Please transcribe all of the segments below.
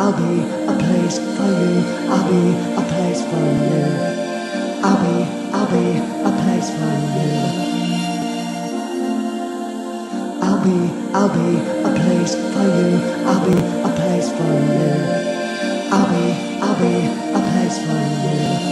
I'll be a place for you. I'll be a place for you. I'll be a place for you. I'll be a place for you. I'll be a place for you. I'll be a place for you.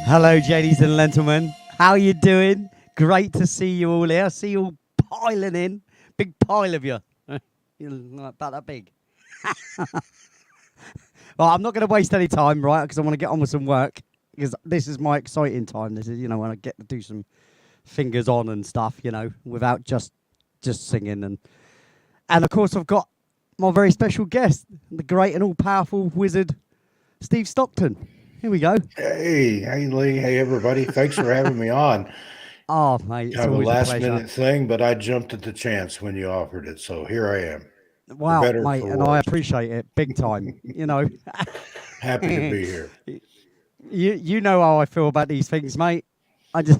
Hello, ladies and gentlemen. How you doing? Great to see you all here. I see you all piling in. Big pile of you. You're like about that big. Well, I'm not going to waste any time, right? Because I want to get on with some work. Because this is my exciting time. This is, when I get to do some fingers on and stuff, without just singing. And of course, I've got my very special guest, the great and all-powerful wizard, Steve Stockton. Here we go. Hey, Lee. Hey, everybody. Thanks for having me on. Oh, mate, it's Kind of a always a last pleasure. minute thing, but I jumped at the chance when you offered it. So here I am, for Wow, better or mate, for and I worse. appreciate it big time. Happy to be here. You know how I feel about these things, mate. I just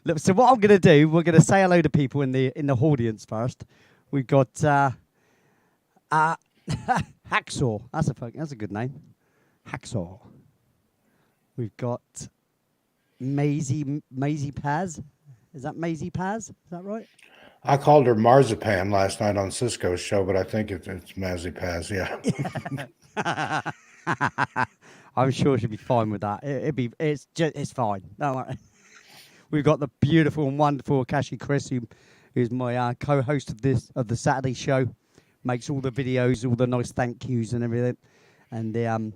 look. So what I'm going to do, we're going to say hello to people in the audience first. We've got uh, Hacksaw. That's a good name. Hacksaw. We've got Maisie Paz. Is that Maisie Paz? Is that right? I called her Marzipan last night on Cisco's show, but I think it's Mazzy Paz. Yeah. I'm sure she'll be fine with that. It's fine. Don't worry. We've got the beautiful and wonderful Akashi Chris, who's my co-host of the Saturday show, makes all the videos, all the nice thank yous and everything, and the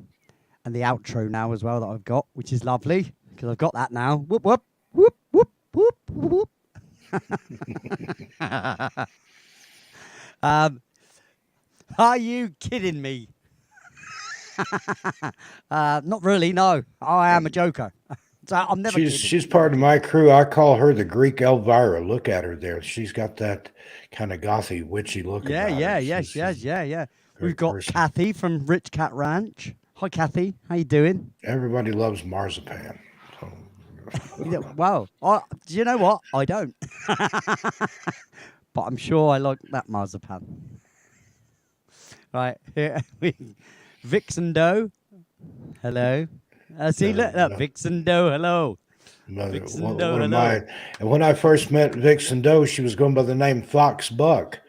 outro now as well that I've got, which is lovely because I've got that now. Whoop whoop whoop whoop whoop whoop. Are you kidding me? Not really. No, I am a joker. So I'm never kidding. She's part of my crew. I call her the Greek Elvira. Look at her there. She's got that kind of gothy, witchy look about her. Yeah. We've Great got person. Kathy from Rich Cat Ranch. Hi, Kathy. How you doing? Everybody loves marzipan. So, Wow. Do you know what? I don't. But I'm sure I like that marzipan. Right here, Vixen Doe. Hello. See, look, Vixen Doe. Hello. Vixen Doe. Hello. And when I first met Vixen Doe, she was going by the name Fox Buck.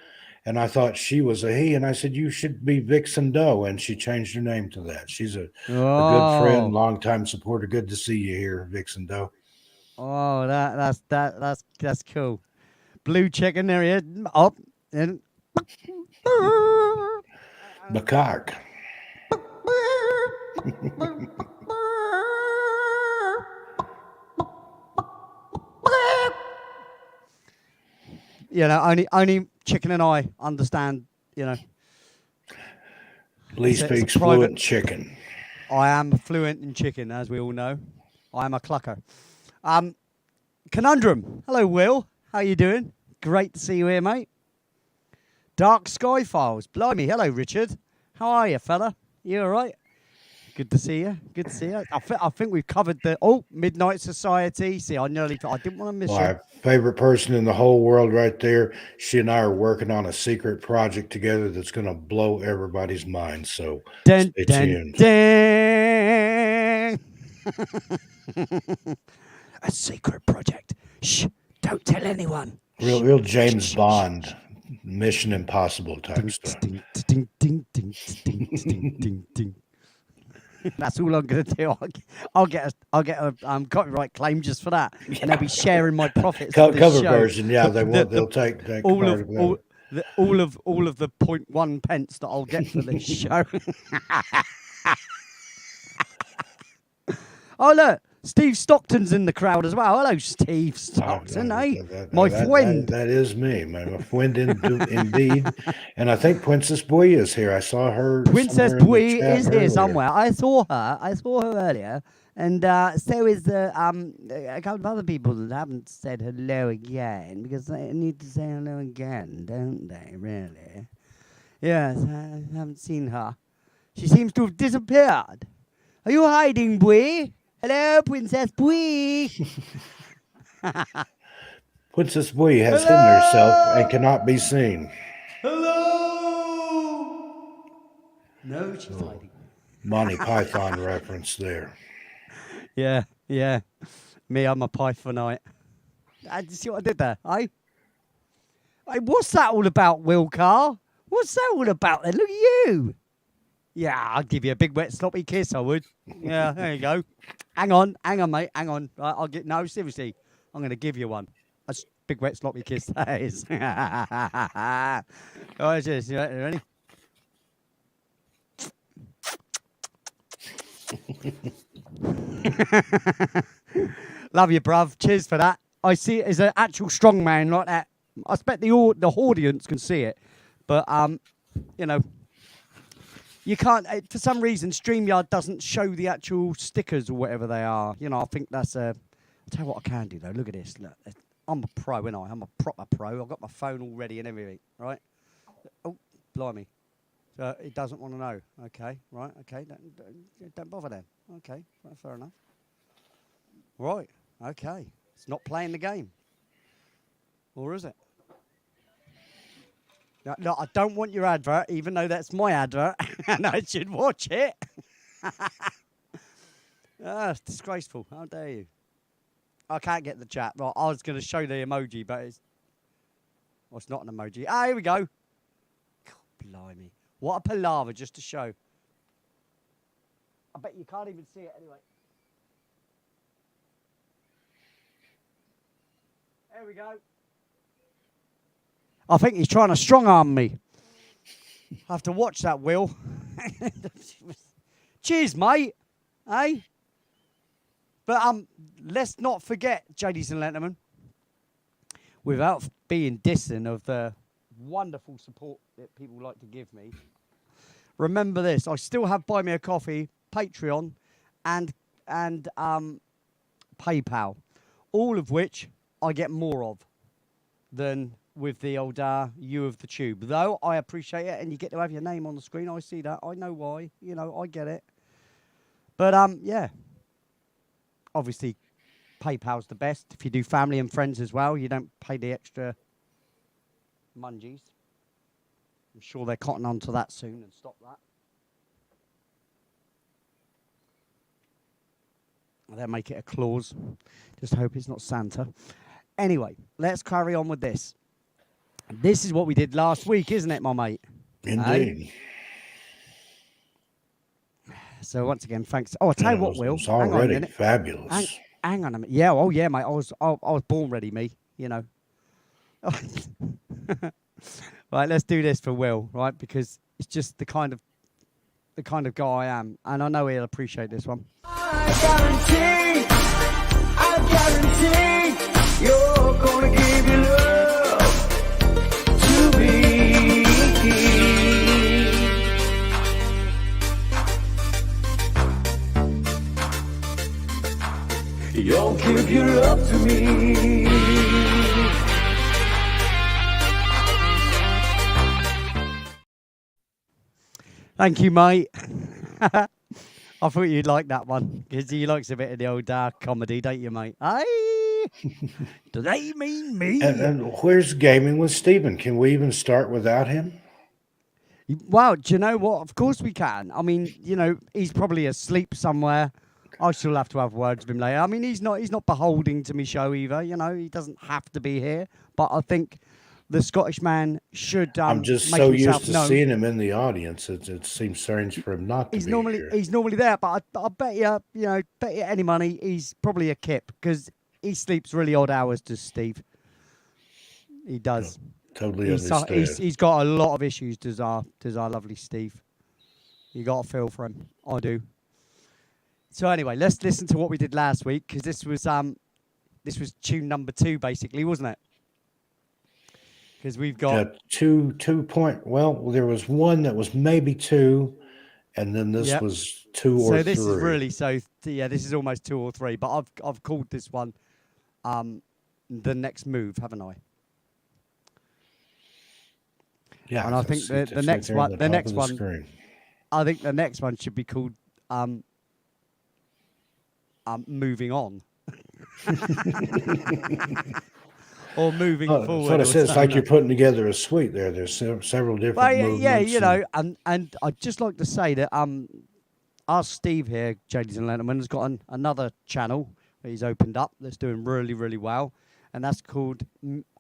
And I thought she was a he. And I said, you should be Vixen Doe. And she changed her name to that. She's a good friend, longtime supporter. Good to see you here, Vixen Doe. Oh, that's cool. Blue chicken, there he is. Up and Macaque. only chicken and I understand. Lee It's a speaks private- fluent chicken. I am fluent in chicken, as we all know. I am a clucker. Conundrum. Hello, Will. How you doing? Great to see you here, mate. Dark Sky Files. Blimey. Hello, Richard. How are you, fella? You all right? Good to see you. Good to see you. I think we've covered the Midnight Society. See, I didn't want to miss My you. favorite person in the whole world right there. She and I are working on a secret project together that's going to blow everybody's mind. So Dun, stay dun, tuned. dun. A secret project. Shh! Don't tell anyone. Real James Bond, Mission Impossible type stuff. Ding, ding, ding, ding, ding, ding, ding, ding. That's all I'm gonna do. I'll get a copyright claim just for that, and they'll be sharing my profits. For this Cover show. version, yeah. They'll take all part of of that. all of the 0.1 pence that I'll get for this show. Oh look, Steve Stockton's in the crowd as well. Hello, Steve Stockton, my friend. That is me, my friend indeed. And I think Princess Bui is here. I saw her. Princess somewhere in the Bui chat is here earlier. somewhere. I saw her earlier, and so is a couple of other people that haven't said hello again because they need to say hello again, don't they? Really? Yes, I haven't seen her. She seems to have disappeared. Are you hiding, Bui? Hello, Princess Bui. Princess Bui has hidden herself and cannot be seen. Hello. No, she's hiding. Monty Python reference there. Yeah. Me, I'm a Pythonite. You see what I did there? Hey, what's that all about, Will Carr? What's that all about then? Look at you. Yeah, I'd give you a big wet sloppy kiss, I would. Yeah, there you go. Hang on, mate, hang on. No, seriously, I'm going to give you one. A big wet sloppy kiss, that is. Oh, it's just, ready? Love you, bruv. Cheers for that. I see it as an actual strong man like that. I expect the audience can see it, but you can't. For some reason, StreamYard doesn't show the actual stickers or whatever they are. I think that's a tell you what I can do though. Look at this. Look, I'm a pro, ain't I? I'm a proper pro. I've got my phone all ready and everything, right? Oh, blimey. So it doesn't want to know. Okay, right. Okay, don't bother then. Okay, right, fair enough. Right. Okay, it's not playing the game, or is it? No, I don't want your advert, even though that's my advert, and I should watch it. It's disgraceful. How dare you? I can't get the chat. Right, I was going to show the emoji, but it's not an emoji. Ah, here we go. God, blimey. What a palaver just to show. I bet you can't even see it anyway. There we go. I think he's trying to strong arm me. I have to watch that, Will. Cheers, mate. Hey? But let's not forget, ladies and gentlemen, without being distant of the wonderful support that people like to give me, remember this. I still have Buy Me a Coffee, Patreon, and PayPal, all of which I get more of than with the old you of the tube. Though I appreciate it, and you get to have your name on the screen. I see that. I know why. You know, I get it. But yeah. Obviously, PayPal's the best. If you do family and friends as well, you don't pay the extra mungies. I'm sure they're cotton on to that soon and stop that. They'll make it a clause. Just hope it's not Santa. Anyway, let's carry on with this. This is what we did last week, isn't it, my mate? Indeed. So once again, thanks. Oh, I tell you what, Will. It's already fabulous. Hang on a minute. Yeah, oh yeah, mate. I was born ready, me. You know. Right, let's do this for Will, right? Because it's just the kind of guy I am, and I know he'll appreciate this one. I guarantee, you're gonna give your love to me. You'll give your love to me. Thank you, mate. I thought you'd like that one because he likes a bit of the old comedy, don't you, mate? Hey, do they mean me? And where's Gaming with Stephen? Can we even start without him? Well, do you know what? Of course we can. I mean, you know, he's probably asleep somewhere. I shall have to have words with him later. I mean, he's not beholding to me show either. You know, he doesn't have to be here. But I think the Scottish man should. I'm just so used to seeing him in the audience. It seems strange for him not to be here. He's normally there, but I bet you any money, he's probably a kip because he sleeps really odd hours. Does Steve? He does. Totally understand. He's got a lot of issues. Does our lovely Steve? You got to feel for him. I do. So anyway, let's listen to what we did last week because this was tune number 2 basically, wasn't it? Because we've got two point. Well, there was one that was maybe 2, and then this was 2 or 3. So this is really this is almost 2 or 3. But I've called this one the next move, haven't I? Yeah, and I think the next one, I think the next one should be called moving on. Or moving forward. That's what I said. It's like you're putting together a suite there. There's several different movements. Yeah, you know, and I'd just like to say that our Steve here, ladies and gentlemen, has got another channel that he's opened up that's doing really, really well, and that's called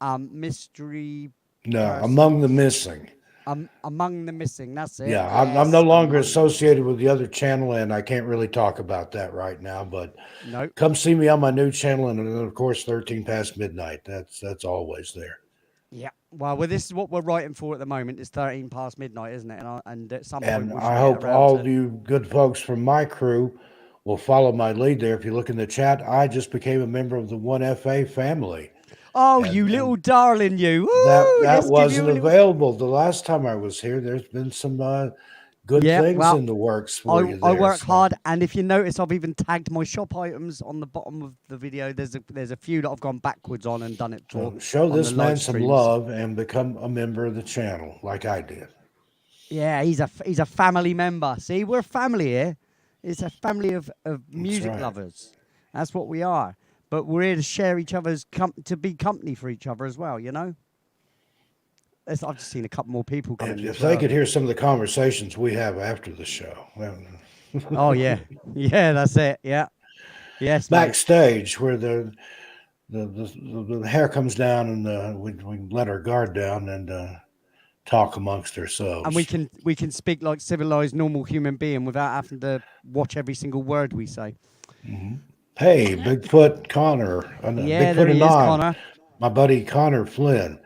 Mystery. No, Among the Missing. Among the Missing, that's it. Yeah, I'm no longer associated with the other channel, and I can't really talk about that right now. But come see me on my new channel, and of course, 13 past midnight. That's always there. Yeah. Well, this is what we're writing for at the moment. It's 13 past midnight, isn't it? And at some point, and I hope all of you good folks from my crew will follow my lead there. If you look in the chat, I just became a member of the 1FA family. Oh, you little darling, you. That wasn't available the last time I was here. There's been some good Yeah, things well, in the works for you there. I work so- hard, and if you notice, I've even tagged my shop items on the bottom of the video. There's a few that I've gone backwards on and done it for. So show on this the man live some streams. love and become a member of the channel, like I did. Yeah, he's a family member. See, we're a family here. It's a family of music right. lovers. That's what we are. But we're here to share each other's to be company for each other as well. You know. I've just seen a couple more people coming. And in if as they well. could hear some of the conversations we have after the show, well, Oh yeah, yeah, that's it. Yeah, yes, mate. backstage where the hair comes down and we let our guard down and talk amongst ourselves. And we can speak like civilized, normal human being without having to watch every single word we say. Hey, Bigfoot Connor, Yeah, Bigfoot there he is, Anon, Connor. my buddy Connor Flynn.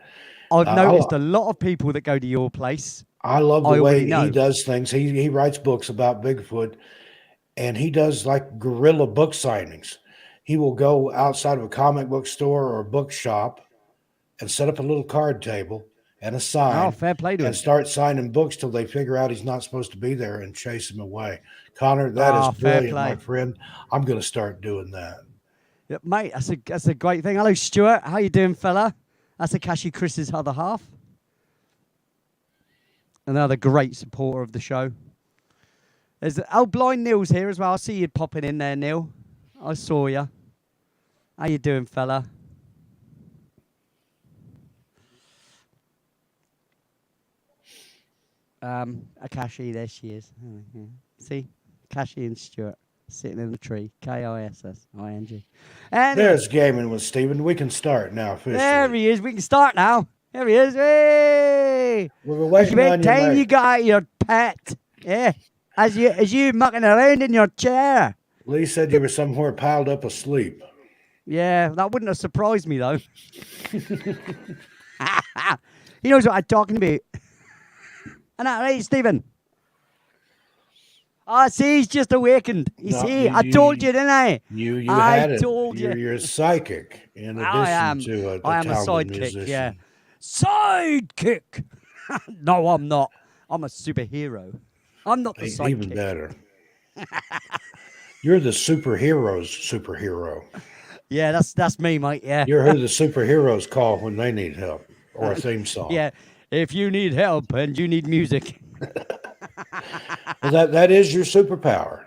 I've I noticed lo- a lot of people that go to your place. I love I the way already he know. does things. He writes books about Bigfoot, and he does like guerrilla book signings. He will go outside of a comic book store or a bookshop and set up a little card table and a sign Oh, fair play to him. and start signing books till they figure out he's not supposed to be there and chase him away. Connor, that is fair brilliant, my play. friend. I'm going to start doing that. Yeah, mate, that's a great thing. Hello, Stuart. How you doing, fella? That's Akashi Chris's other half. Another great supporter of the show. There's Blind Neil's here as well. I see you popping in there, Neil. I saw you. How you doing, fella? Akashi, there she is. Oh, yeah. See? Akashi and Stuart sitting in the tree. K-I-S-S-I-N-G. Anyway, There's gaming with Stephen. We can start now officially. there he is. We can start now. There he is. Hey! We were It's waiting on about you, time mate. you got out your pet. Yeah. As you mucking around in your chair. Lee said you were somewhere piled up asleep. Yeah, that wouldn't have surprised me though. He knows what I'm talking about. And that right, Stephen? Oh, see, he's just awakened. You No, see, I told you, didn't I? You I had it. told you. You're a psychic in addition I am. to a I am a talented sidekick. musician. Yeah, sidekick. No, I'm not. I'm a superhero. I'm not the sidekick. Even better. You're the superhero's superhero. Yeah, that's me, mate. Yeah. You're who the superheroes call when they need help or a theme song. Yeah. If you need help and you need music. Well, that is your superpower,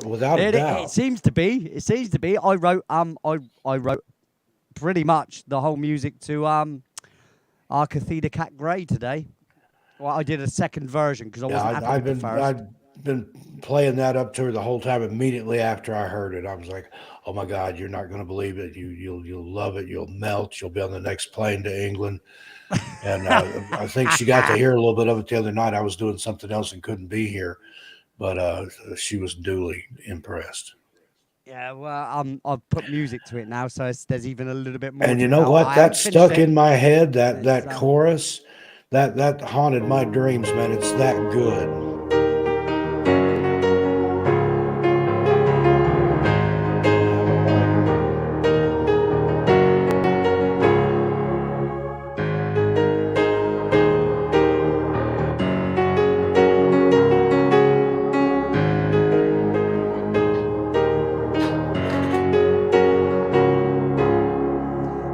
without a doubt. It seems to be. It seems to be. I wrote pretty much the whole music to our Cathedra Cat Grey today. Well, I did a second version because I wasn't happy with the first. I've been playing that up to her the whole time. Immediately after I heard it, I was like, "Oh my God, you're not going to believe it! You'll love it. You'll melt. You'll be on the next plane to England." And I think she got to hear a little bit of it the other night. I was doing something else and couldn't be here, but she was duly impressed. Yeah, well, I've put music to it now, so there's even a little bit more. And you to know go. what? I That haven't finished stuck it. in my head. That It's, chorus, that haunted my dreams, man. It's that good.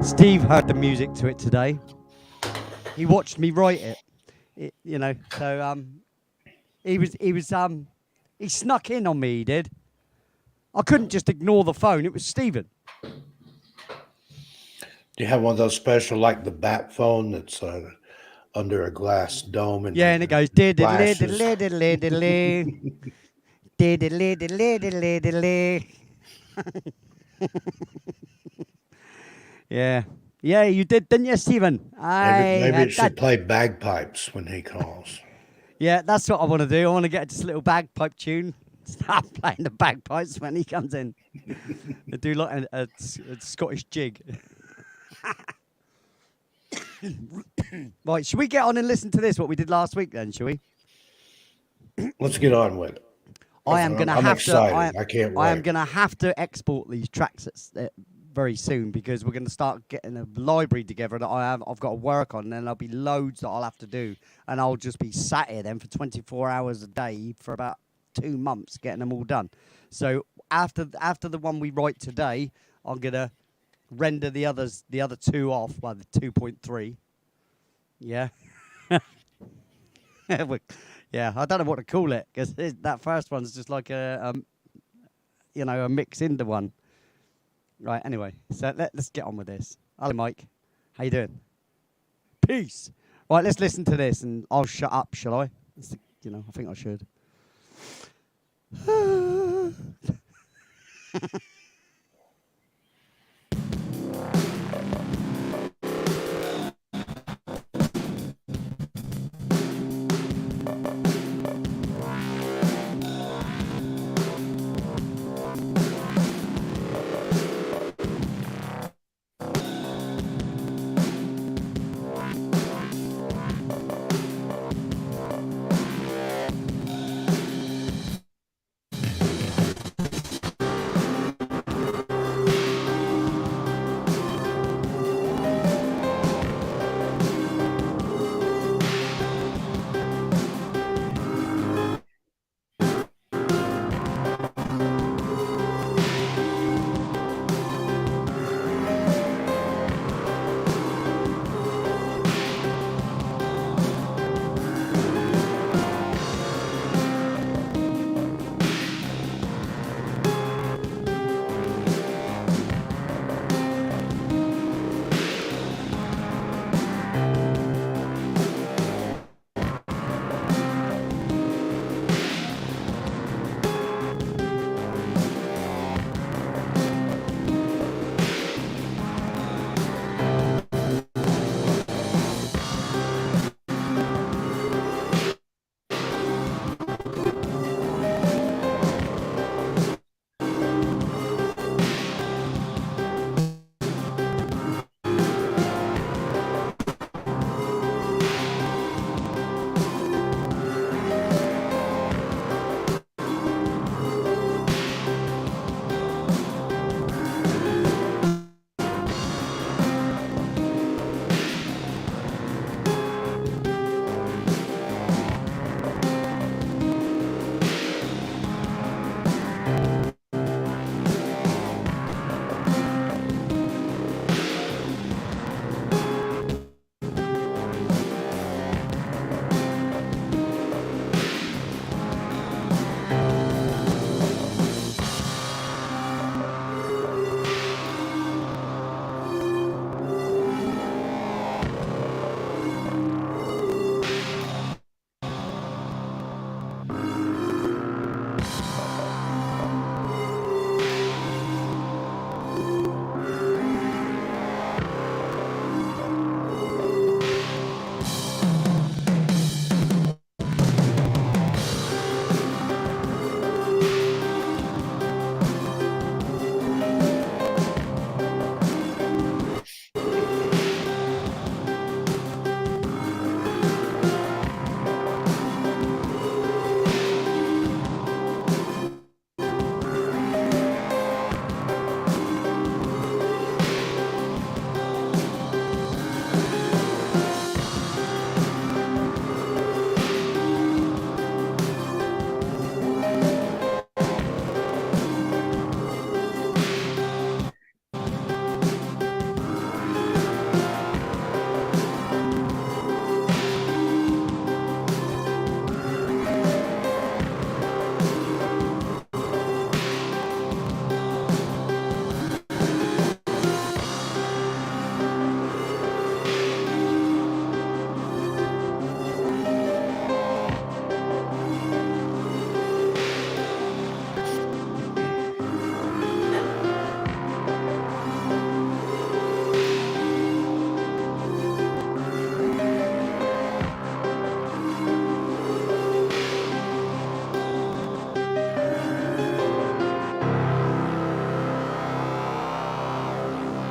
Steve heard the music to it today. He watched me write it. So he snuck in on me. He did. I couldn't just ignore the phone. It was Stephen. Do you have one of those special, like the bat phone that's under a glass dome? And Yeah, and it goes diddly flashes? diddly diddly diddly diddly diddly. Yeah. Yeah, you did, didn't you, Stephen? Maybe it should play bagpipes when he calls. Yeah, that's what I want to do. I want to get this little bagpipe tune. Start playing the bagpipes when he comes in. I do like a Scottish jig. Right, should we get on and listen to this, what we did last week then, shall we? Let's get on with it. I am going to I'm have excited. to. I can't wait. I am going to have to export these tracks very soon because we're going to start getting a library together that I've got to work on, and then there'll be loads that I'll have to do, and I'll just be sat here then for 24 hours a day for about 2 months getting them all done. So after the one we write today, I'm going to render the other 2 off by the 2.3. Yeah. Yeah, I don't know what to call it because that first one's just like a mix into one. Right, anyway, so let's get on with this. Hello, Mike. How you doing? Peace. Right, let's listen to this and I'll shut up, shall I? I think I should.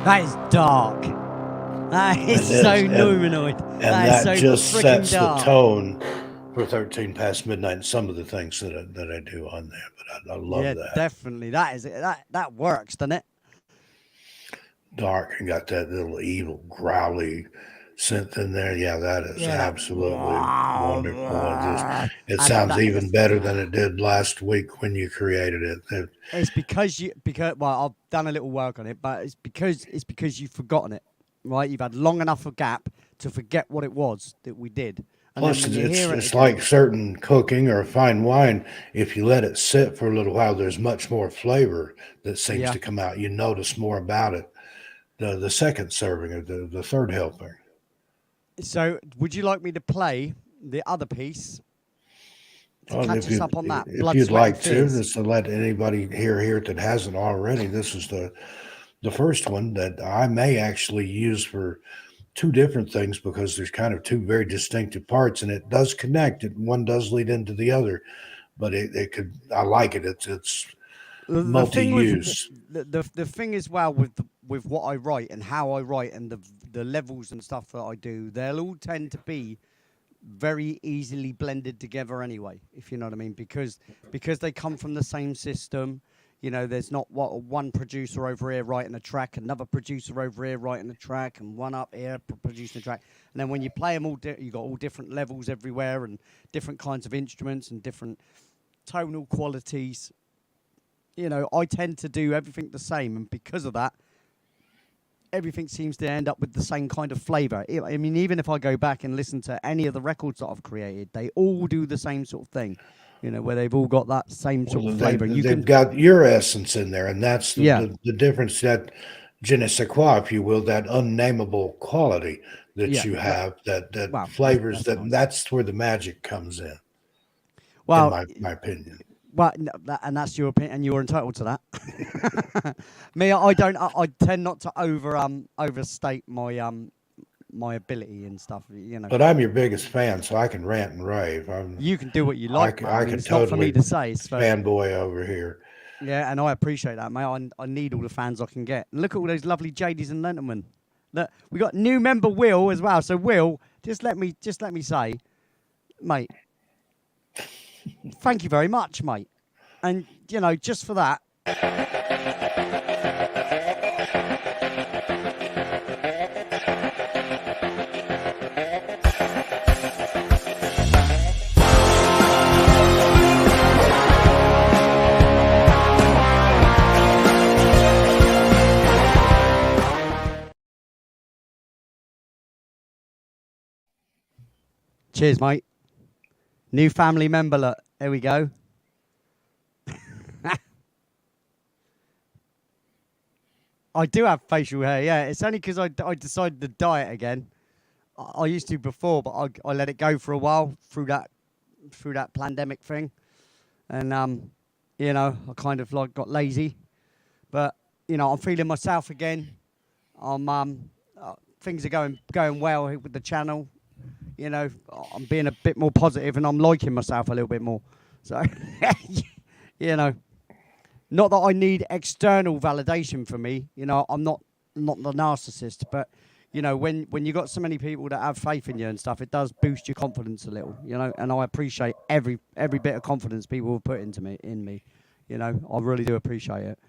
That is dark. That is so numenoid. And that so just sets dark. the tone for 13 Past Midnight and some of the things that I do on there. But I love that. Definitely. That works, doesn't it? dark and got that little evil growly synth in there. Yeah, that is Yeah, that. absolutely wonderful. It And sounds that even better than it did last week when you created it. it's because well, I've done a little work on it, but it's because you've forgotten it, right? You've had long enough a gap to forget what it was that we did, and then Plus, when you it's hear it it's again, like certain cooking or fine wine. If you let it sit for a little while, there's much more flavor that seems yeah. to come out. You notice more about it. The second serving or the third helping. So, would you like me to play the other piece to Well, catch us up on that? if Blood, you'd sweat, and like to, fears. just to let anybody hear it that hasn't already, this is the first one that I may actually use for two different things because there's kind of two very distinctive parts, and it does connect. It one does lead into the other, but it could. I like it. It's The thing with multi-use. the thing as well with with what I write and how I write and the levels and stuff that I do, they'll all tend to be very easily blended together anyway, if you know what I mean, because they come from the same system. You know, there's not one producer over here writing a track, another producer over here writing a track, and one up here producing a track. And then when you play them all, you got all different levels everywhere, and different kinds of instruments and different tonal qualities. You know, I tend to do everything the same, and because of that, everything seems to end up with the same kind of flavor. I mean, even if I go back and listen to any of the records that I've created, they all do the same sort of thing. You know, where they've all got that same sort Well, of flavor. You they've can, got your essence in there, and that's yeah, the difference. That je ne sais quoi, if you will, that unnameable quality that yeah. you That, have, that wow, flavors. that's nice. That's where the magic comes in Well, my opinion. well, and that's your opinion, and you're entitled to that. Me, I don't. I tend not to overstate my ability and stuff. You know, But I'm your biggest fan, so I can rant and rave. you can do what you like, mate. I I mean, can it's not for me totally to say. So fanboy over here. yeah, and I appreciate that, mate. I need all the fans I can get. And look at all those lovely Jadies and gentlemen. Look, we got new member Will as well. So Will, just let me say, mate, thank you very much, mate. And you know, just for that. Cheers, mate. New family member, look. There we go. I do have facial hair, yeah. It's only because I decided to dye it again. I used to before, but I let it go for a while through that pandemic thing. And, you know, I kind of like got lazy. But, you know, I'm feeling myself again. Things are going well with the channel. You know, I'm being a bit more positive and I'm liking myself a little bit more. So, you know, not that I need external validation for me. You know, I'm not the narcissist, but you know, when you got so many people that have faith in you and stuff, it does boost your confidence a little. You know, and I appreciate every bit of confidence people have put into me. You know, I really do appreciate it.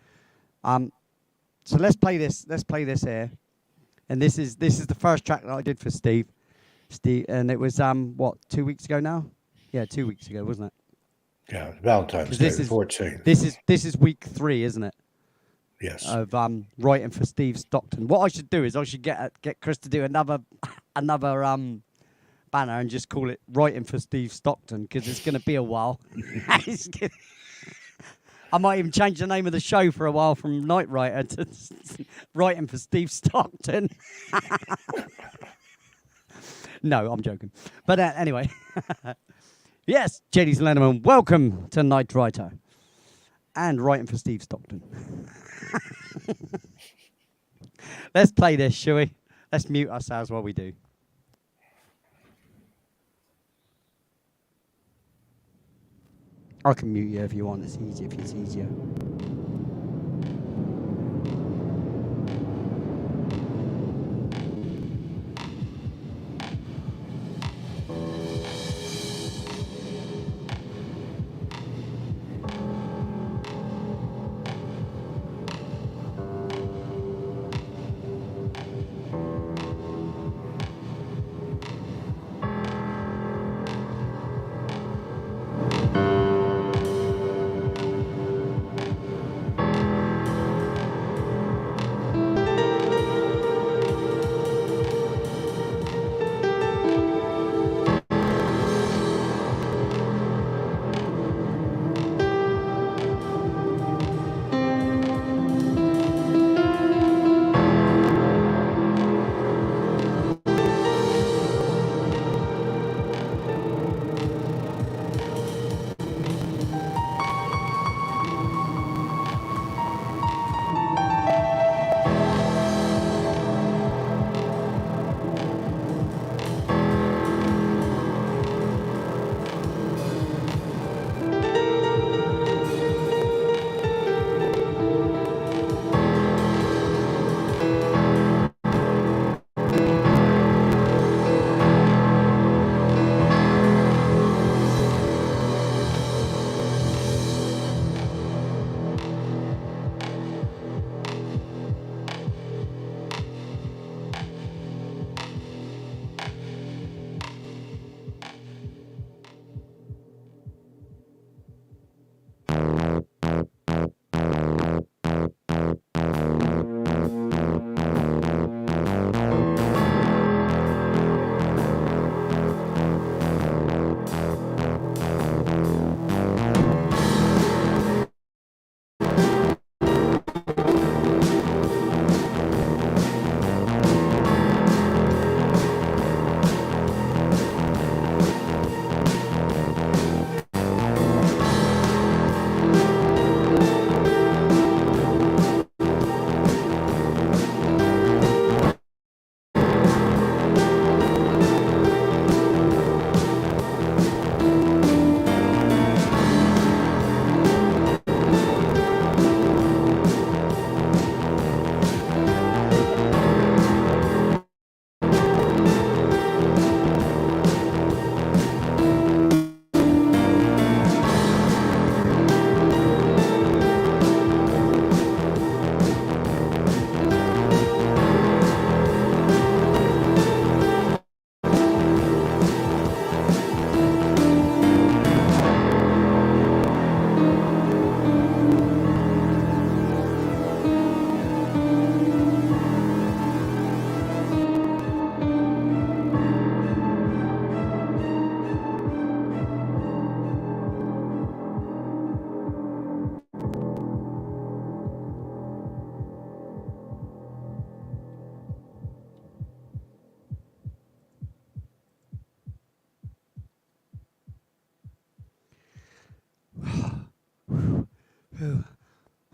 So let's play this. Let's play this here, and this is the first track that I did for Steve, and it was what 2 weeks ago now? Yeah, 2 weeks ago, wasn't it? Yeah, Valentine's Day, 14th. This is week 3, isn't it? Yes. Of writing for Steve Stockton. What I should do is I should get Chris to do another banner and just call it writing for Steve Stockton because it's going to be a while. I might even change the name of the show for a while from Night Writer to writing for Steve Stockton. No, I'm joking. But anyway. Yes, Jeddies and Lennon, welcome to Night Writer and writing for Steve Stockton. Let's play this, shall we? Let's mute ourselves while we do. I can mute you if you want. It's easier if it's easier.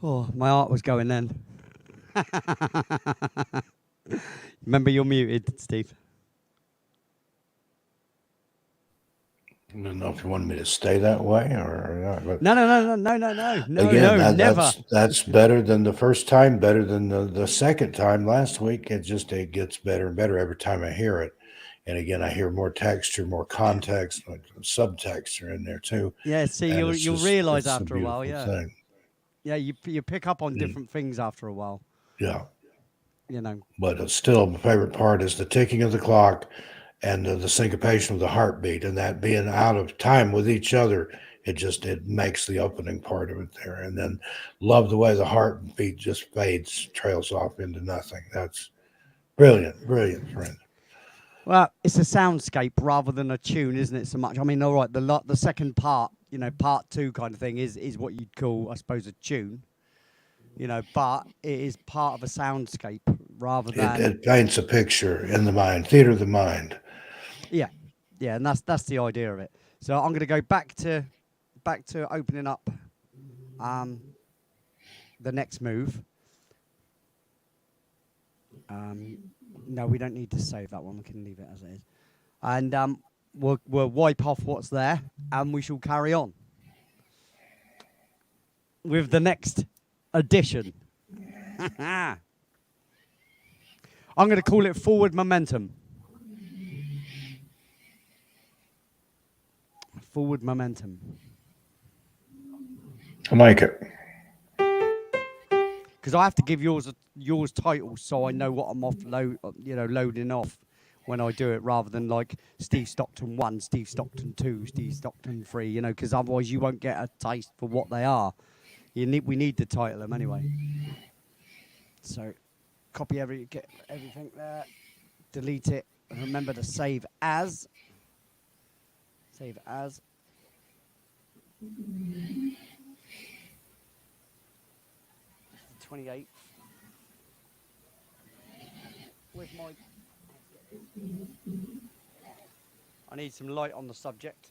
Oh, my heart was going then. Remember, you're muted, Steve. I don't know if you wanted me to stay that way or not. But No, again, never. that's better than the first time, better than the second time last week. It gets better and better every time I hear it. And again, I hear more texture, more context, like subtext are in there too. Yeah, see, And you'll realise it's a after a while, beautiful thing. Yeah, you pick up on different things after a while, Yeah. you know. But it's still my favorite part is the ticking of the clock and the syncopation of the heartbeat, and that being out of time with each other. It makes the opening part of it there. And then love the way the heartbeat just fades, trails off into nothing. That's brilliant, friend. Well, it's a soundscape rather than a tune, isn't it? So much. I mean, all right, the second part, part two kind of thing is what you'd call, I suppose, a tune. But it is part of a soundscape rather than It paints a picture in the mind, theater of the mind. yeah, and that's the idea of it. So I'm going to go back to opening up the next move. No, we don't need to save that one. We can leave it as it is, and we'll wipe off what's there, and we shall carry on with the next addition. I'm going to call it forward momentum. Forward momentum. I like it. Because I have to give yours title so I know what I'm loading off when I do it, rather than like Steve Stockton 1, Steve Stockton 2, Steve Stockton 3, because otherwise you won't get a taste for what they are. We need to title them anyway. So get everything there, delete it, and remember to save as. Save as. The 28th. With my. I need some light on the subject.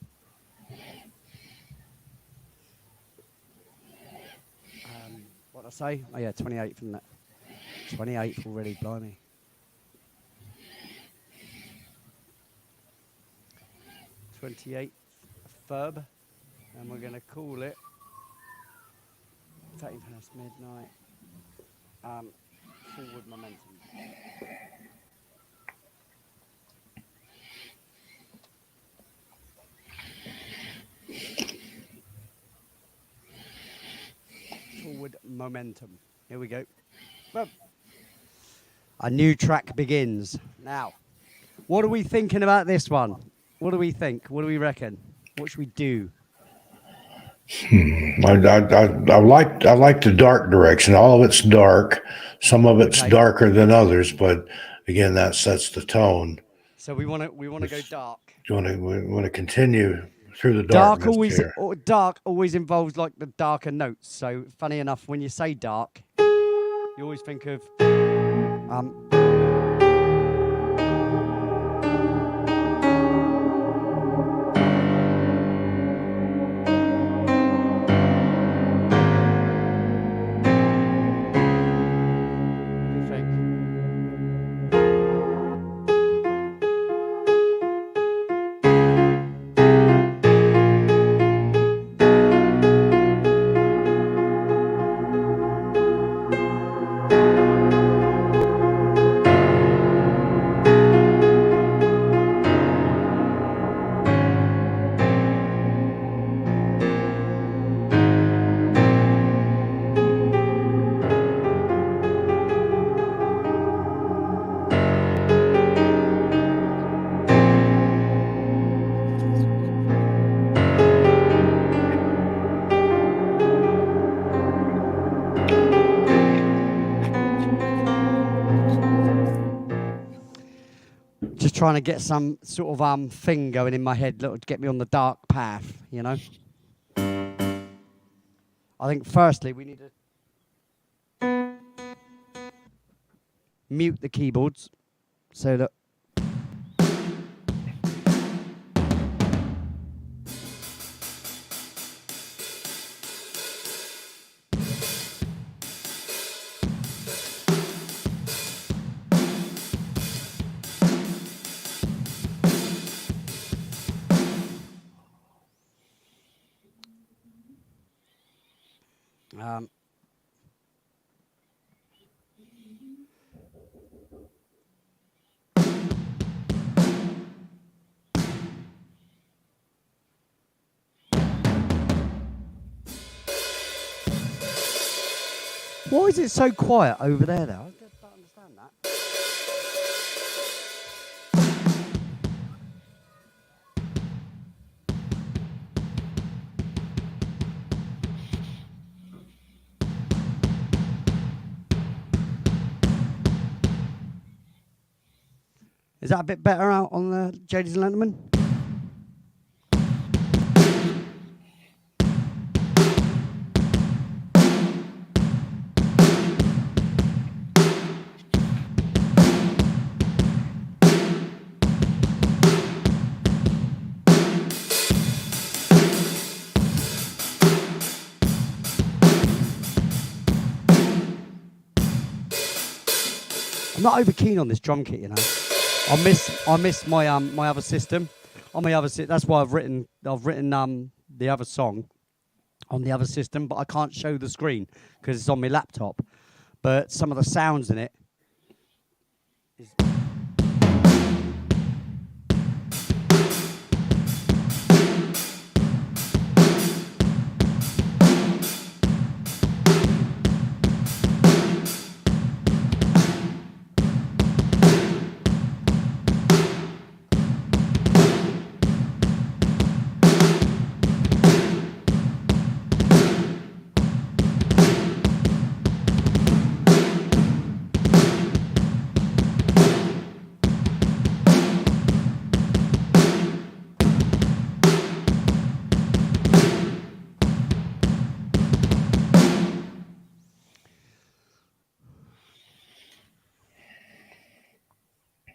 What did I say? Oh yeah, 28th, isn't it? 28th already, blimey. Feb, and we're going to call it 13 past midnight. Forward momentum. Forward momentum. Here we go. Boom. A new track begins. Now, what are we thinking about this one? What do we think? What do we reckon? What should we do? I like the dark direction. All of it's dark. Some of it's darker than others, but again, that sets the tone. So we want to go dark. We want to continue through the darkness here. Dark always involves like the darker notes. So funny enough, when you say dark, you always think of trying to get some sort of thing going in my head to get me on the dark path, I think firstly we need to mute the keyboards so that Um, why is it so quiet over there, though? I just don't understand that. Is that a bit better out on the Ladies and Gentlemen? I'm not over keen on this drum kit, you know. I miss my my other system. On my other that's why I've written the other song on the other system, but I can't show the screen because it's on my laptop. But some of the sounds in it is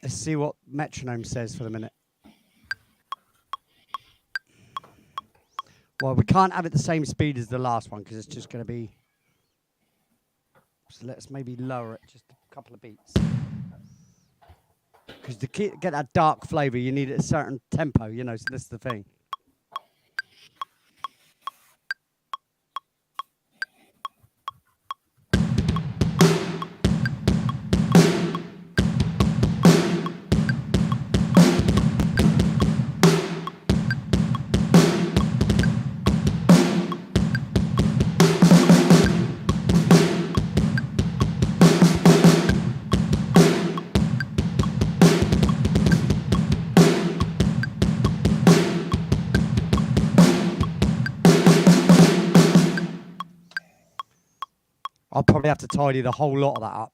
Let's see what metronome says for the minute. Well, we can't have it the same speed as the last one because it's just going to be... So let's maybe lower it just a couple of beats. Because to get that dark flavour, you need a certain tempo, you know, so this is the thing. I'll probably have to tidy the whole lot of that up.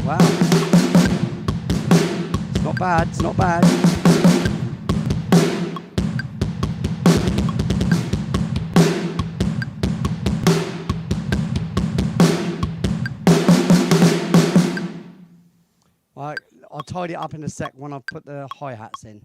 Wow. It's not bad, it's not bad. Right, I'll tidy it up in a sec when I put the hi-hats in.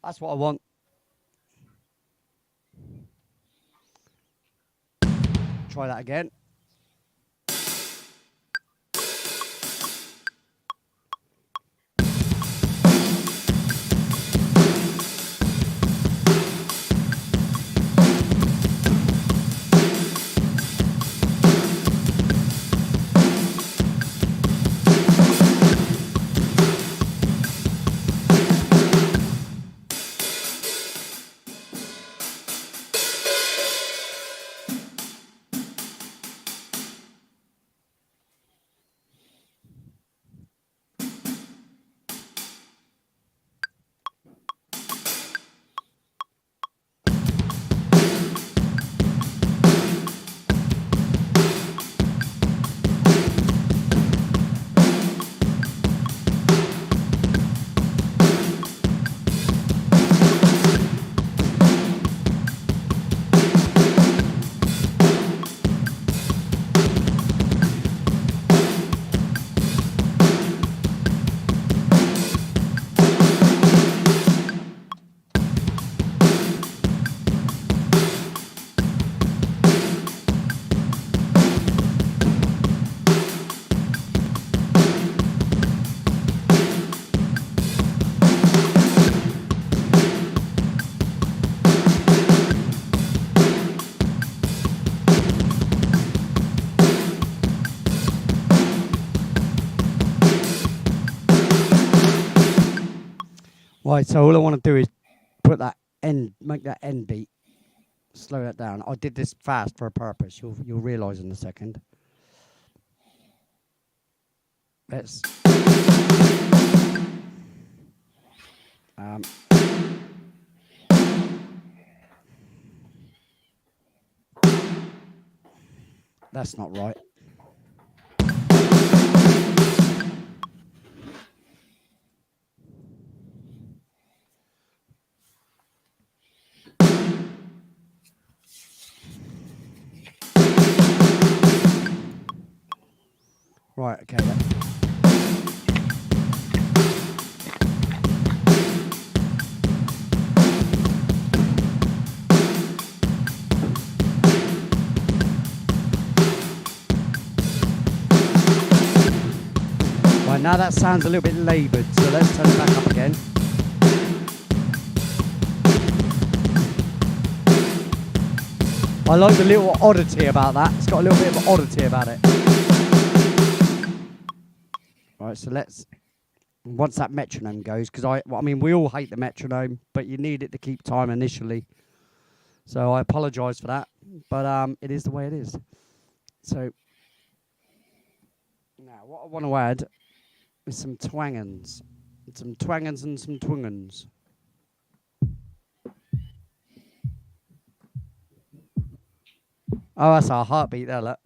That's what I want. Try that again. Right, so all I want to do is put that end, make that end beat, slow that down. I did this fast for a purpose. You'll realise in a second. Let's. That's not right. Right, okay. Right, now that sounds a little bit laboured, so let's turn it back up again. I like the little oddity about that. It's got a little bit of oddity about it. Right, so let's, once that metronome goes, because I mean, we all hate the metronome, but you need it to keep time initially. So I apologise for that, but it is the way it is. So now what I want to add is some twangins. Some twangins and some twingins. Oh, that's our heartbeat there, look.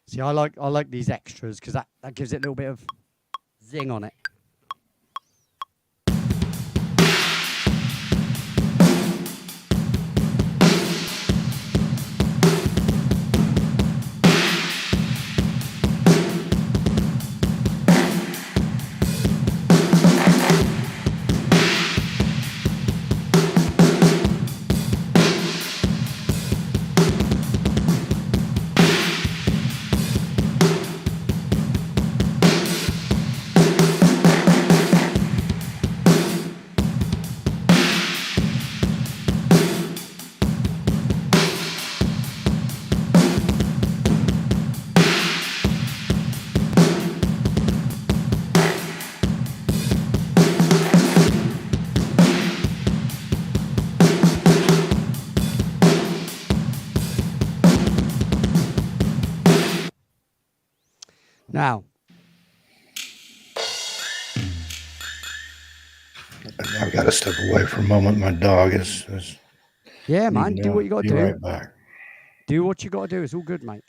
See, I like these extras because that gives it a little bit of zing on it. Now, I've got to step away for a moment. My dog is yeah, man, do what you got to do. Be right back. Do what you got to do. It's all good, mate.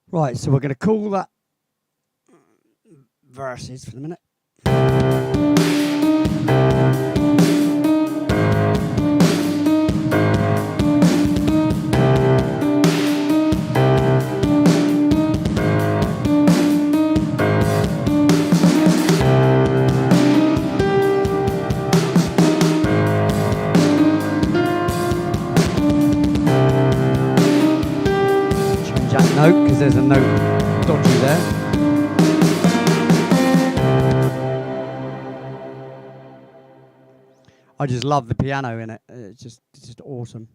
Right, so we're going to call that verses for the minute. Change that note because there's a note dodgy there. I just love the piano in it. It's just awesome.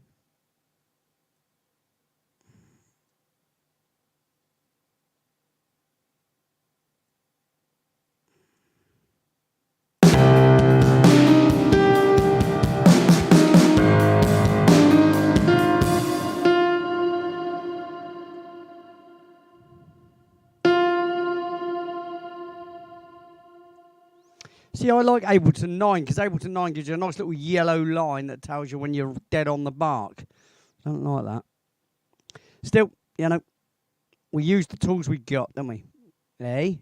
See, I like Ableton 9 because Ableton 9 gives you a nice little yellow line that tells you when you're dead on the mark. I don't like that. Still, you know, we use the tools we got, don't we? Eh?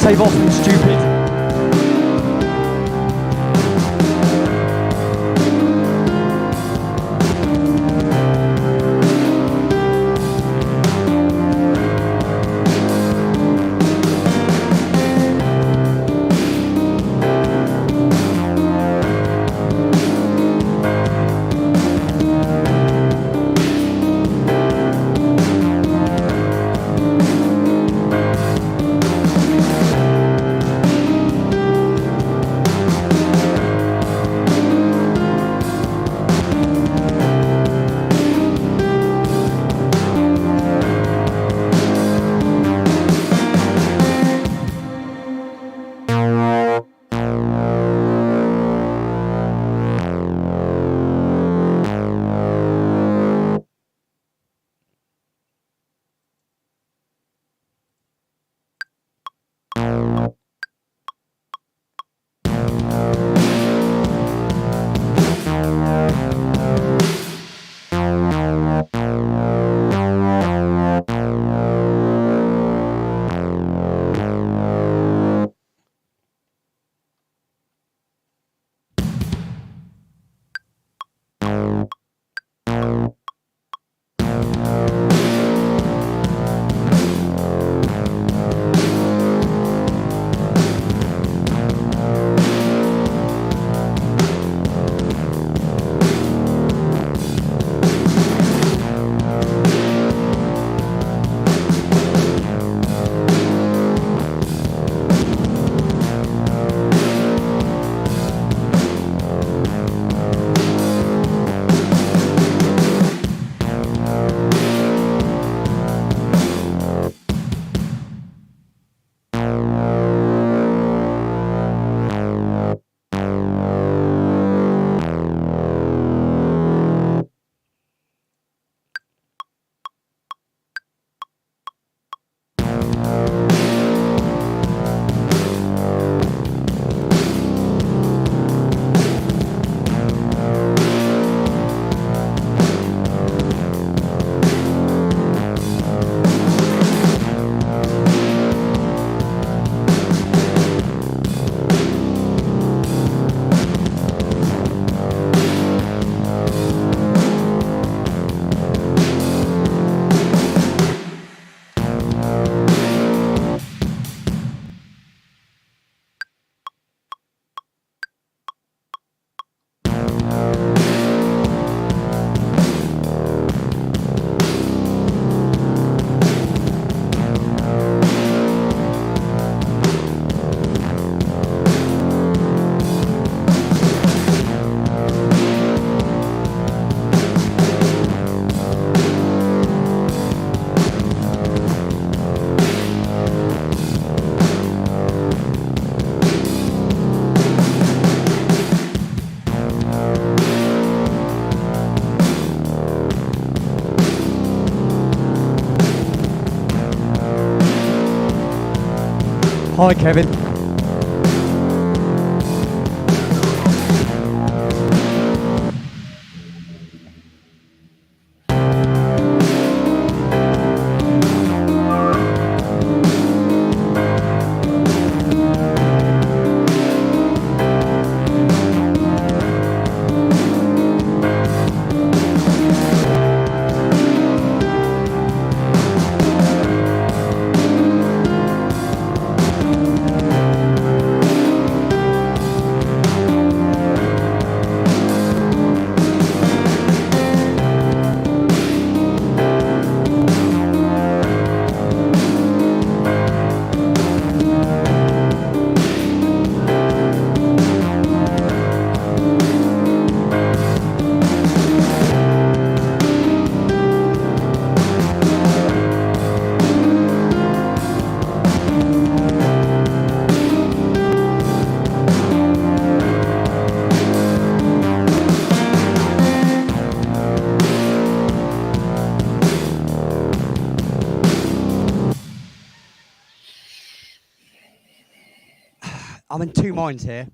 save off and stupid. Hi, Kevin. I'm in two minds here.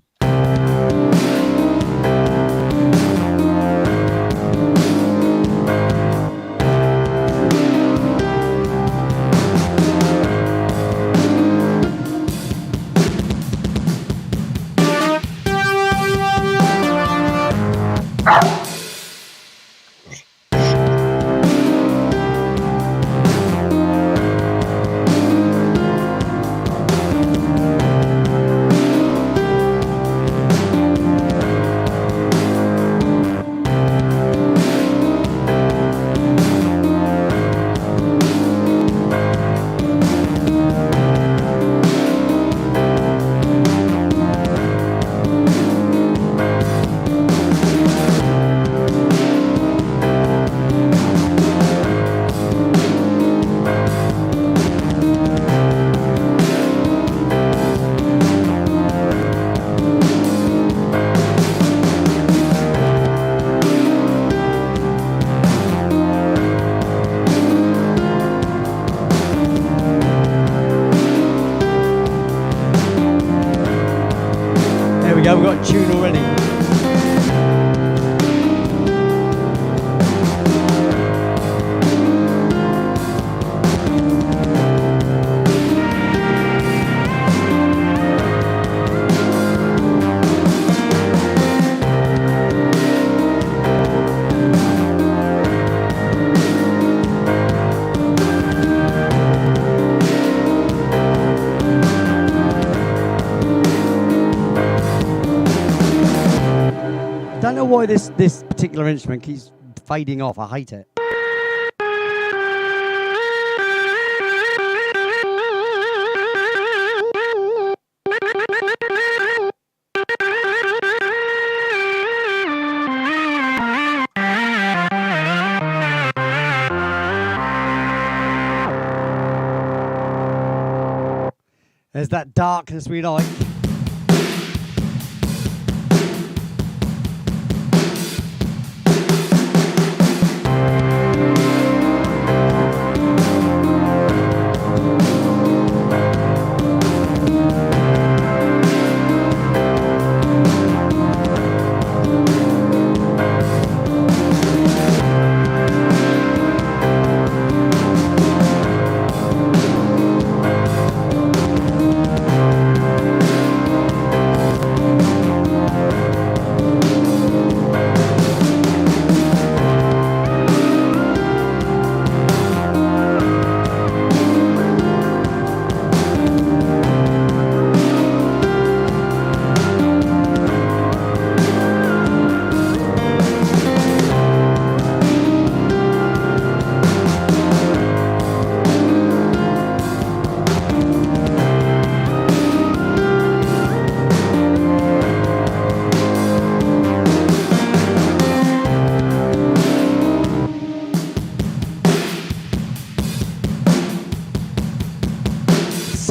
tune already. Don't know why this particular instrument keeps fading off. I hate it. There's that darkness we like.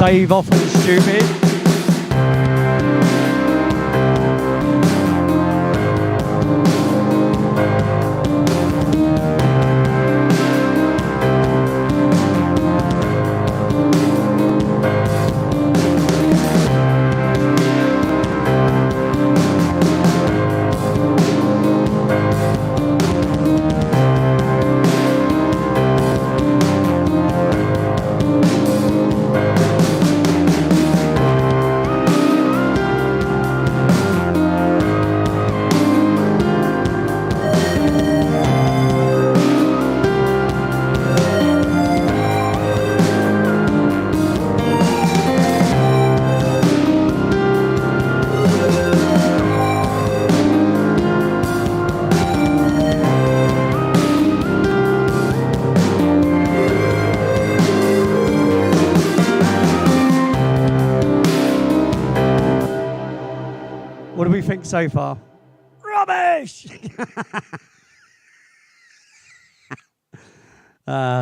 Save off and stupid. What do we think so far? Rubbish!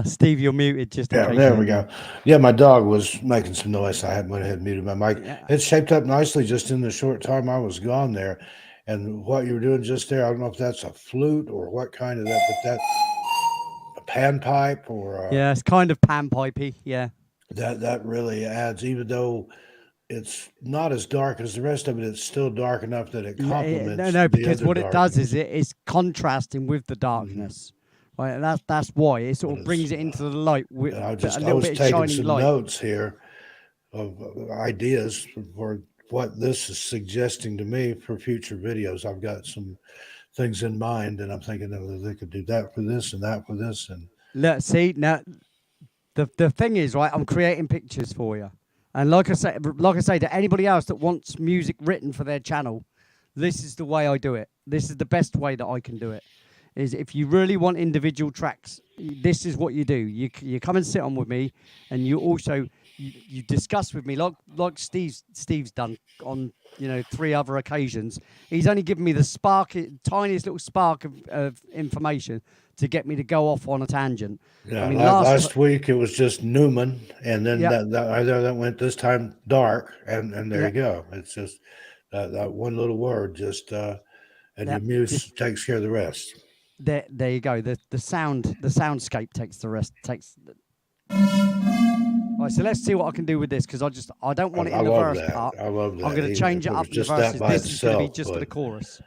Steve, you're muted just in case. There we go. Yeah, my dog was making some noise. I went ahead and muted my mic. Yeah. It shaped up nicely just in the short time I was gone there. And what you were doing just there, I don't know if that's a flute or what kind of that, but that a panpipe or Yeah, it's kind of panpipey, yeah. that really adds, even though it's not as dark as the rest of it, it's still dark enough that it complements. No, because the what other it does darkness. is it's contrasting with the darkness. Right, and that's why it sort of brings it into the light with I a was little bit of taking shining some light. notes here of ideas for what this is suggesting to me for future videos. I've got some things in mind, and I'm thinking that they could do that for this and that for this. And Look, see now, the thing is, right, I'm creating pictures for you, and like I say to anybody else that wants music written for their channel, this is the way I do it. This is the best way that I can do it. Is if you really want individual tracks, this is what you do. You come and sit on with me, and you also you discuss with me like Steve's done on 3 other occasions. He's only given me the tiniest little spark of information to get me to go off on a tangent. yeah, I mean, last week it was just Newman, and then Yeah. that went this time dark, and there Yeah. you go. It's just that one little word, just and Yeah, your muse just- takes care of the rest. there you go. The soundscape takes the rest. All right, so let's see what I can do with this because I don't want it I in the love verse that. part. I love that. I'm going to Even change if it was up in the just that verses. by This is going to be itself, just for the but chorus.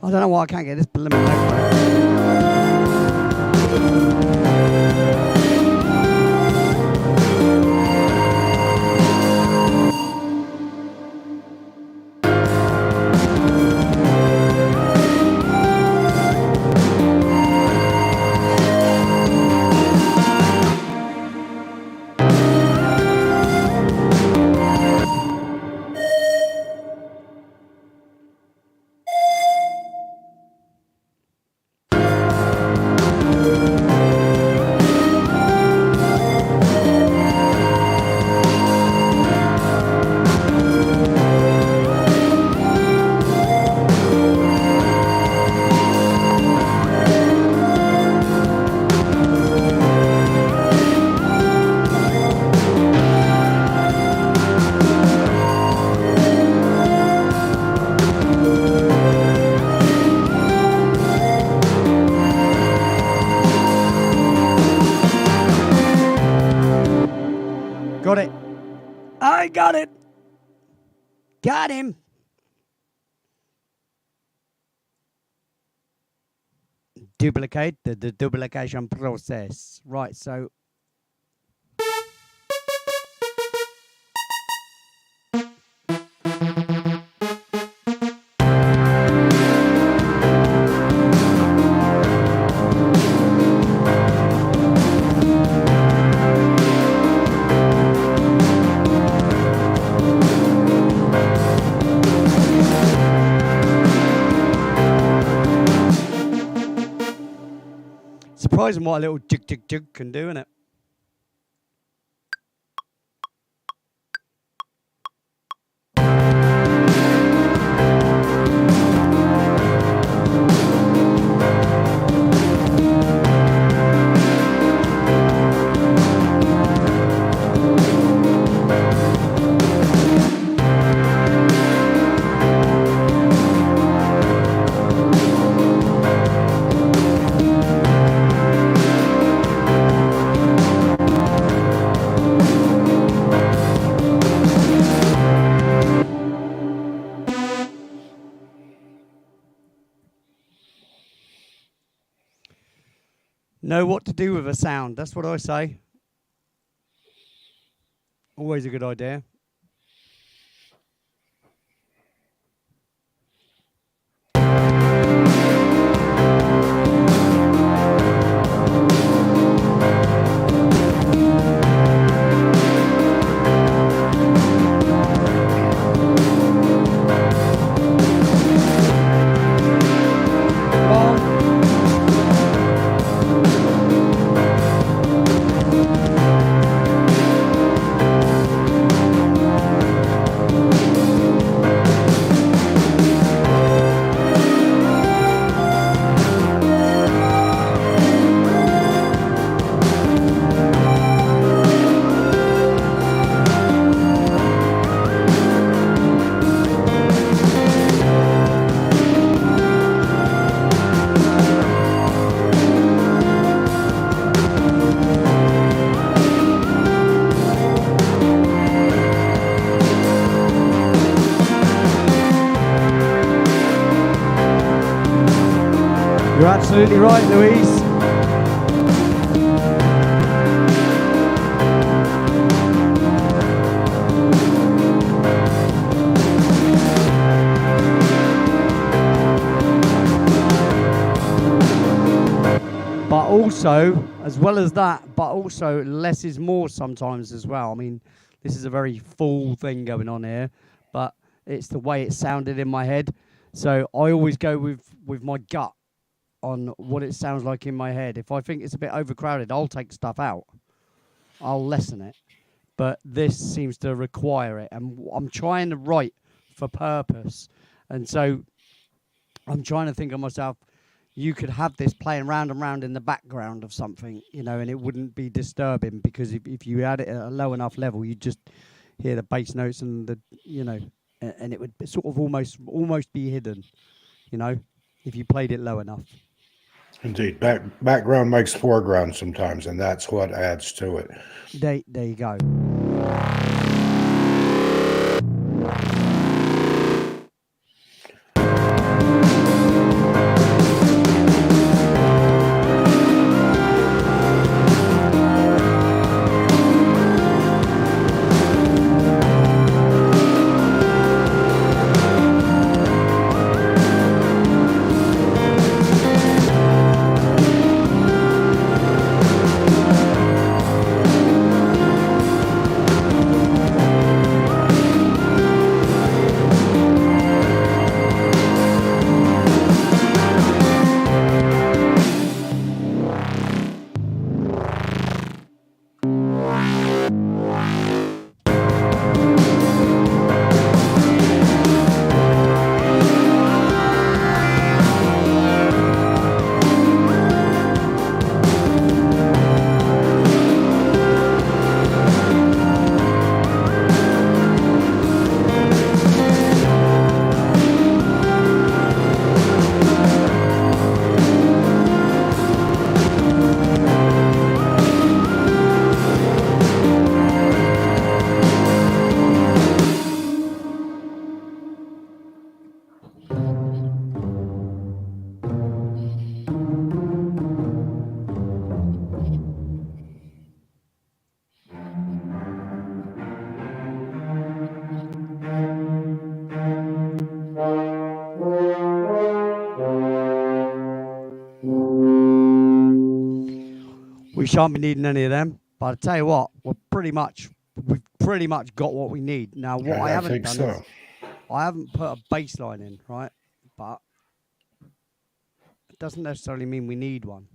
I don't know why I can't get this blooming note right. Got it. I got it. Got him. duplicate the duplication process. Right, so surprising what a little jig jig jig can do, isn't it? Know what to do with a sound. That's what I say. Always a good idea. You're absolutely right, Louise. But also, as well as that, but also less is more sometimes as well. I mean, this is a very full thing going on here, but it's the way it sounded in my head. So I always go with my gut on what it sounds like in my head. If I think it's a bit overcrowded, I'll take stuff out. I'll lessen it. But this seems to require it. And I'm trying to write for purpose. And so I'm trying to think of myself, you could have this playing round and round in the background of something, you know, and it wouldn't be disturbing, because if you had it at a low enough level, you'd just hear the bass notes and the, you know, and it would sort of almost be hidden, you know, if you played it low enough. Indeed. Background makes foreground sometimes, and that's what adds to it. There you go. we shan't be needing any of them. But I tell you what, we've pretty much got what we need. Now, what I haven't think done so. is I haven't put a bass line in, right? But it doesn't necessarily mean we need one.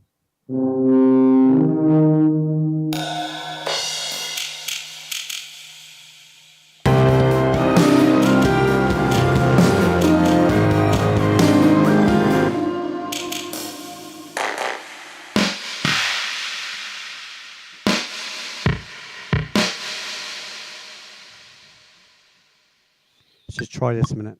Let's just try this a minute.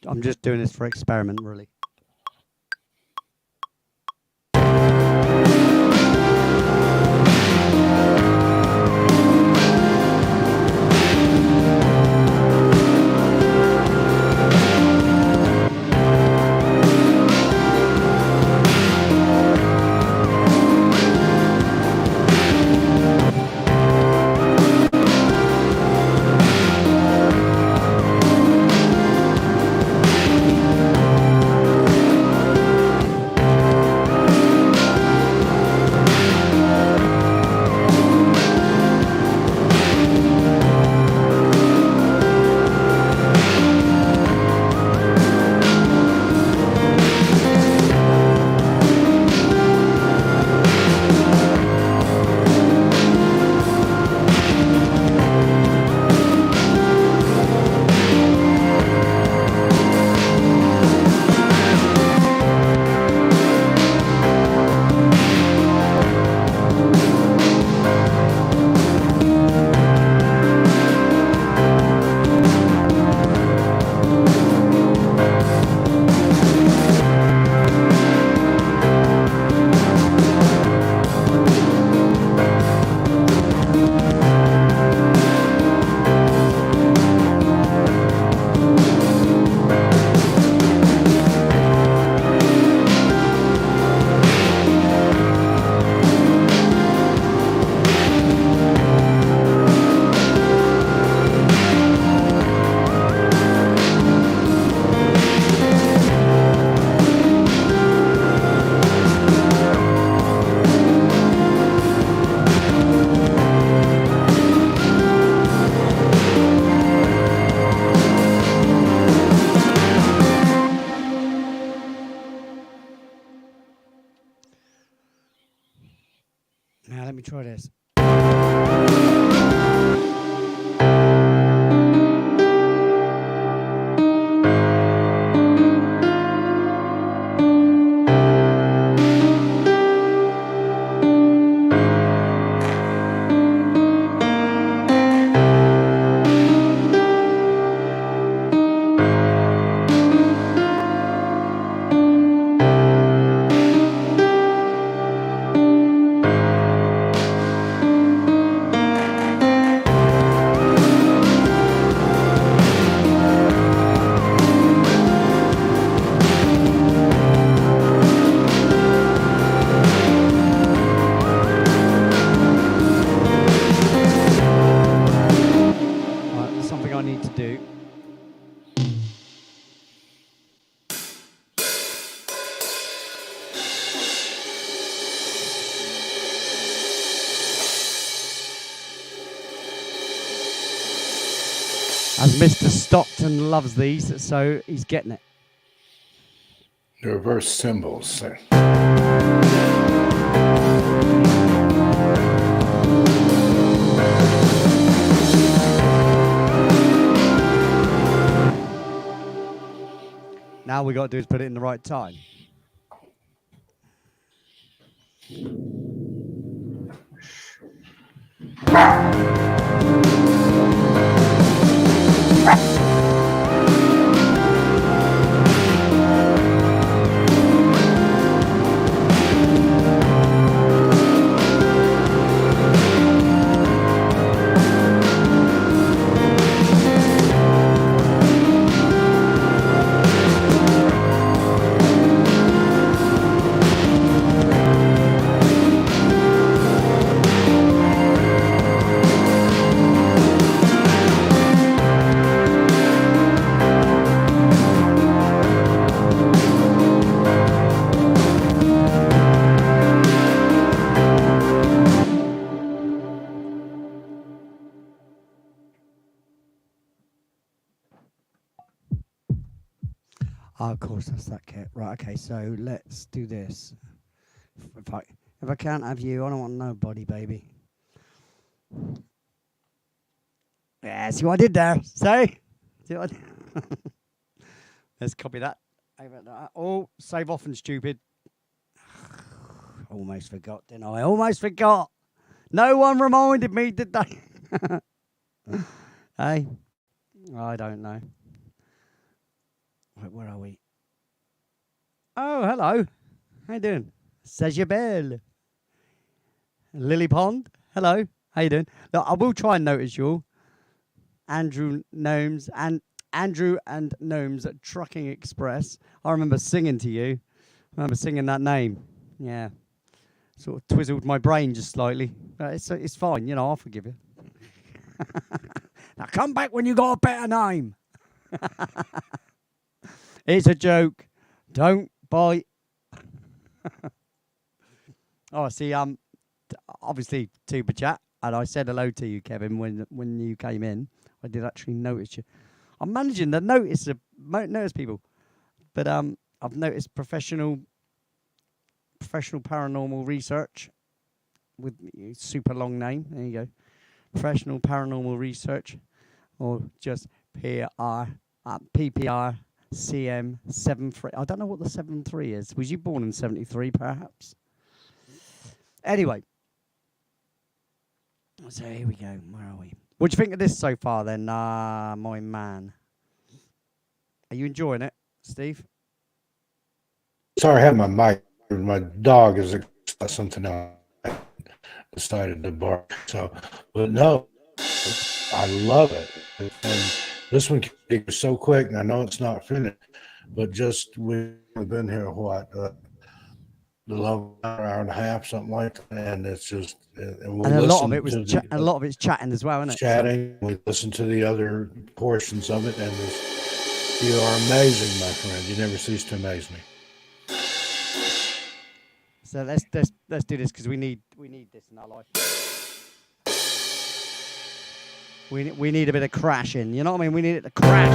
I'm just doing this for experiment, really. Now let me try this. I need to do. As Mr. Stockton loves these, so he's getting it. The reverse cymbals. Now we got to do is put it in the right time. Oh, of course, that's that kit. Right, okay, so let's do this. If I can't have you, I don't want nobody, baby. Yeah, see what I did there? See what I did? Let's copy that. Oh, save off and stupid. Almost forgot, didn't I? Almost forgot. No one reminded me, did they? Hey, I don't know. Wait, where are we? Oh, hello. How you doing? Sajabel. Lily Pond. Hello. How you doing? Look, I will try and notice you all. Andrew and Gnomes at Trucking Express. I remember singing to you. I remember singing that name. Yeah. Sort of twizzled my brain just slightly. It's fine, you know, I'll forgive you. Now come back when you got a better name. It's a joke. Don't bite. Oh, see, obviously Tuba Chat, and I said hello to you, Kevin, when you came in. I did actually notice you. I'm managing to notice people, but I've noticed professional paranormal research with super long name. There you go, professional paranormal research, or just PPR CM 73. I don't know what the 73 is. Was you born in 73, perhaps? Anyway, so here we go. Where are we? What do you think of this so far, then, my man? Are you enjoying it, Steve? Sorry, I have my mic. My dog is something else. Decided to bark. So, but no, I love it. And this one was so quick, and I know it's not finished, but just we've been here what the love hour and a half, something like that, and it's just and a lot of it was a lot of it's chatting as well, isn't it? Chatting. We listen to the other portions of it, and you are amazing, my friend. You never cease to amaze me. So let's do this because we need this in our life. We need a bit of crashing. You know what I mean? We need it to crash.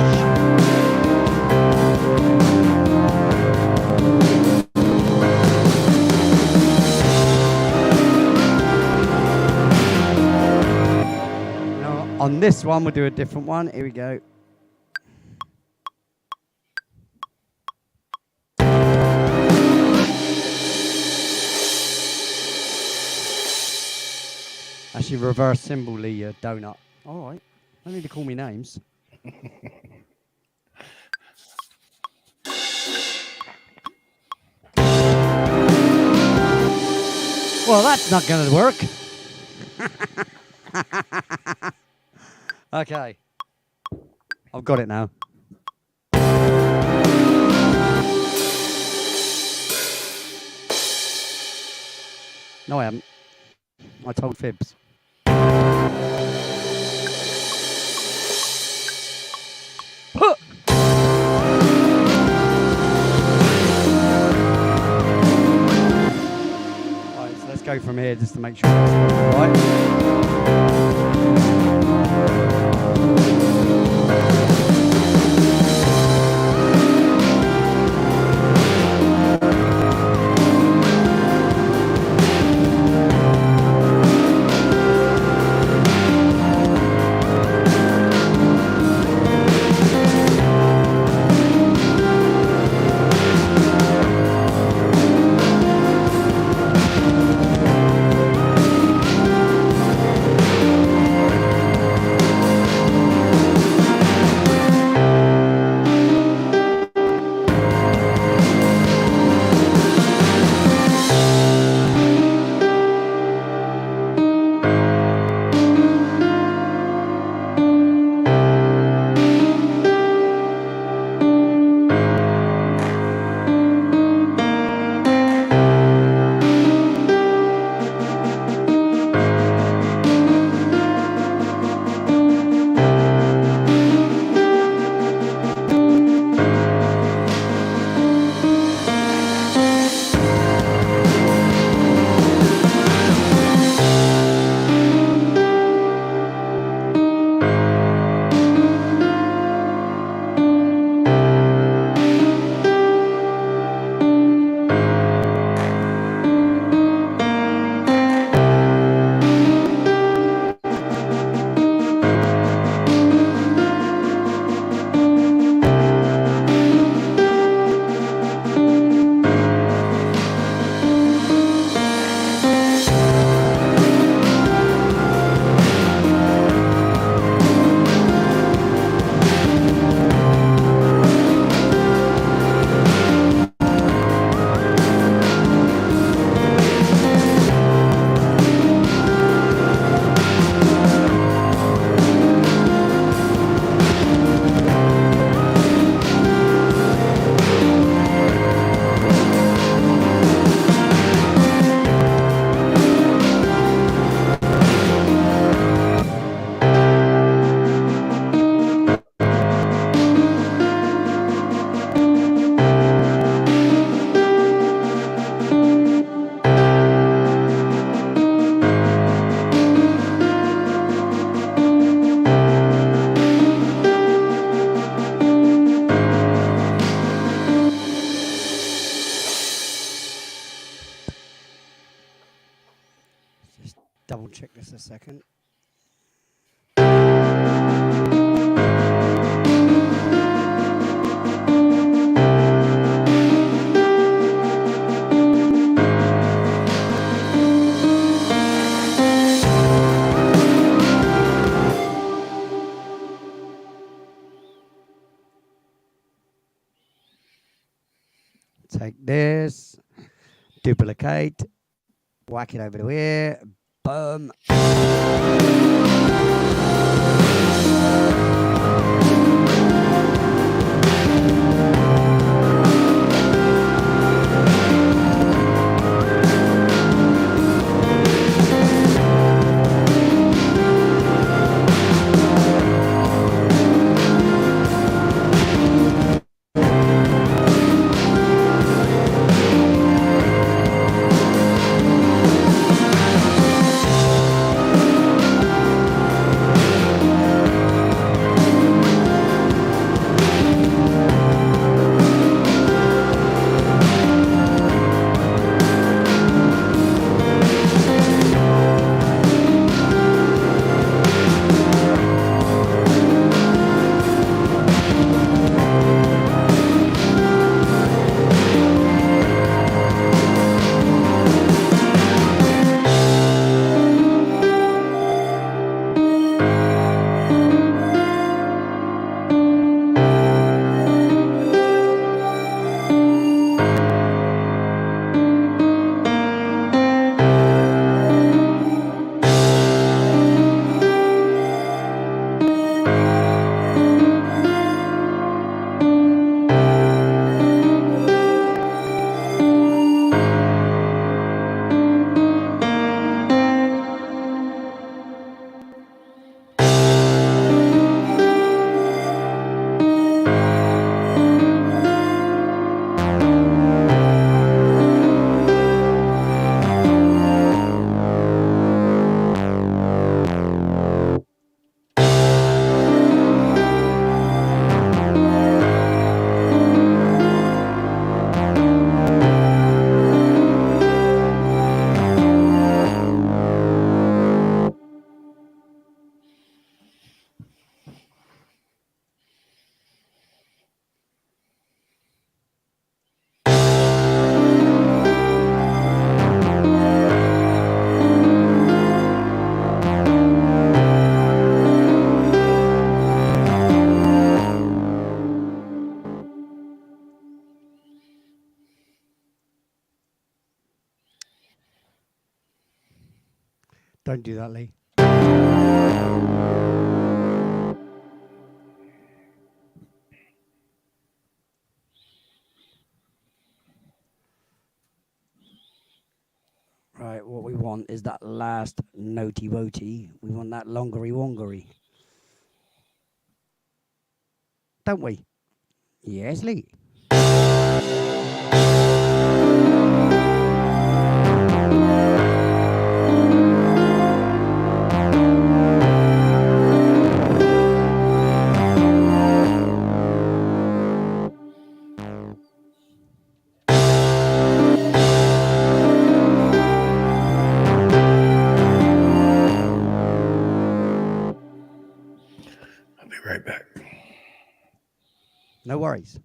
Now on this one, we'll do a different one. Here we go. Actually, reverse symbol, Lee, donut. All right. I don't need to call me names. Well, that's not going to work. Okay. I've got it now. No, I haven't. I told fibs. Huh. Right, so let's go from here just to make sure that's all right. take this, duplicate, whack it over to here, boom. Don't do that, Lee. Right, what we want is that last notey wotey. We want that longery wongery. Don't we? Yes, Lee. Right back. No worries.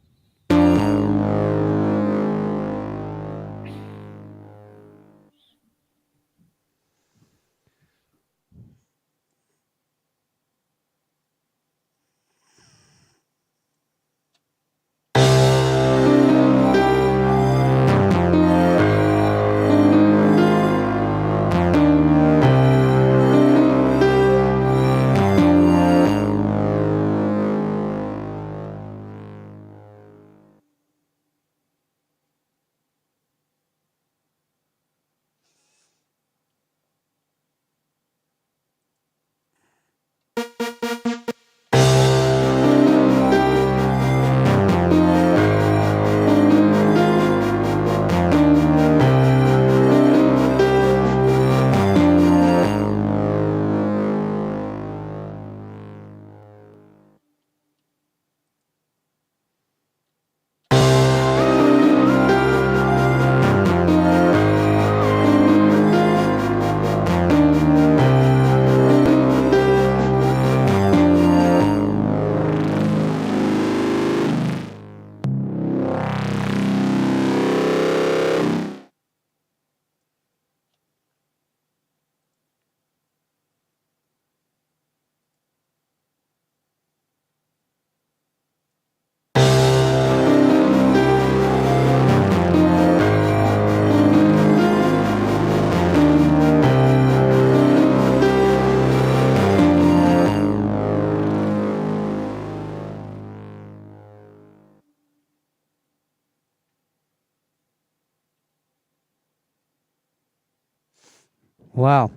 Wow.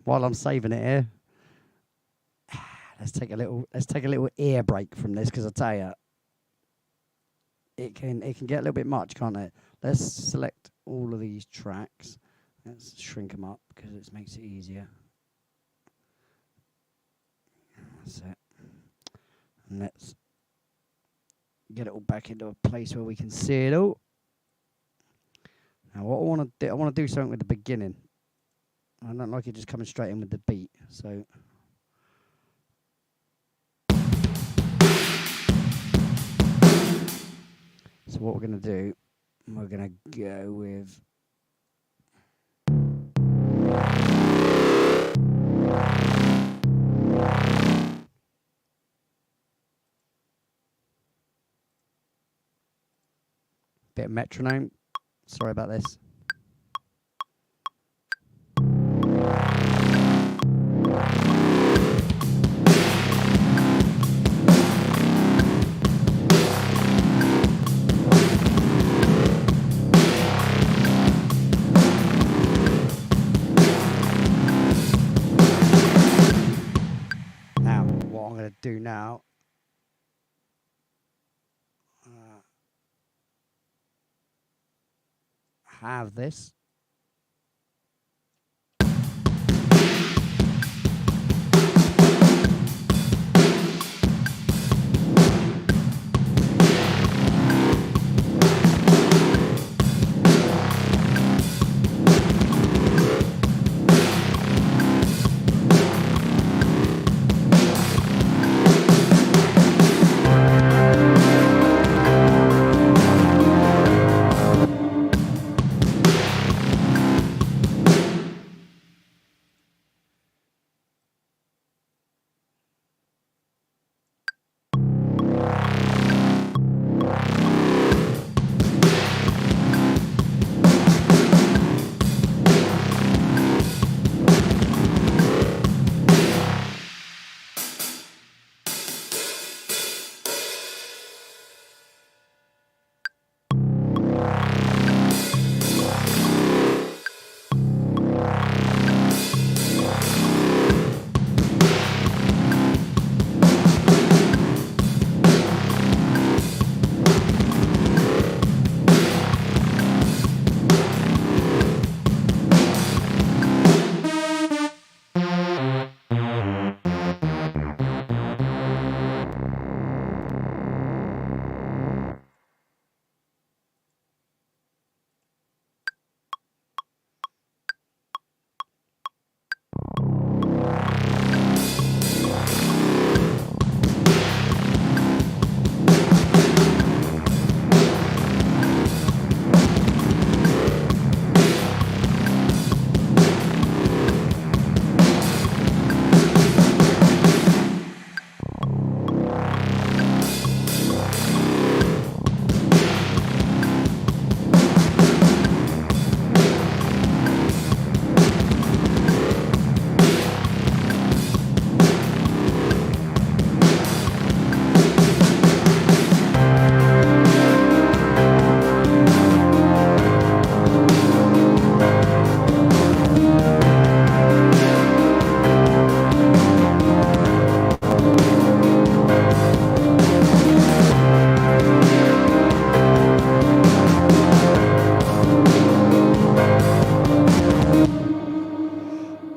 While I'm saving it here, let's take a little ear break from this, because I tell you, it can get a little bit much, can't it? Let's select all of these tracks. Let's shrink them up because it makes it easier. That's it. And let's get it all back into a place where we can see it all. Now, what I want to do, I want to do something with the beginning. I don't like it just coming straight in with the beat. So what we're going to do, we're going to go with bit of metronome. Sorry about this. Now, what I'm going to do now, have this.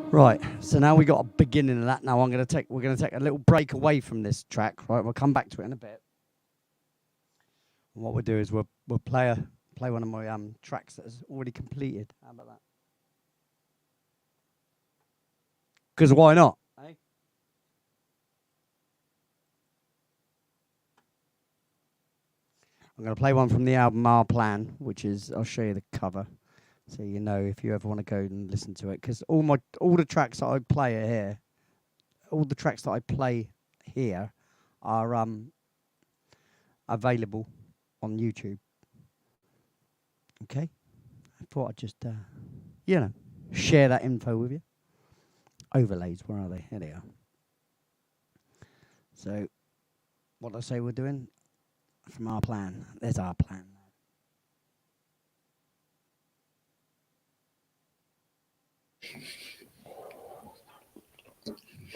Right, so now we got a beginning of that. Now we're going to take a little break away from this track. Right, we'll come back to it in a bit. And what we'll do is we'll play one of my tracks that is already completed. How about that? Because why not? Eh? I'm going to play one from the album Our Plan, which is, I'll show you the cover, so you know if you ever want to go and listen to it. Because all the tracks that I play here, are available on YouTube. Okay, I thought I'd just share that info with you. Overlays, where are they? Here they are. So, what did I say we're doing? From Our Plan. There's Our Plan.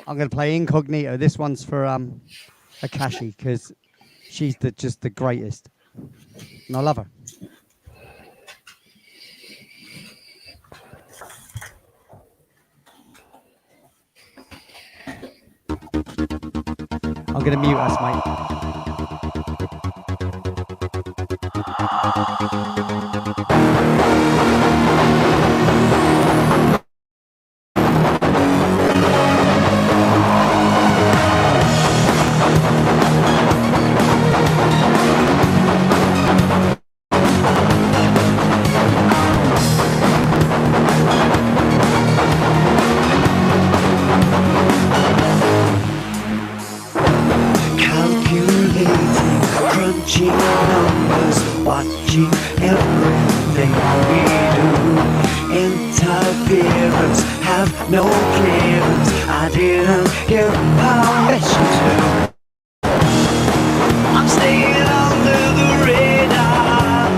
I'm going to play Incognito. This one's for Akashi because she's just the greatest, and I love her. I'm going to mute us, mate. Crunching numbers, watching everything we do. Interference, have no clearance. I didn't give permission to. I'm staying under the radar.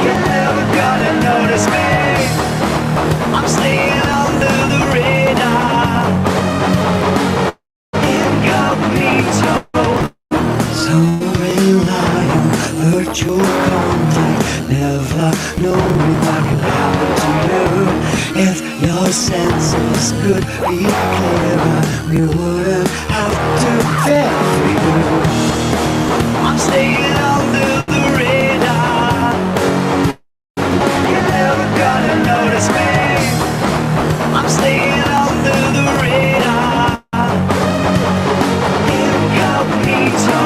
You're never gonna notice me. I'm staying under the radar. Incognito. So reliant, virtual contact. Never know what can happen to you. If your senses could be clearer, we wouldn't have to fear for you. I'm staying under the radar. You're never gonna notice me. I'm staying under the radar. Incognito.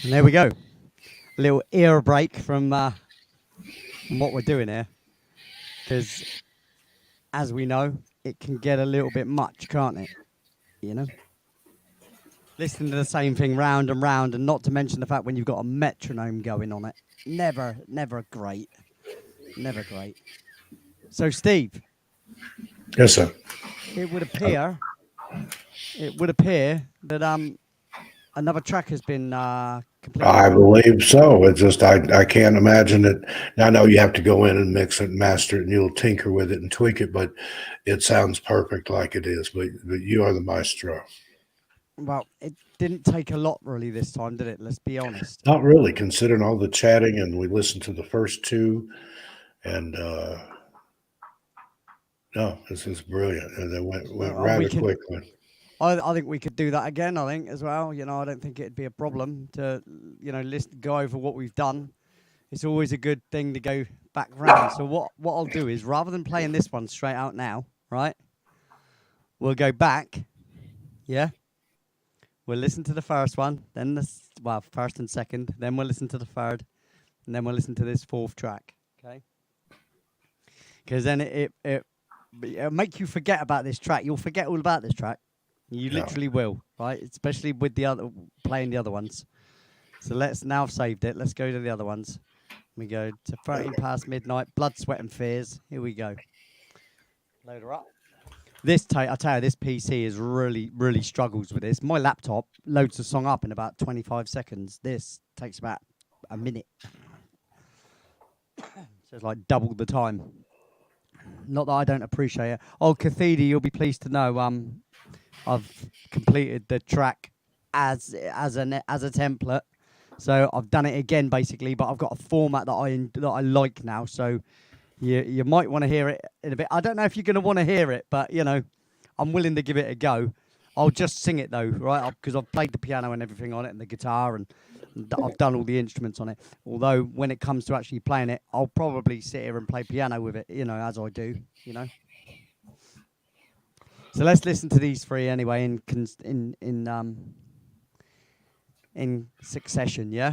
And there we go. A little ear break from what we're doing here. Because, as we know, it can get a little bit much, can't it? You know? Listening to the same thing round and round, and not to mention the fact when you've got a metronome going on it. Never great. Never great. So, Steve. Yes, sir. It would appear that another track has been completed. I believe so. It's just I can't imagine it. I know you have to go in and mix it and master it, and you'll tinker with it and tweak it, but it sounds perfect like it is. But you are the maestro. Well, it didn't take a lot really this time, did it? Let's be honest. Not really, considering all the chatting, and we listened to the first two, and no, this is brilliant, and it went rather quickly. I think we could do that again. I think as well. You know, I don't think it'd be a problem to, go over what we've done. It's always a good thing to go back round. So what I'll do is, rather than playing this one straight out now, right? We'll go back. Yeah. We'll listen to the first one, then first and second, then we'll listen to the third, and then we'll listen to this fourth track. Okay. Because then it'll make you forget about this track. You'll forget all about this track. You literally will, right? Especially with playing the other ones. So let's now I've saved it. Let's go to the other ones. We go to 13 past midnight. Blood, sweat, and fears. Here we go. Load her up. I tell you, this PC is really struggles with this. My laptop loads the song up in about 25 seconds. This takes about a minute. So it's like double the time. Not that I don't appreciate it. Oh, Cathedra, you'll be pleased to know I've completed the track as a template. So I've done it again basically, but I've got a format that I like now. So you might want to hear it in a bit. I don't know if you're going to want to hear it, but I'm willing to give it a go. I'll just sing it though, right? Because I've played the piano and everything on it, and the guitar, and I've done all the instruments on it. Although when it comes to actually playing it, I'll probably sit here and play piano with it, as I do, So let's listen to these three anyway in succession, yeah.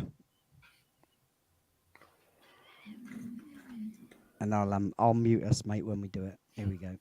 And I'll mute us, mate, when we do it. Here we go.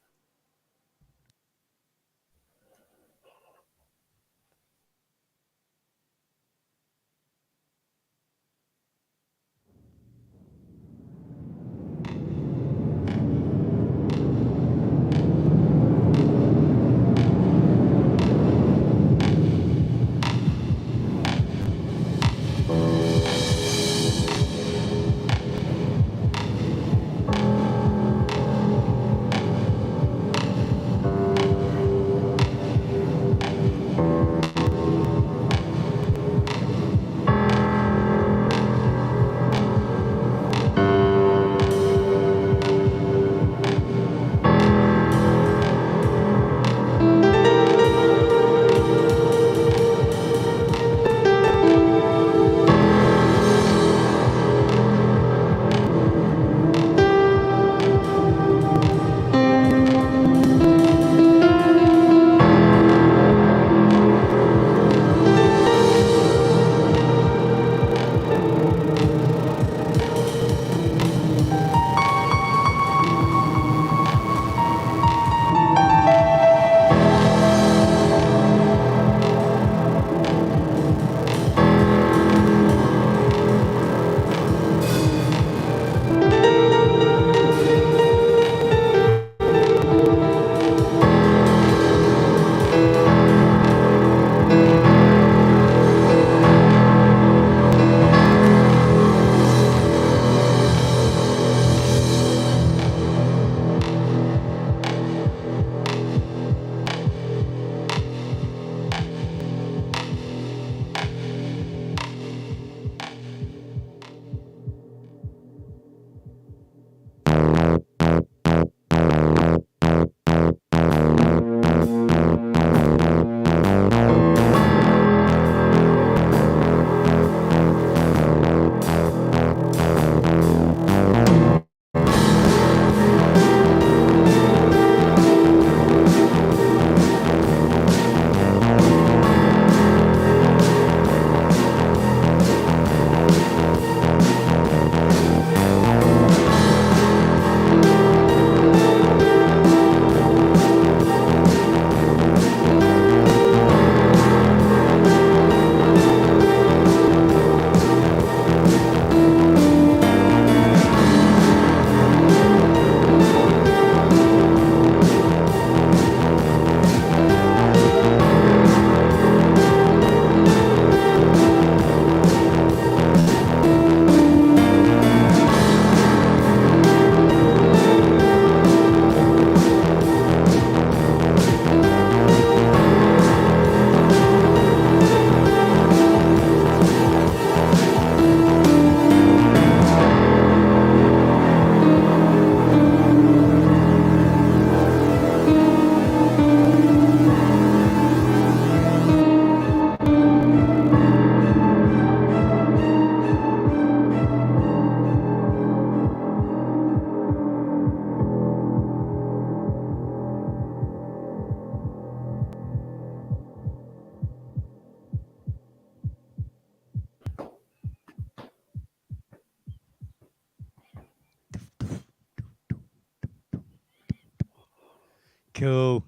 Cool.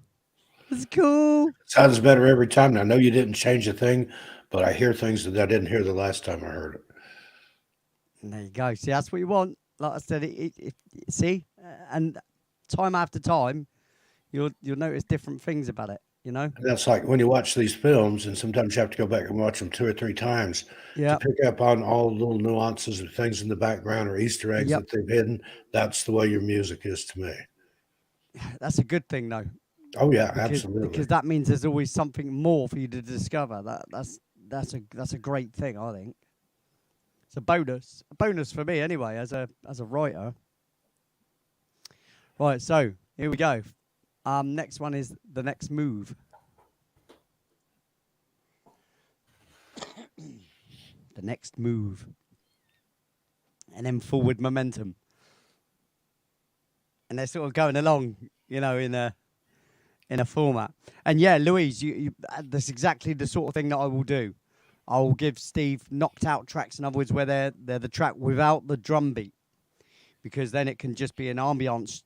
It's cool. Sounds better every time. Now, I know you didn't change a thing, but I hear things that I didn't hear the last time I heard it. And there you go. See, that's what you want. Like I said, see, and time after time, you'll notice different things about it. You know. And that's like when you watch these films, and sometimes you have to go back and watch them 2 or 3 times to Yeah. pick up on all the little nuances or things in the background or Easter eggs Yep. that they've hidden. That's the way your music is to me. That's a good thing, though. Oh yeah, Because absolutely. that means there's always something more for you to discover. That's a great thing, I think. It's a bonus for me anyway, as a writer. Right, so here we go. Next one is the next move. The next move, and then forward momentum, and they're sort of going along, you know, in a format. And yeah, Louise, that's exactly the sort of thing that I will do. I will give Steve knocked out tracks, in other words, where they're the track without the drum beat, because then it can just be an ambiance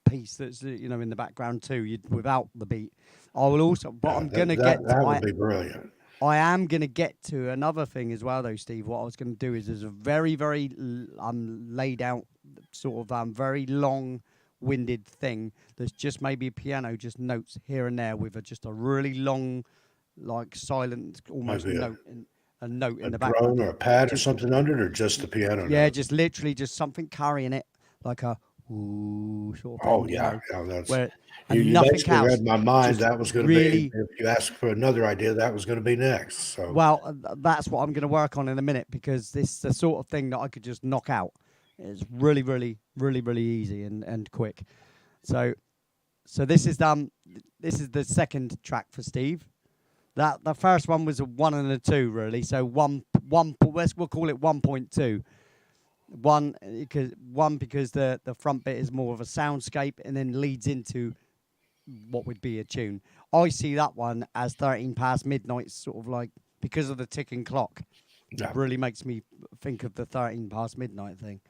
piece that's, you know, in the background too, without the beat. I will also, but I'm gonna get. That would be brilliant. I am going to get to another thing as well, though, Steve. What I was going to do is there's a very, very laid out, sort of very long-winded thing that's just maybe a piano, just notes here and there with just a really long, like silent, almost Maybe note in the a background. drone or a pad just, or something under it, or just the piano yeah, note? just literally just something carrying it, like a ooh sort of thing. Oh you yeah, know, yeah. That's where, you. and You nothing basically else. read my mind. Just That was going to really. be. If you asked for another idea, that was going to be next. So Well, that's what I'm going to work on in a minute, because this is the sort of thing that I could just knock out. It's really, really, really, really easy and quick. So this is the second track for Steve. That the first one was a 1 and a 2 really. So we'll call it 1.2. One because the front bit is more of a soundscape and then leads into what would be a tune. I see that one as 13 past midnight, sort of like, because of the ticking clock. yeah. It really makes me think of the 13 past midnight thing.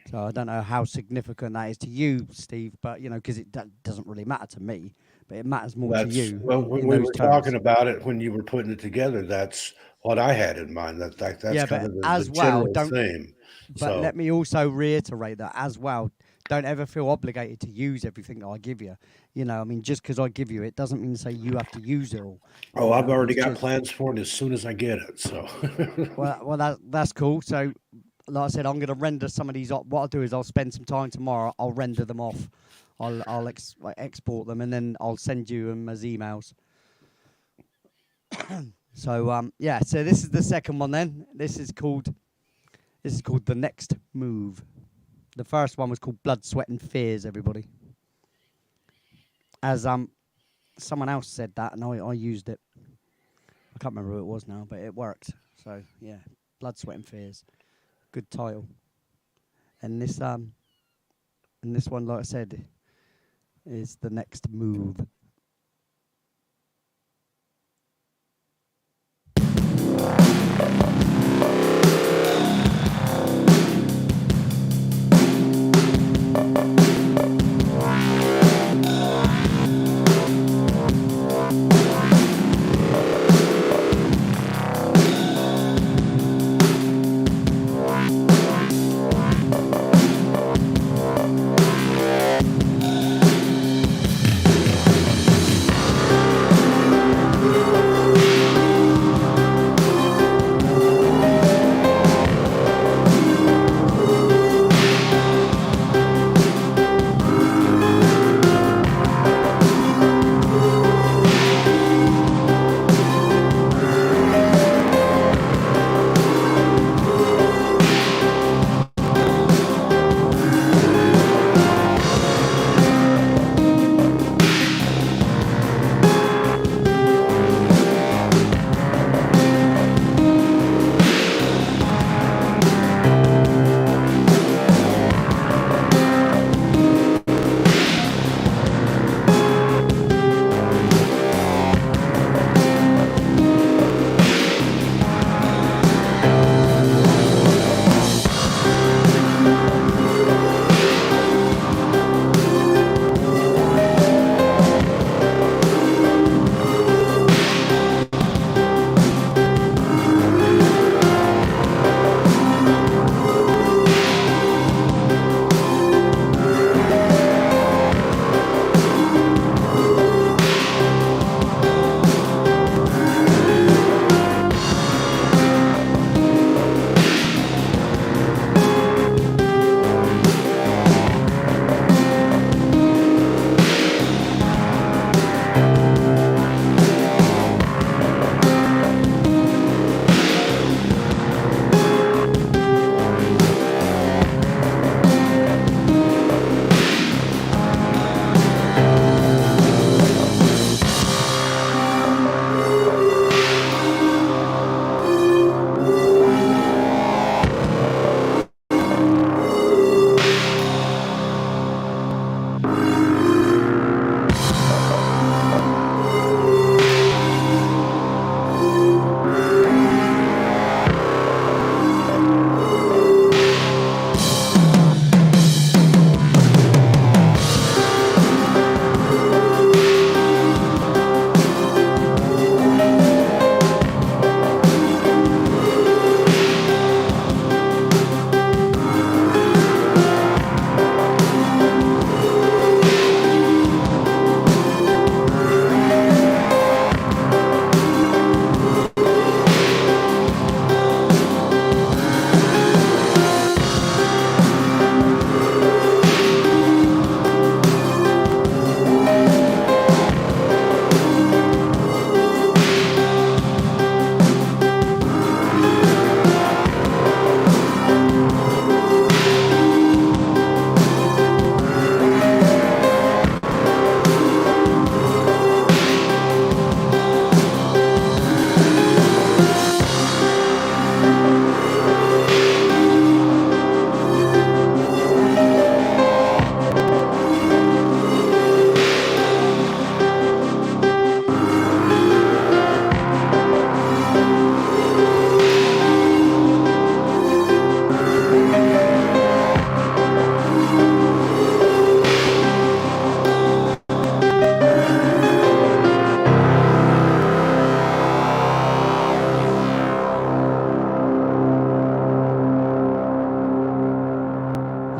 So I don't know how significant that is to you, Steve, but, you know, because it doesn't really matter to me, but it matters more to you. Well, when we were talking about it, when you were putting it together, that's what I had in mind. That's Yeah, kind but of as the well, general theme. But let me also reiterate that as well. Don't ever feel obligated to use everything that I give you. You know, I mean, just because I give you it doesn't mean to say you have to use it all. Oh, I've already got plans for it as soon as I get it. So, well, that's cool. So, like I said, I'm going to render some of these. What I'll do is I'll spend some time tomorrow. I'll render them off. I'll export them, and then I'll send you them as emails. So yeah. So this is the second one. Then this is called The Next Move. The first one was called Blood, Sweat and Fears, everybody. As someone else said that, and I used it. I can't remember who it was now, but it worked. So yeah, Blood, Sweat and Fears. Good title. And this one, like I said, is The Next Move.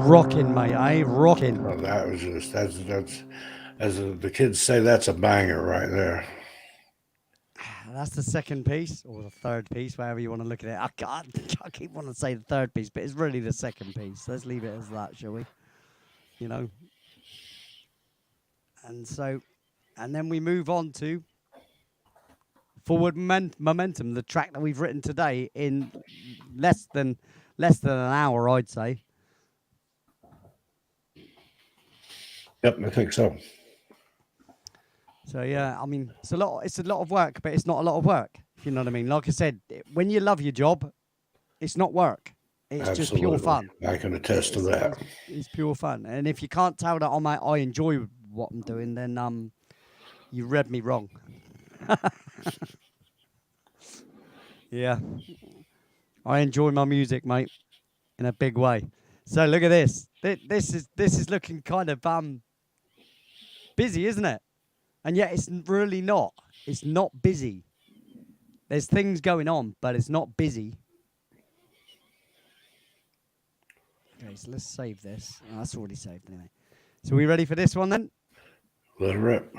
rocking, mate, eh? Rocking. Oh, that was just that's as the kids say, that's a banger right there. That's the second piece, or the third piece, wherever you want to look at it. I keep wanting to say the third piece, but it's really the second piece. Let's leave it as that, shall we? You know. And so, and then we move on to Forward Momentum, the track that we've written today in less than an hour, I'd say. Yep, I think so. So yeah, I mean, it's a lot of work, but it's not a lot of work, if you know what I mean. Like I said, when you love your job, it's not work. It's Absolutely. just pure fun. I can attest to that. It's pure fun. And if you can't tell that I enjoy what I'm doing, then you read me wrong. Yeah. I enjoy my music, mate, in a big way. So look at this. This is looking kind of busy, isn't it? And yet it's really not. It's not busy. There's things going on, but it's not busy. Okay, so let's save this. Oh, that's already saved anyway. So we ready for this one then? Let it rip.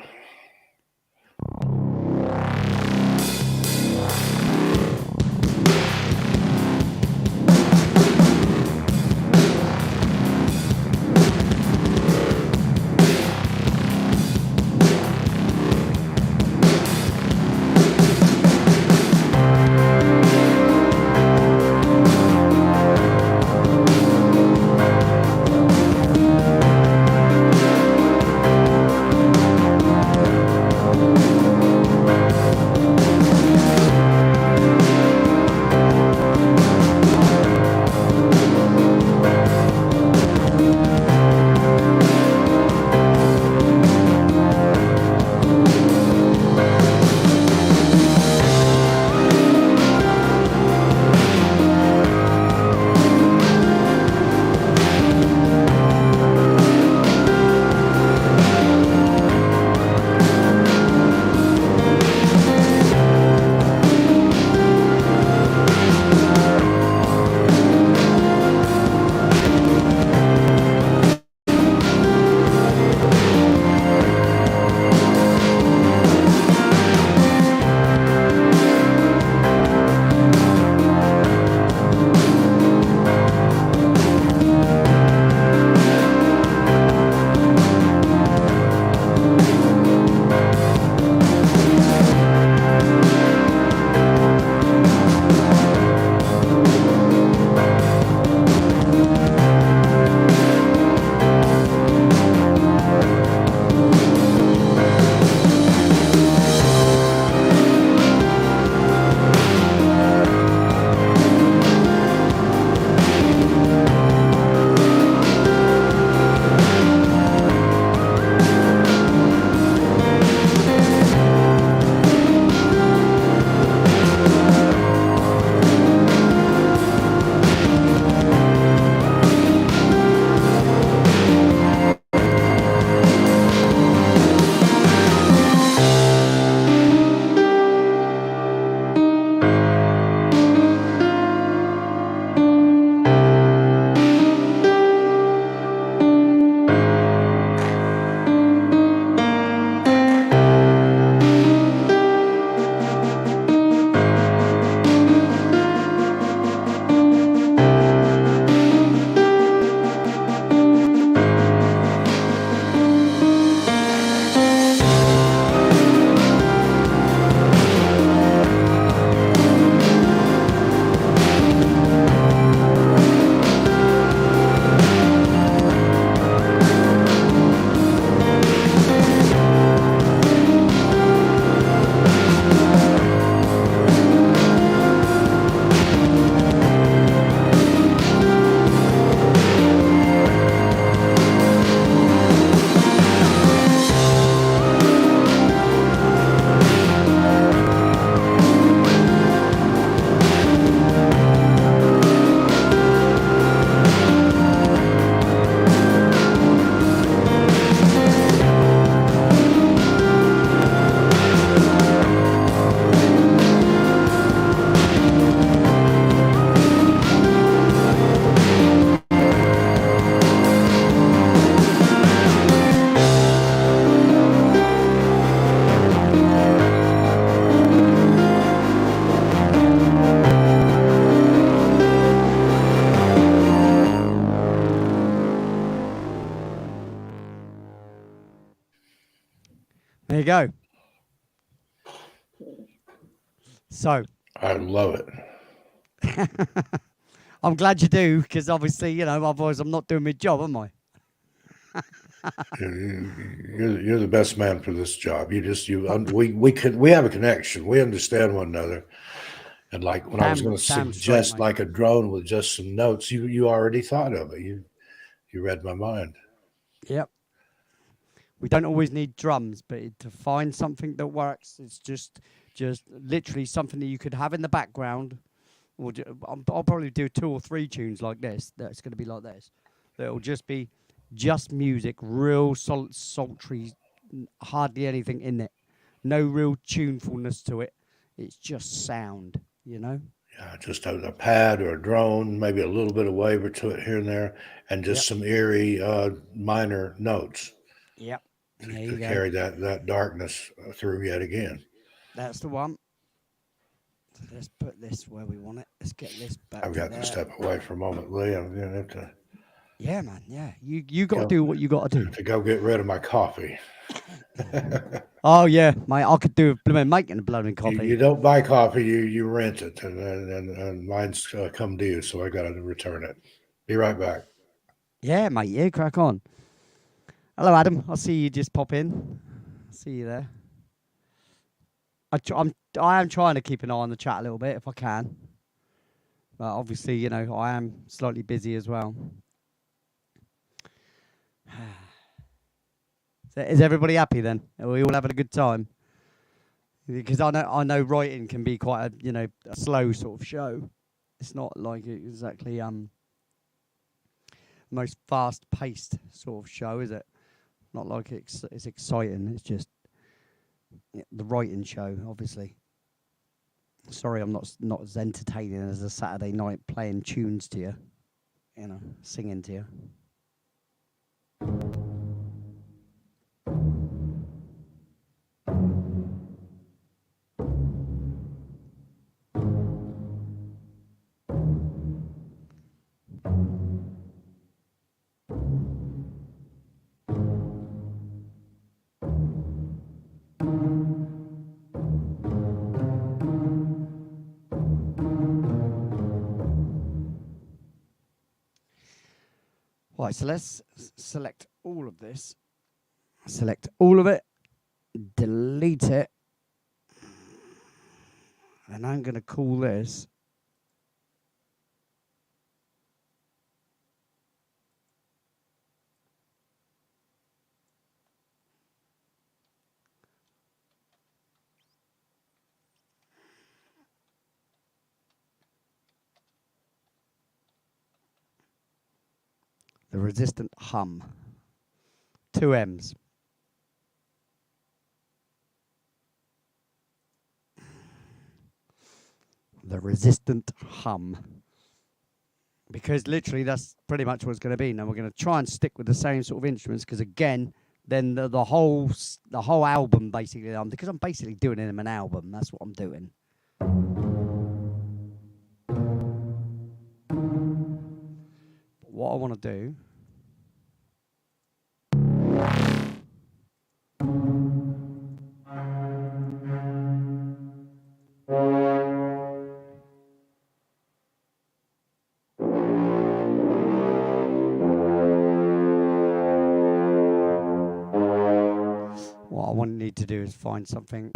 There you go. So, I love it. I'm glad you do, because obviously, you know, otherwise I'm not doing my job, am I? You're the best man for this job. We have a connection. We understand one another. And like when I was going to Damn straight, suggest mate. like a drone with just some notes, you already thought of it. You read my mind. Yep. We don't always need drums, but to find something that works, it's just literally something that you could have in the background. Or I'll probably do 2 or 3 tunes like this. That's going to be like this. That'll just be just music, real sultry, hardly anything in it. No real tunefulness to it. It's just sound, you know? Yeah, just a pad or a drone, maybe a little bit of waver to it here and there, and just Yep. some eerie minor notes Yep. There to you go. carry that darkness through yet again. That's the one. So let's put this where we want it. Let's get this back I've to got to there. step away for a moment, Lee. I'm going to have to Yeah, man. Yeah. You got to do what you got to do. go get rid of my coffee. Oh, yeah, mate. I could do making a blooming coffee. You don't buy coffee, you rent it, and mine's come due, so I got to return it. Be right back. Yeah, mate. Yeah, crack on. Hello, Adam. I see you just pop in. See you there. I am trying to keep an eye on the chat a little bit if I can, but obviously, you know, I am slightly busy as well. So is everybody happy then? Are we all having a good time? Because I know writing can be quite a a slow sort of show. It's not like exactly most fast paced sort of show, is it? Not like it's exciting. It's just the writing show, obviously. Sorry, I'm not as entertaining as a Saturday night playing tunes to you, singing to you. Right, so let's select all of this. Select all of it, delete it, and I'm going to call this the resistant hum. 2 M's. The resistant hum. Because literally that's pretty much what it's going to be. Now we're going to try and stick with the same sort of instruments because again, then the whole album basically, because I'm basically doing it in an album. That's what I'm doing. But what I want to do. What I want to need to do is find something.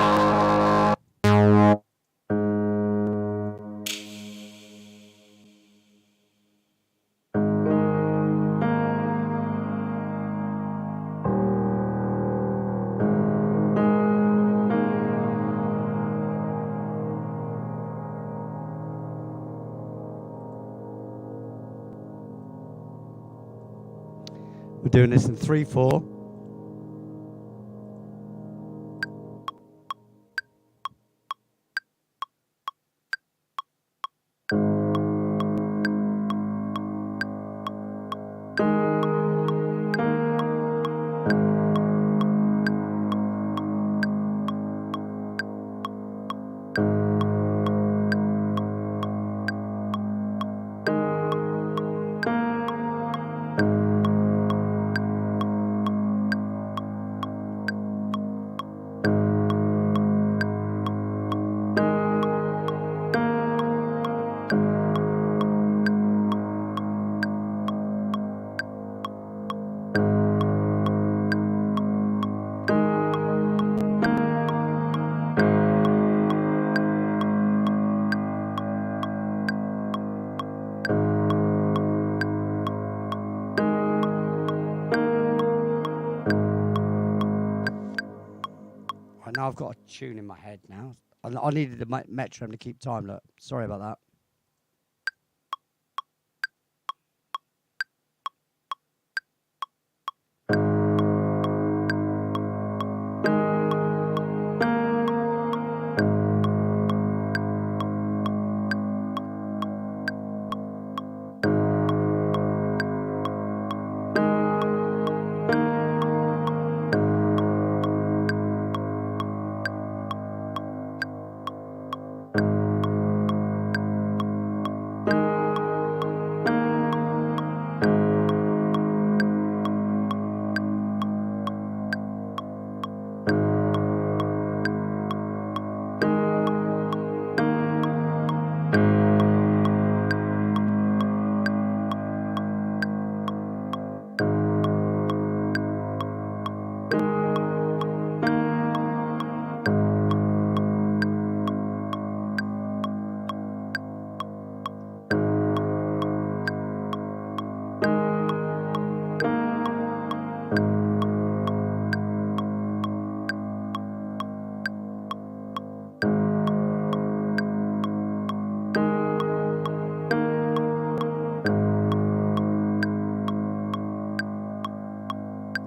We're doing this in 3/4. Right, now I've got a tune in my head now. I needed the metronome to keep time. Look, sorry about that.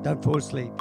Don't fall asleep.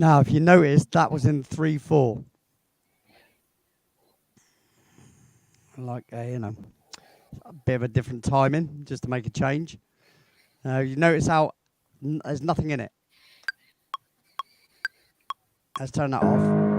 Now, if you noticed, that was in 3/4. Like, a bit of a different timing, just to make a change. You notice how there's nothing in it. Let's turn that off.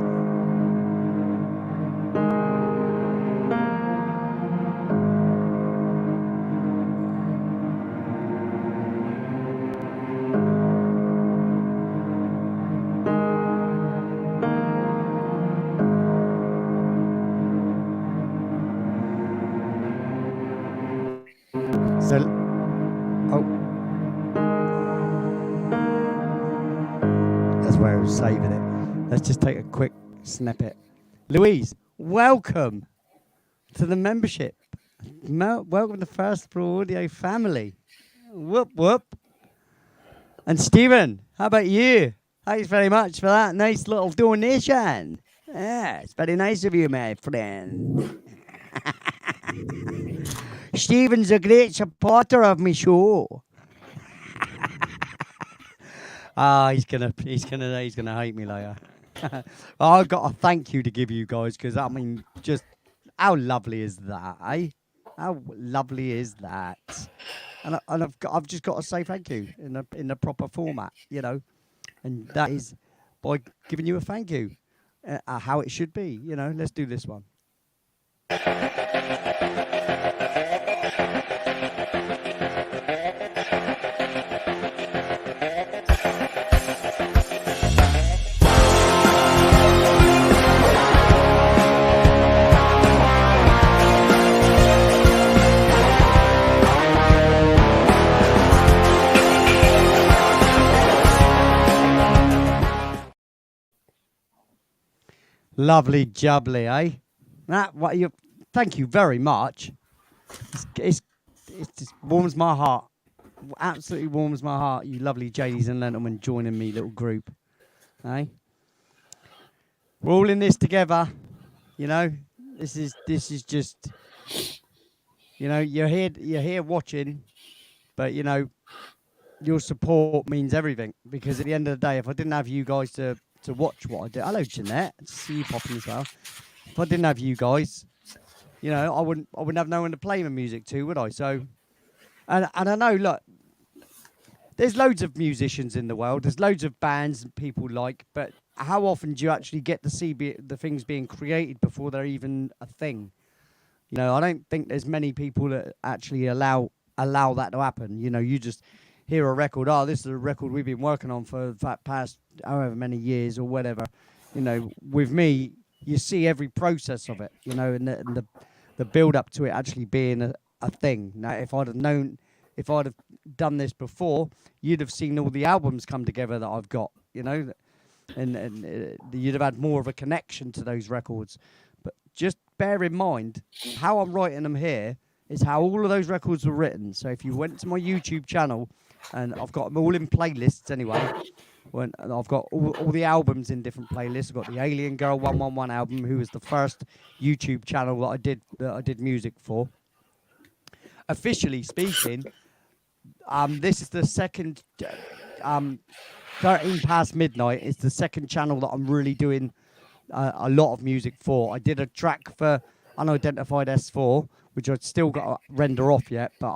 So, that's where I was saving it. Let's just take a quick snippet. Louise, welcome to the membership. Welcome to First Floor Audio family. Whoop, whoop. And Stephen, how about you? Thanks very much for that nice little donation. Yeah, it's very nice of you, my friend. Stephen's a great supporter of my show. He's gonna hate me later. I've got a thank you to give you guys, because I mean, just how lovely is that, eh? How lovely is that? And I've just got to say thank you in the proper format, and that is by giving you a thank you, how it should be, Let's do this one. Lovely jubbly, eh? Thank you very much. It just warms my heart. Absolutely warms my heart, you lovely ladies and gentlemen joining me little group. Eh? We're all in this together, This is just, you're here watching, but your support means everything, because at the end of the day, if I didn't have you guys to watch what I do. Hello, Jeanette. I see you popping as well. If I didn't have you guys, I wouldn't have no one to play my music to, would I? So, and I know, look, there's loads of musicians in the world. There's loads of bands and people but how often do you actually get to see the things being created before they're even a thing? I don't think there's many people that actually allow that to happen. You just hear a record. Oh, this is a record we've been working on for the past however many years or whatever. With me, you see every process of it. And the build up to it actually being a thing. Now, if I'd have done this before, you'd have seen all the albums come together that I've got. And you'd have had more of a connection to those records. But just bear in mind how I'm writing them here is how all of those records were written. So if you went to my YouTube channel, and I've got them all in playlists anyway. I've got all the albums in different playlists. I've got the Alien Girl 111 album, who was the first YouTube channel that I did music for. Officially speaking, this is the second 13 past midnight is the second channel that I'm really doing a lot of music for. I did a track for Unidentified S4, which I'd still got to render off yet, but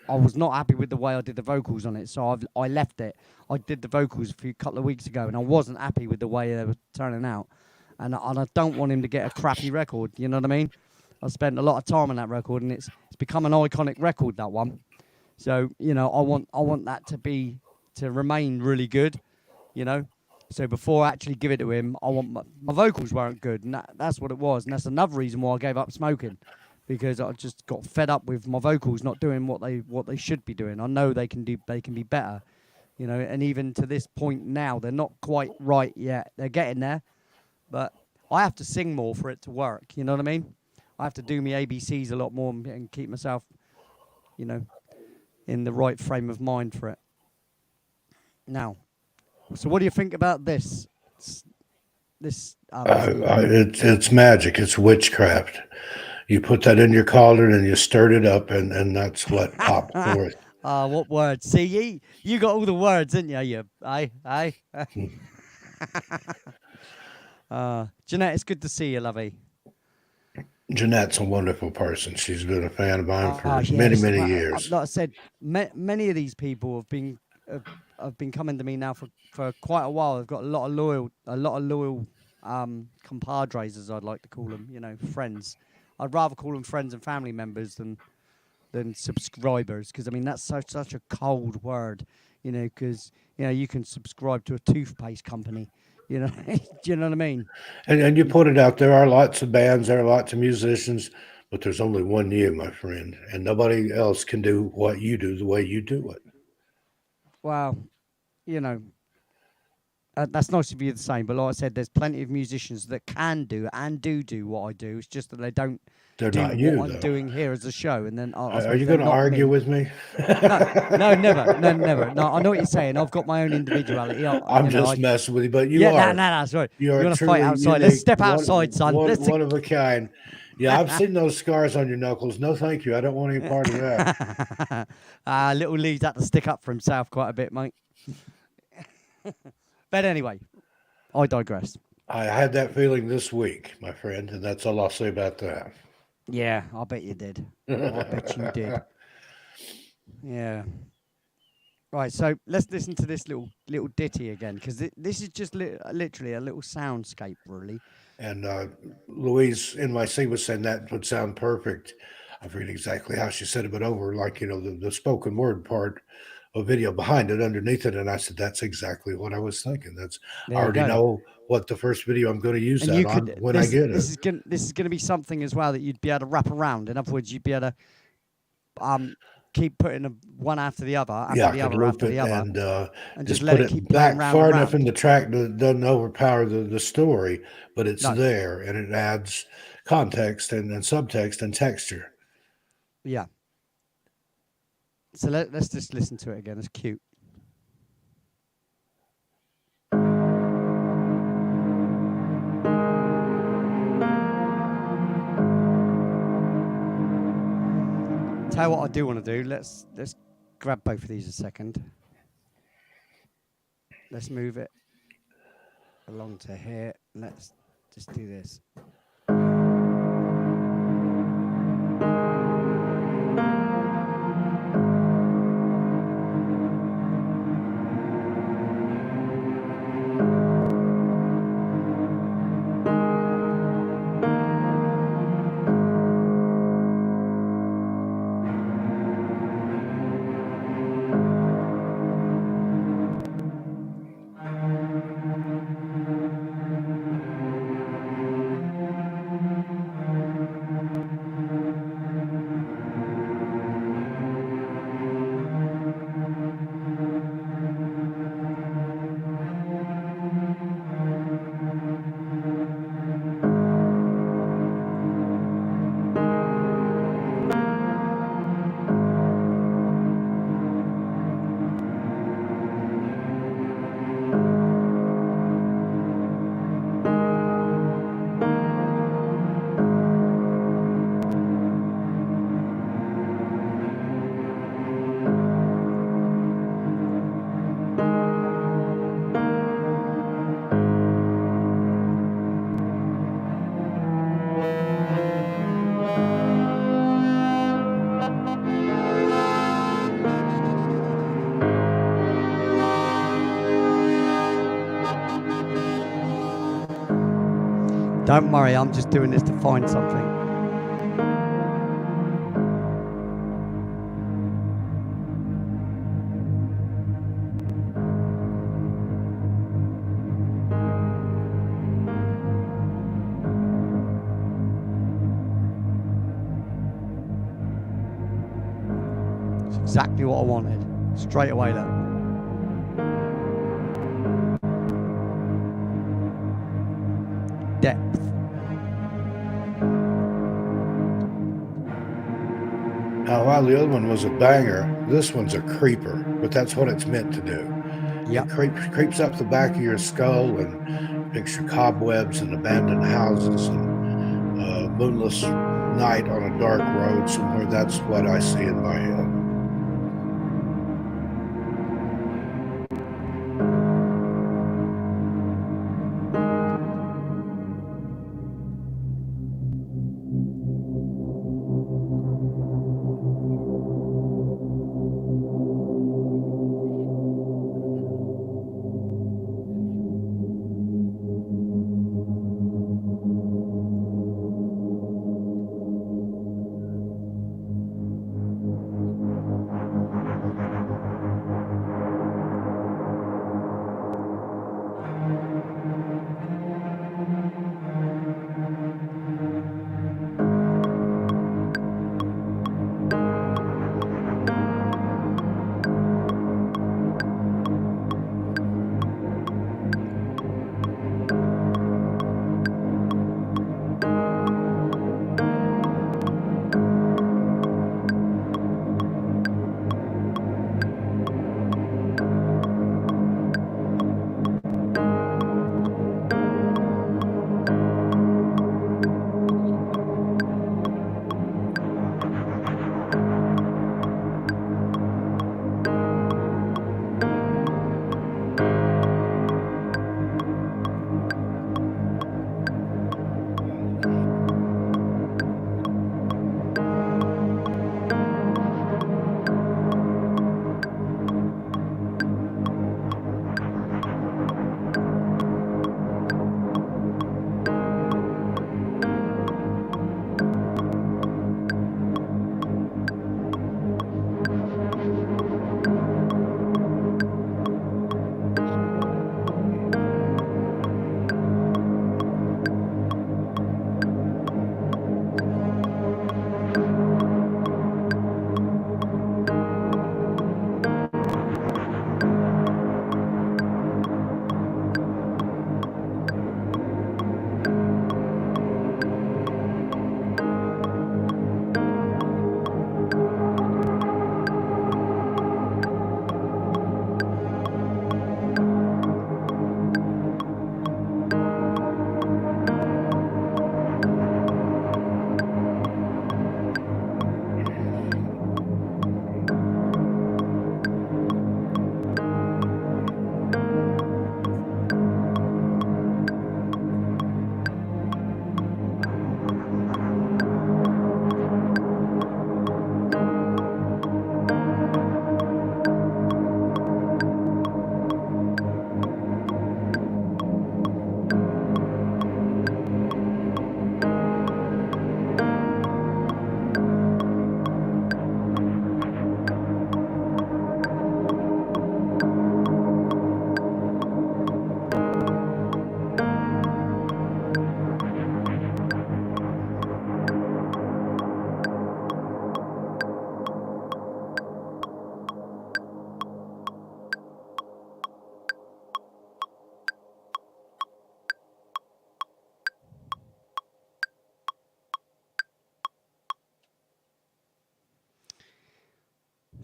I was not happy with the way I did the vocals on it, so I left it. I did the vocals a couple of weeks ago, and I wasn't happy with the way they were turning out. And I don't want him to get a crappy record, you know what I mean? I spent a lot of time on that record, and it's become an iconic record, that one. So, I want that to remain really good, So before I actually give it to him, I want my vocals weren't good, and that's what it was. And that's another reason why I gave up smoking, because I just got fed up with my vocals not doing what they should be doing. I know they can be better, and even to this point now, they're not quite right yet. They're getting there, but I have to sing more for it to work. You know what I mean? I have to do my ABCs a lot more and keep myself, in the right frame of mind for it. Now, so what do you think about this? It's magic. It's witchcraft. You put that in your cauldron and you stirred it up, and that's what popped forth. What words? See, you got all the words, didn't you? Aye. Jeanette, it's good to see you, lovey. Jeanette's a wonderful person. She's been a fan of mine for Yes. many, many Well, years. like I said, many of these people have been coming to me now for quite a while. They've got a lot of loyal compadres, as I'd like to call them. You know, friends. I'd rather call them friends and family members than subscribers, because I mean that's such a cold word. You know, because you can subscribe to a toothpaste company. You know, do you know what I mean? And you put it out. There are lots of bands, there are lots of musicians, but there's only one you, my friend, and nobody else can do what you do the way you do it. Well, you know, that's nice of you the same. But like I said, there's plenty of musicians that can do and do what I do. It's just that they don't They're do not you, what I'm though. doing here as a show. And then I Are suppose you they're going to not argue me. with me? No, never, never. No, I know what you're saying. I've got my own individuality. I'm just messing with you, but you Yeah, are. no. Sorry, You you are want to fight truly outside? Let's unique, step outside, son. Let's. one of a kind. Yeah, I've seen those scars on your knuckles. No, thank you. I don't want any part of that. Little Lee's had to stick up for himself quite a bit, mate. But anyway, I digress. I had that feeling this week, my friend, and that's all I'll say about that. Yeah, I bet you did. I bet you did. Yeah. Right, so let's listen to this little ditty again, because this is just literally a little soundscape, really. And Louise NYC was saying that would sound perfect. I forget exactly how she said it, but over like, the spoken word part of video behind it, underneath it. And I said, that's exactly what I was thinking. I There you already go. know what the first video I'm going to use And that you on could when I get this it. is gonna be something as well that you'd be able to wrap around. In other words, you'd be able to keep putting them one after the other, Yeah, after I the could other, loop after the it other, and just just let put it keep it playing back round far and enough in round. the track that it doesn't overpower the story, but it's No, there and it adds context and subtext and texture. yeah. So let's just listen to it again. It's cute. Tell you what I do want to do. Let's grab both of these a second. Let's move it along to here. Let's just do this. Don't worry, I'm just doing this to find something. It's exactly what I wanted. Straight away, look. Depth. Now, while the other one was a banger, this one's a creeper, but that's what it's meant to do. Yep. It creeps up the back of your skull and picture cobwebs and abandoned houses and moonless night on a dark road somewhere. That's what I see in my head.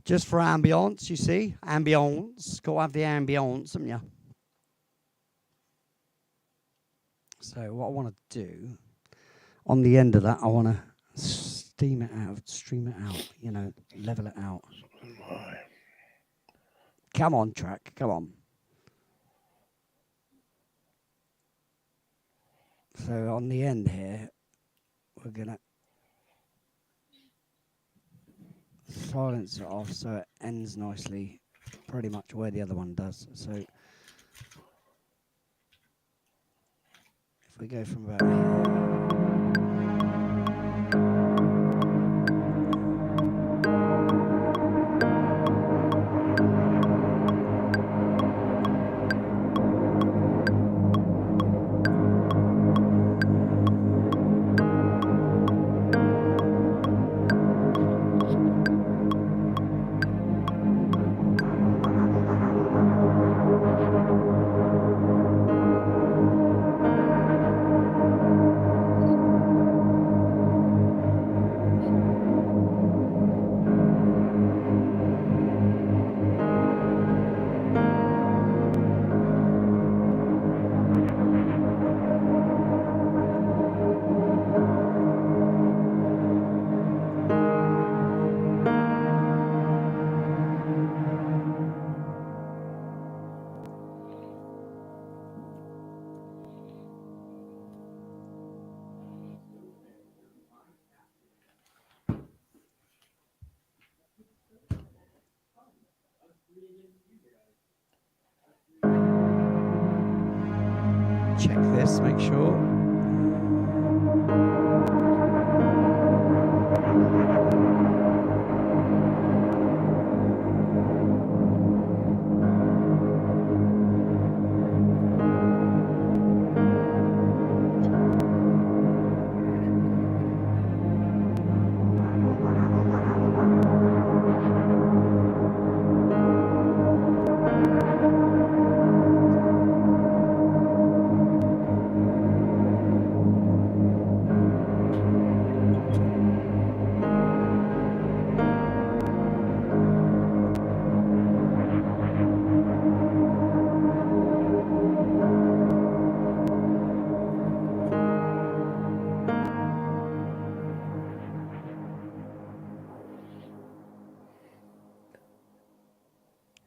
Just for ambience, you see? Ambience. Got to have the ambience, haven't you? So what I want to do, on the end of that, I want to stream it out, you know, level it out. Come on, track, come on. So on the end here, we're going to silence it off so it ends nicely, pretty much where the other one does. So if we go from about here. Check this, make sure.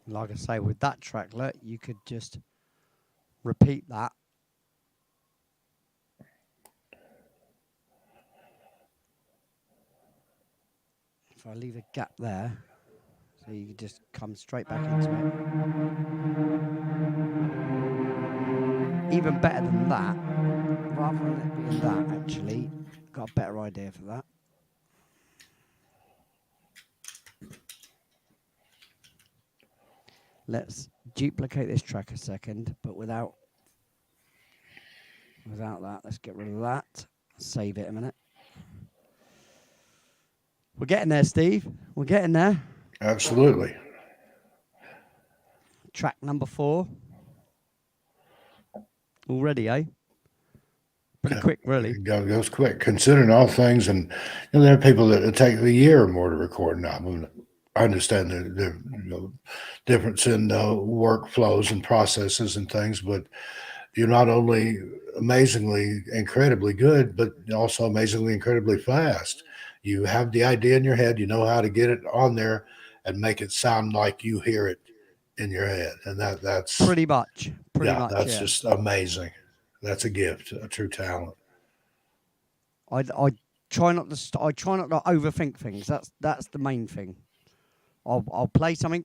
Like I say, with that tracklet, you could just repeat that. If I leave a gap there, so you can just come straight back into it. Even better than that, rather than it being that, actually, got a better idea for that. Let's duplicate this track a second, but without that. Let's get rid of that. Save it a minute. We're getting there, Steve. We're getting there. Absolutely. Track number 4. Already, eh? Pretty quick, really. It goes quick, considering all things. And there are people that take a year or more to record an album. I understand the difference in workflows and processes and things, but you're not only amazingly, incredibly good, but also amazingly, incredibly fast. You have the idea in your head, you know how to get it on there and make it sound like you hear it in your head. And that's pretty much. That's just amazing. That's a gift, a true talent. I try not to I try not to overthink things. That's the main thing. I'll play something.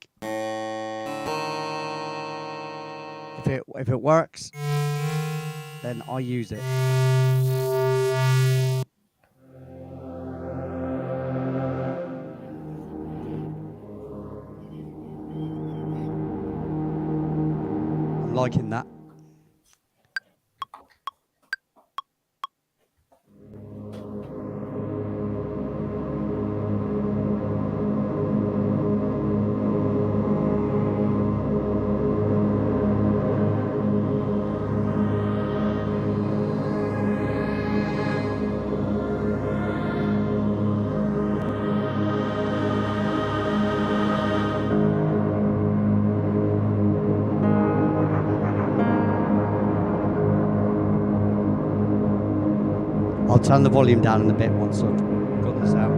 If it works, then I use it. I'm liking that. turn the volume down in a bit once I've got this out.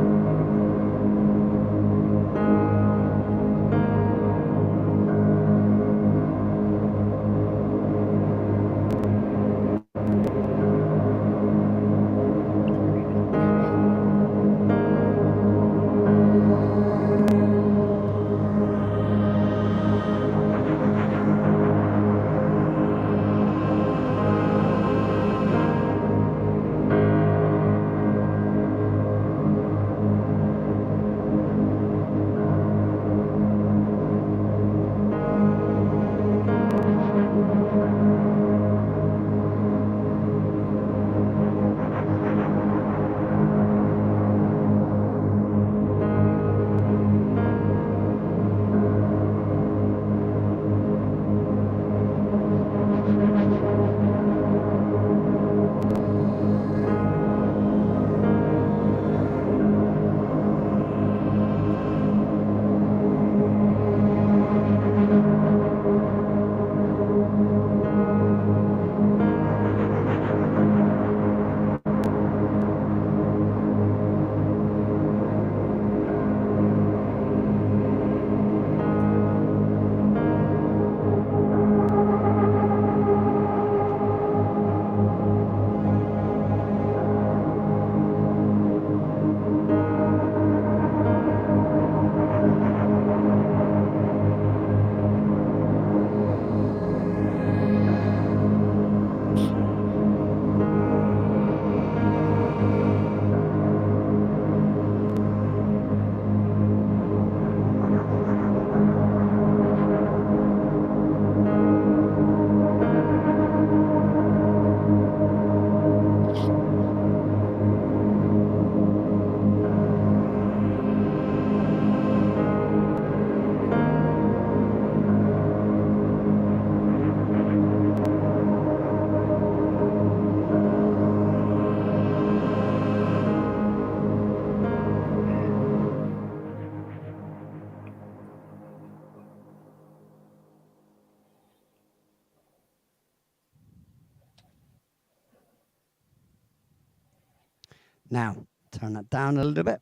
Now, turn that down a little bit.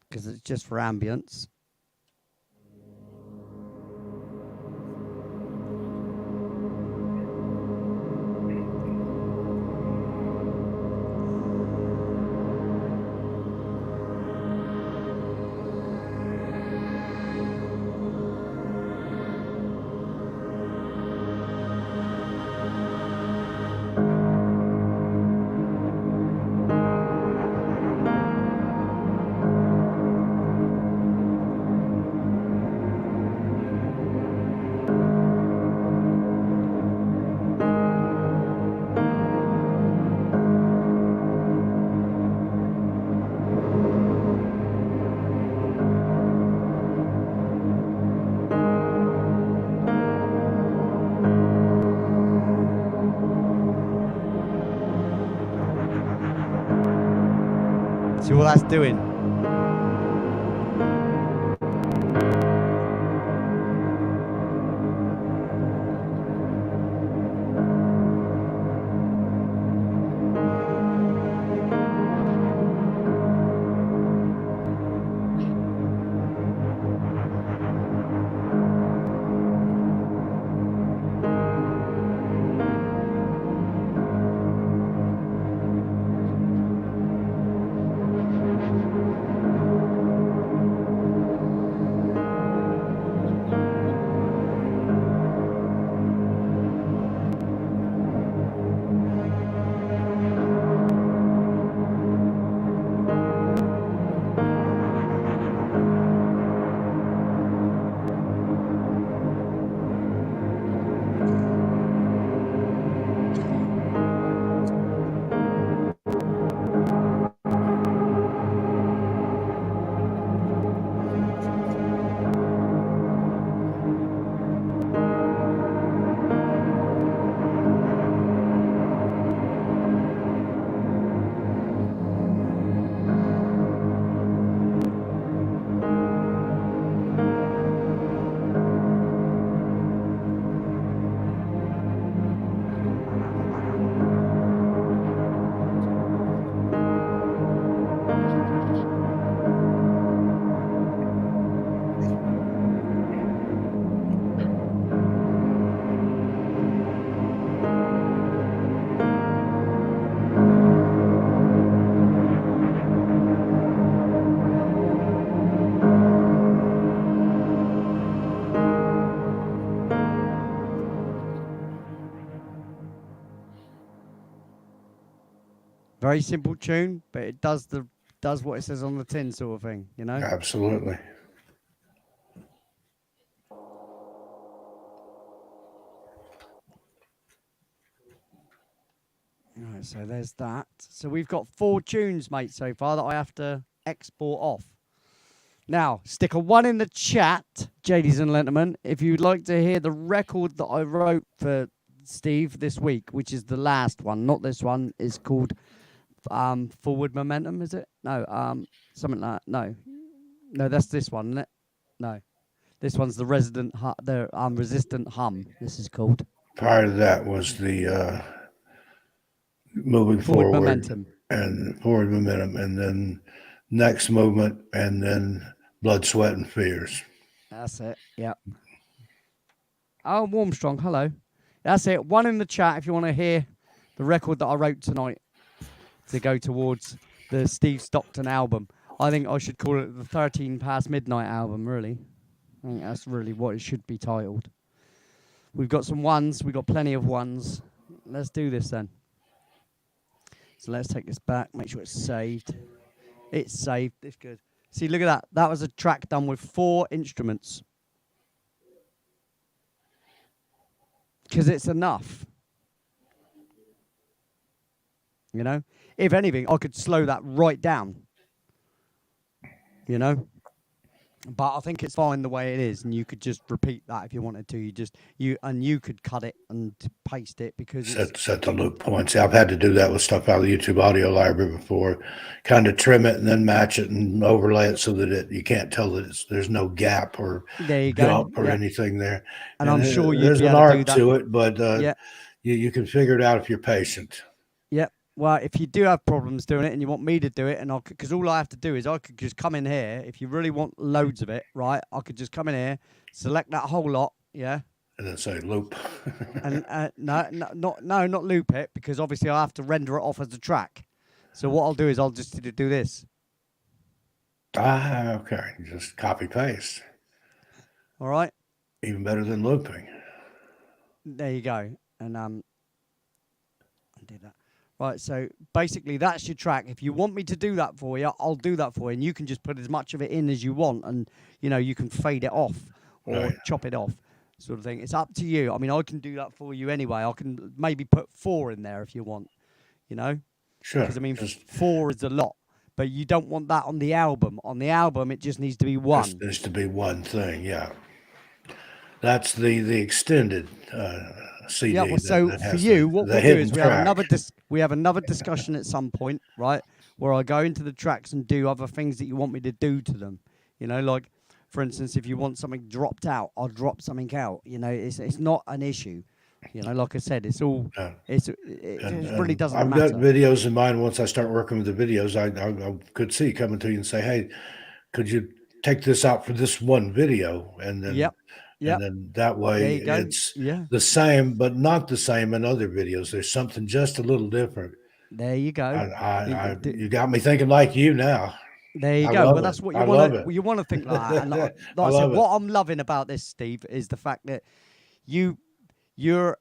Because it's just for ambience. See what that's doing. Very simple tune, but it does what it says on the tin, sort of thing. You know. Absolutely. Right, so there's that. So we've got 4 tunes, mate, so far that I have to export off. Now, stick a 1 in the chat, ladies and gentlemen, if you'd like to hear the record that I wrote for Steve this week, which is the last one, not this one. It's called Forward Momentum, is it? No, something like that. No, that's this one, isn't it? No, this one's the Resistant Hum. This is called Prior to that was the moving Forward forward Momentum. and forward momentum, and then next movement, and then blood, sweat, and fears. That's it. Yeah. Oh, Warmstrong, hello. That's it. 1 in the chat if you want to hear the record that I wrote tonight to go towards the Steve Stockton album. I think I should call it the 13 Past Midnight album, really. I think that's really what it should be titled. We've got some 1s. We've got plenty of 1s. Let's do this then. So let's take this back. Make sure it's saved. It's saved. It's good. See, look at that. That was a track done with 4 instruments. Because it's enough. You know? If anything, I could slow that right down. You know? But I think it's fine the way it is, and you could just repeat that if you wanted to. You could cut it and paste it because set the loop points. I've had to do that with stuff out of the YouTube audio library before. Kind of trim it and then match it and overlay it so that you can't tell that there's no gap or jump or anything there. And I'm sure there's an art to it, but you can figure it out if you're patient. Yep. Well, if you do have problems doing it and you want me to do it, and because all I have to do is I could just come in here. If you really want loads of it, right? I could just come in here, select that whole lot, yeah, and then say loop. And not loop it, because obviously I have to render it off as a track. So what I'll do is I'll just do this. Okay. Just copy paste. All right. Even better than looping. There you go, and I did that. Right, so basically that's your track. If you want me to do that for you, I'll do that for you, and you can just put as much of it in as you want, and you can fade it off or chop it off, sort of thing. It's up to you. I mean, I can do that for you anyway. I can maybe put 4 in there if you want, Sure. Because I mean, 4 is a lot, but you don't want that on the album. On the album, it just needs to be 1. It needs to be one thing, yeah. That's the extended CD. Yeah, well, so for you, what we'll do is we have another discussion at some point, right, where I go into the tracks and do other things that you want me to do to them. Like, for instance, if you want something dropped out, I'll drop something out. It's not an issue. Like I said, it's all it really doesn't matter. I've got videos in mind. Once I start working with the videos, I could see coming to you and say, hey, could you take this out for this one video? And then and then that way it's the same, but not the same in other videos. There's something just a little different. There you go. You got me thinking like you now. There you go. Well, that's what you want. You want to think like that. And like I said, what I'm loving about this, Steve, is the fact that you're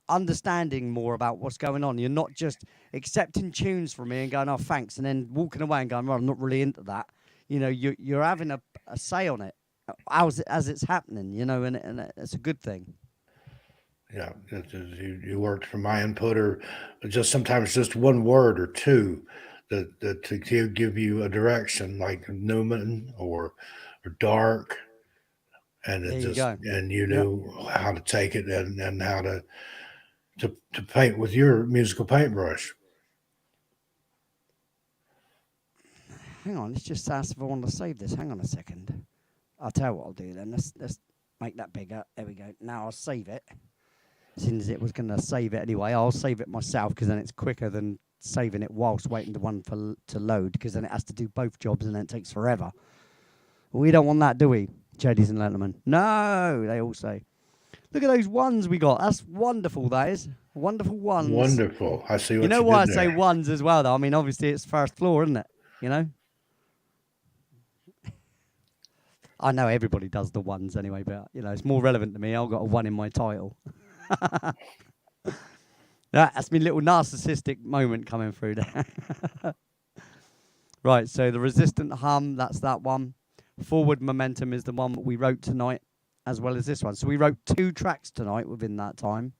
understanding more about what's going on. You're not just accepting tunes from me and going, oh, thanks, and then walking away and going, well, I'm not really into that. You're having a say on it. As it's happening, and it's a good thing. Yeah, you worked from my input, or just sometimes just one word or two that to give you a direction, like Newman or dark, and you knew how to take it and how to paint with your musical paintbrush. Hang on, let's just ask if I want to save this. Hang on a second. I'll tell you what I'll do then. Let's make that bigger. There we go. Now I'll save it. Since it was going to save it anyway, I'll save it myself because then it's quicker than saving it whilst waiting the one to load, because then it has to do both jobs and then it takes forever. We don't want that, do we, ladies and gentlemen? No, they all say. Look at those 1s we got. That's wonderful, that is. Wonderful 1s. Wonderful. I see what you know why I say 1s as well, though? I mean, obviously it's first floor, isn't it? I know everybody does the 1s anyway, but it's more relevant to me. I've got a 1 in my title. Yeah, that's my little narcissistic moment coming through there. Right, so the resistant hum, that's that one. Forward momentum is the one that we wrote tonight, as well as this one. So we wrote 2 tracks tonight within that time.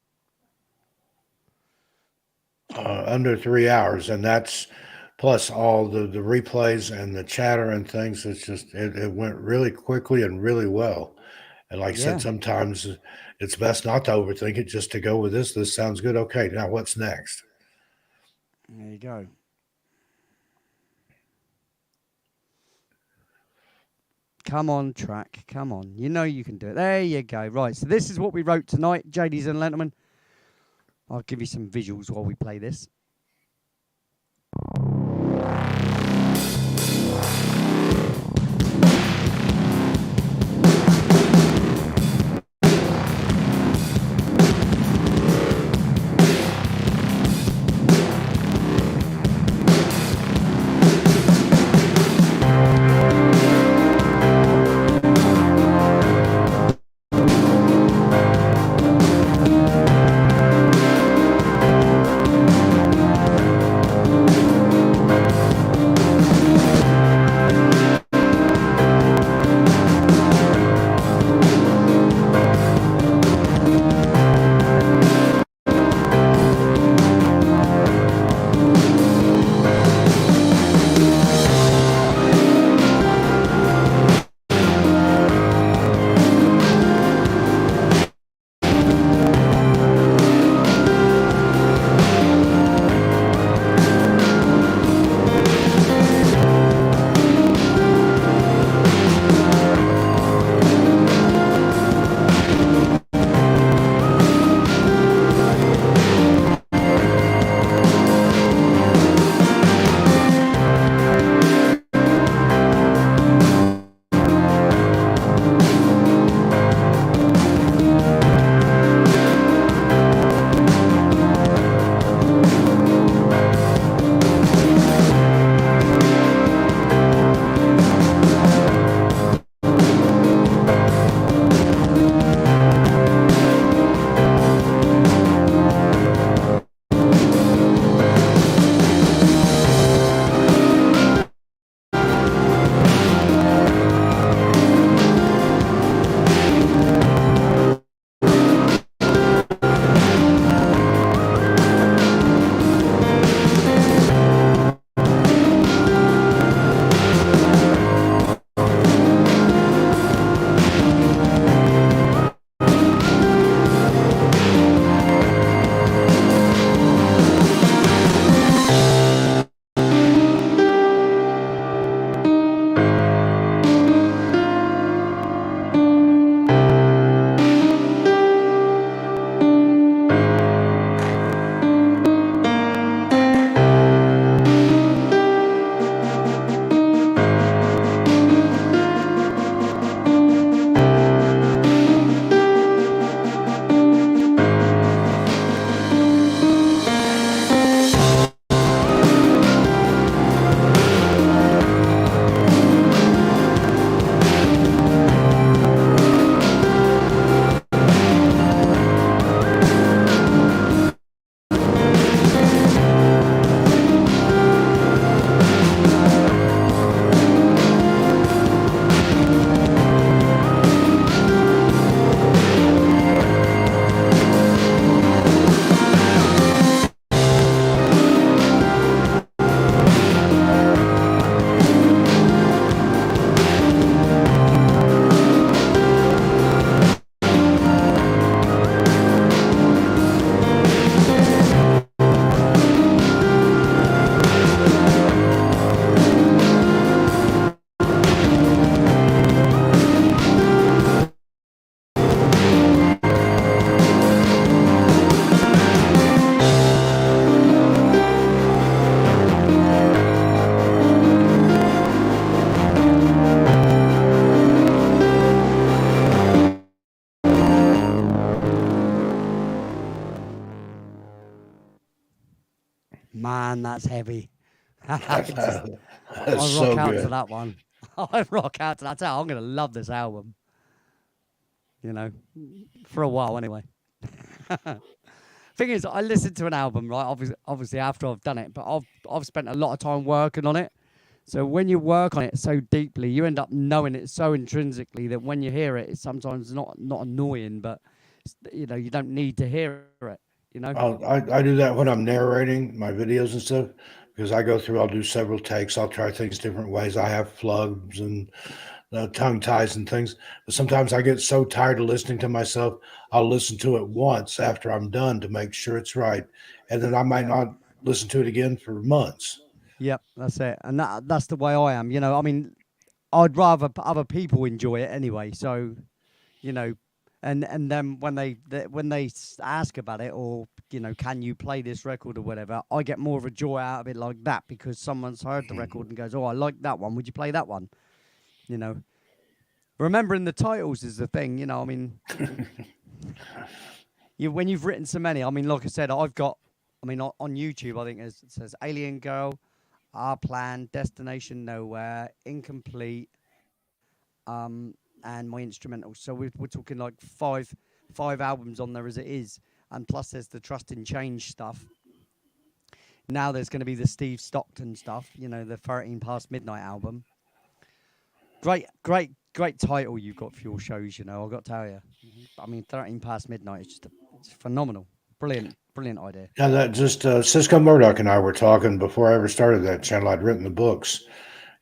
Under 3 hours, and that's plus all the replays and the chatter and things. It's just it went really quickly and really well. And like I Yeah, said, sometimes it's best not to overthink it, just to go with this. This sounds good. Okay, now what's next? there you go. Come on, track. Come on. You know you can do it. There you go. Right, so this is what we wrote tonight, ladies and gentlemen. I'll give you some visuals while we play this. Man, that's heavy. That's I rock so out to good. that one. I rock out to that. I'm going to love this album. You know, for a while anyway. Thing is, I listen to an album, right? Obviously after I've done it, but I've spent a lot of time working on it. So when you work on it so deeply, you end up knowing it so intrinsically that when you hear it, it's sometimes not annoying, but you don't need to hear it. You know? I do that when I'm narrating my videos and stuff because I go through. I'll do several takes. I'll try things different ways. I have flubs and tongue ties and things. But sometimes I get so tired of listening to myself, I'll listen to it once after I'm done to make sure it's right, and then I might Yeah. not listen to it again for months. Yep, that's it. And that's the way I am. I mean, I'd rather other people enjoy it anyway. So, you know, and then when they ask about it, or can you play this record or whatever, I get more of a joy out of it like that because someone's heard the record and goes, "Oh, I like that one. Would you play that one?" You know, remembering the titles is the thing. I mean, when you've written so many, I mean, like I said, I mean, on YouTube, I think it says Alien Girl, Our Plan, Destination Nowhere, Incomplete, and my instrumental. So we're talking like five albums on there as it is, and plus there's the Trust in Change stuff. Now there's going to be the Steve Stockton stuff. The 13 Past Midnight album. Great title you've got for your shows. I've got to tell you. I mean, 13 Past Midnight is it's phenomenal. Brilliant idea. Yeah, that just Cisco Murdoch and I were talking before I ever started that channel. I'd written the books,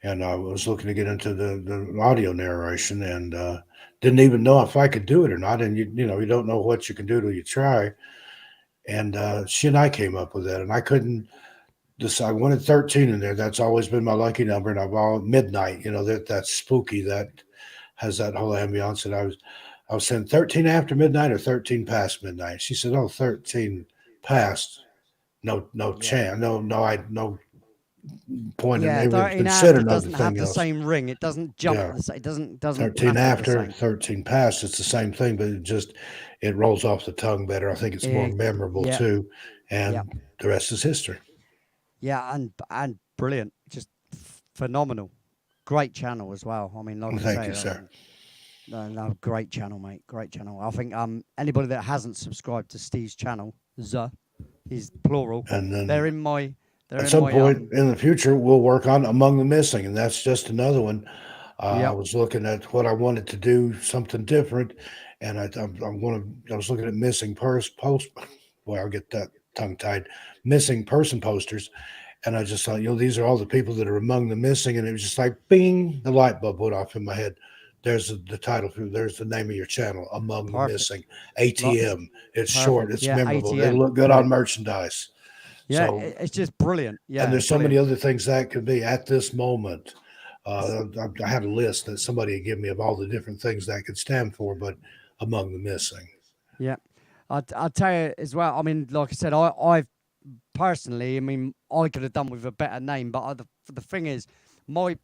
and I was looking to get into the audio narration, and didn't even know if I could do it or not. And you don't know what you can do till you try. And she and I came up with that, and I couldn't decide. I wanted 13 in there. That's always been my lucky number, and I've all midnight. That's spooky. That has that whole ambiance. And I was saying 13 after midnight or 13 past midnight. She said, "Oh, 13 past." No Yeah. chance. No point in Yeah, even 13 consider after another doesn't have thing the else. same ring. It doesn't jump. Yeah. It doesn't 13 rattle the after, same. 13 past. It's the same thing, but it rolls off the tongue better. I think it's more memorable Yeah, too. yeah, And the rest is history. yeah, and brilliant, just phenomenal, great channel as well. I mean, like I Thank say, you, sir. no, great channel, mate, great channel. I think anybody that hasn't subscribed to Steve's channel, he's plural. And They're then in my, they're at in some my point in the future, we'll work on Among the Missing, and that's just another one. I Yep, was looking at what I wanted to do, something different, and I was looking at missing post. Well, I'll get that tongue tied. Missing person posters, and I just thought, these are all the people that are among the missing, and it was just like, bing, the light bulb went off in my head. There's the title. There's the name of your channel, Among the Missing. perfect, ATM. It's short. perfect. It's Yeah, memorable. It'll ATM, look good on brilliant. merchandise. Yeah, So, it's just brilliant. and Yeah, there's so many brilliant. other things that could be at this moment. I had a list that somebody had given me of all the different things that could stand for, but among the missing. Yeah, I'll tell you as well. I mean, like I said, I personally, I mean, I could have done with a better name, but the thing is, my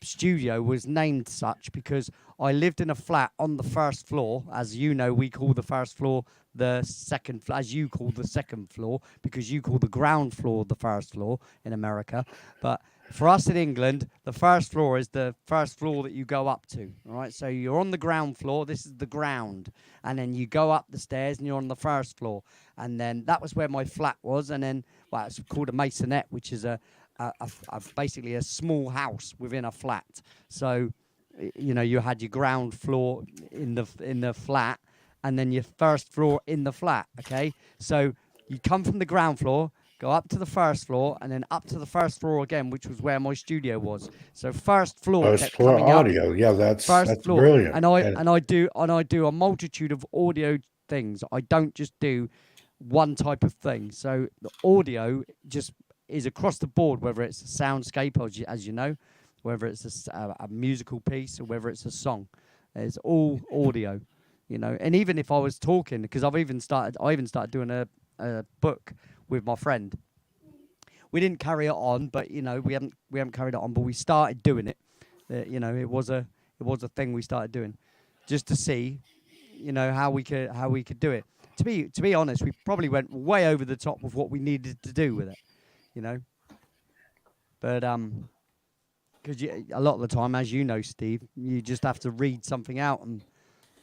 studio was named such because I lived in a flat on the first floor. As you know, we call the first floor the second floor, as you call the second floor, because you call the ground floor the first floor in America. But for us in England, the first floor is the first floor that you go up to. All right, so you're on the ground floor. This is the ground, and then you go up the stairs, and you're on the first floor. And then that was where my flat was. And then, well, it's called a maisonette, which is basically a small house within a flat. So, you had your ground floor in the flat, and then your first floor in the flat. Okay, so you come from the ground floor, go up to the first floor, and then up to the first floor again, which was where my studio was. So first floor Post kept for coming up. audio. Yeah, First that's floor, brilliant. and I do a multitude of audio things. I don't just do one type of thing. So the audio just is across the board, whether it's a soundscape, as you know, whether it's a musical piece or whether it's a song. It's all audio, And even if I was talking, because I even started doing a book with my friend. We didn't carry it on, but we haven't carried it on, but we started doing it. It was a thing we started doing, just to see, how we could do it. To be honest, we probably went way over the top of what we needed to do with it, you know. But because a lot of the time, as you know, Steve, you just have to read something out, and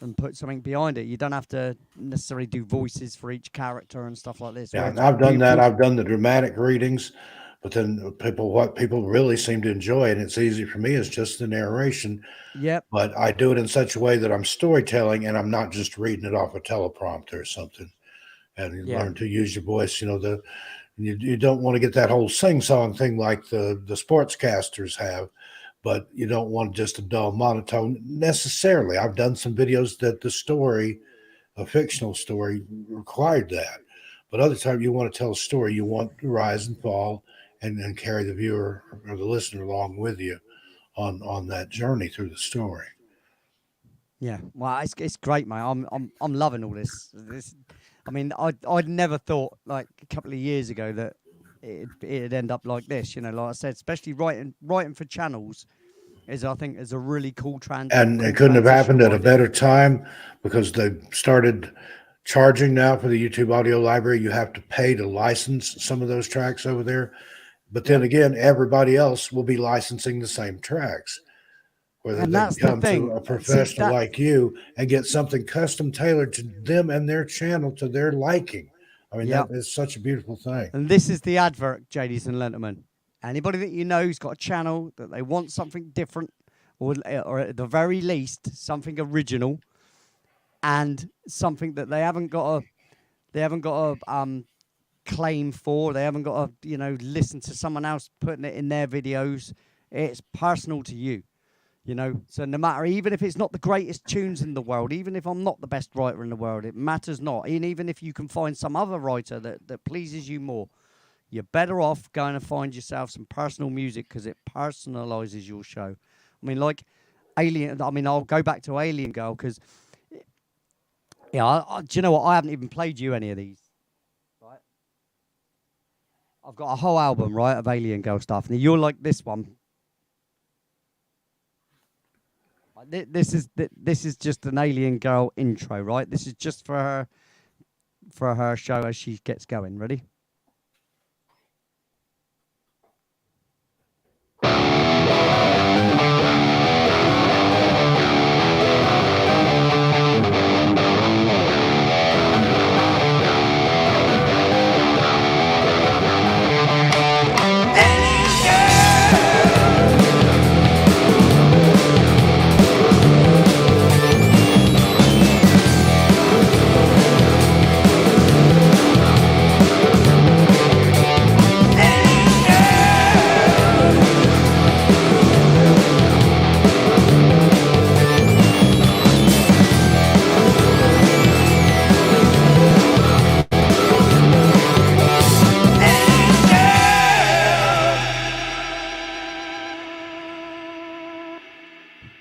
and put something behind it. You don't have to necessarily do voices for each character and stuff like this. Yeah, Which and I've done that. I've done the dramatic readings, but then what people really seem to enjoy, and it's easy for me, is just the narration. Yep. But I do it in such a way that I'm storytelling, and I'm not just reading it off a teleprompter or something. And you Yeah. learn to use your voice. You don't want to get that whole sing song thing like the sportscasters have, but you don't want just a dull monotone necessarily. I've done some videos that the story, a fictional story, required that. But other times you want to tell a story, you want to rise and fall and carry the viewer or the listener along with you on that journey through the story. Yeah, well, it's great, mate. I'm loving all this. I mean, I'd never thought like a couple of years ago that it'd end up like this. Like I said, especially writing for channels I think is a really cool And cool it couldn't have transition happened of at a idea. better time because they started charging now for the YouTube audio library. You have to pay to license some of those tracks over there. But then Yep. again, everybody else will be licensing the same tracks. Whether And they can that's the come to thing. a See professional that, like you and get something custom tailored to them and their channel to their liking. I mean, yeah. that is such a beautiful thing. And this is the advert, ladies and gentlemen. Anybody that you know who's got a channel that they want something different, or at the very least something original, and something that they haven't got a claim for, they haven't got to listen to someone else putting it in their videos. It's personal to you. So no matter, even if it's not the greatest tunes in the world, even if I'm not the best writer in the world, it matters not. And even if you can find some other writer that pleases you more, you're better off going to find yourself some personal music because it personalizes your show. I mean, like Alien, I'll go back to Alien Girl because, do you know what? I haven't even played you any of these. Right? I've got a whole album, right, of Alien Girl stuff. And you'll like this one. This is just an Alien Girl intro, right? This is just for her show as she gets going. Ready?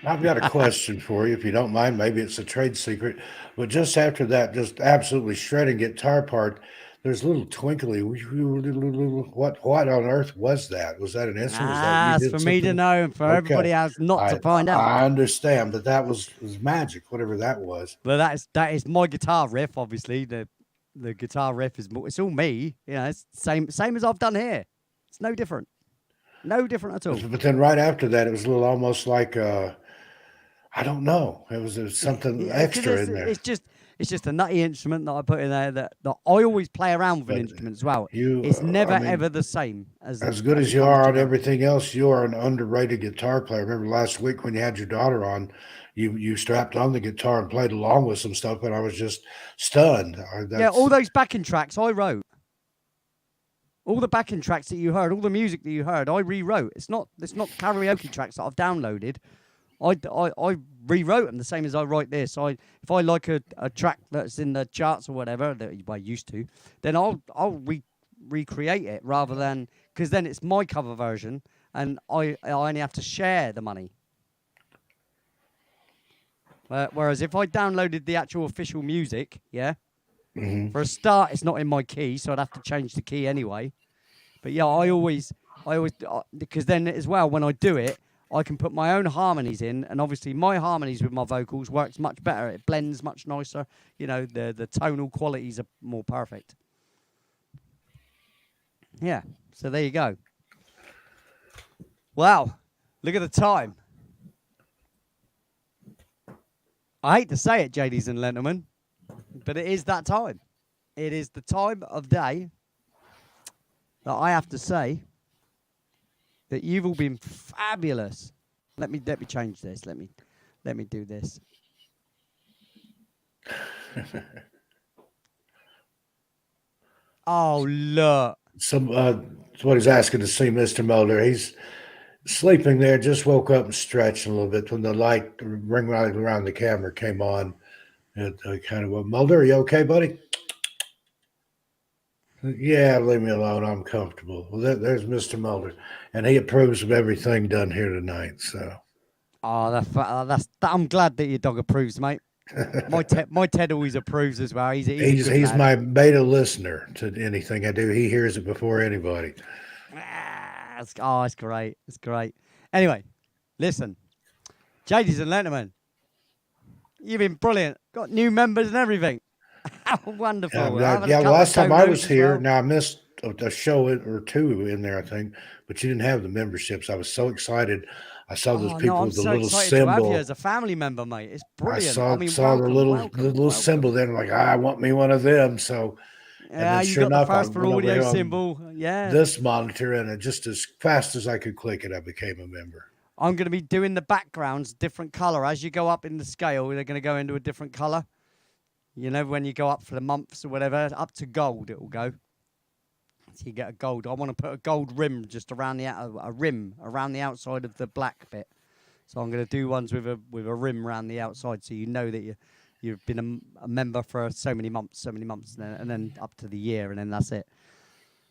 I've got a question for you, if you don't mind. Maybe it's a trade secret, but just after that, just absolutely shredding guitar part, there's a little twinkly. What on earth was that? Was that an instrument? Was that you It's did for me to something? know and for Okay, everybody else not to I find out. I understand, but that was magic, whatever that was. But that is my guitar riff. Obviously, the guitar riff it's all me. It's same as I've done here. It's no different. No different at all. But then right after that, it was a little almost like I don't know. It was something Yeah, because extra in there. it's just a nutty instrument that I put in there that I always play around with an But instrument as well. you, It's never I mean, ever the same as good as as it you comes are to on the, everything else, you are an underrated guitar player. I remember last week when you had your daughter on, you strapped on the guitar and played along with some stuff, and I was just stunned. yeah. All That's those backing tracks I wrote. All the backing tracks that you heard, all the music that you heard, I rewrote. It's not karaoke tracks that I've downloaded. I rewrote them the same as I write this. If I like a track that's in the charts or whatever that I used to, then I'll recreate it rather than, because then it's my cover version and I only have to share the money. Whereas if I downloaded the actual official music, yeah, for a start, it's not in my key, so I'd have to change the key anyway. But yeah, I always because then as well when I do it, I can put my own harmonies in, and obviously my harmonies with my vocals works much better. It blends much nicer. The tonal qualities are more perfect. Yeah, so there you go. Wow, look at the time. I hate to say it, ladies and gentlemen, but it is that time. It is the time of day that I have to say that you've all been fabulous. Let me change this. Let me do this. Oh look. That's what he's asking to see, Mr. Mulder. He's sleeping there, just woke up and stretched a little bit when the ring light around the camera came on. It kind of went, Mulder, are you okay, buddy? Yeah, leave me alone. I'm comfortable. Well, there's Mr. Mulder, and he approves of everything done here tonight. So, Oh, I'm glad that your dog approves, mate. My Ted always approves as well. He's a good he's lad. my beta listener to anything I do. He hears it before anybody. It's great. It's great. Anyway, listen, ladies and gentlemen, you've been brilliant. Got new members and everything. How wonderful. Last time I was here, now I missed a show or two in there, I think, but you didn't have the memberships. I was so excited. I saw those people with the little symbol. To have you as a family member, mate. It's brilliant. I saw the little symbol there. I'm like, I want me one of them. So, yeah, you got the First for Audio symbol. Yeah, this monitor, and just as fast as I could click it, I became a member. I'm going to be doing the backgrounds different color as you go up in the scale. They're going to go into a different color. You know, when you go up for the months or whatever, up to gold, it will go. So you get a gold. I want to put a gold rim just around a rim around the outside of the black bit. So I'm going to do ones with a rim around the outside, so you know that you've been a member for so many months, and then up to the year, and then that's it.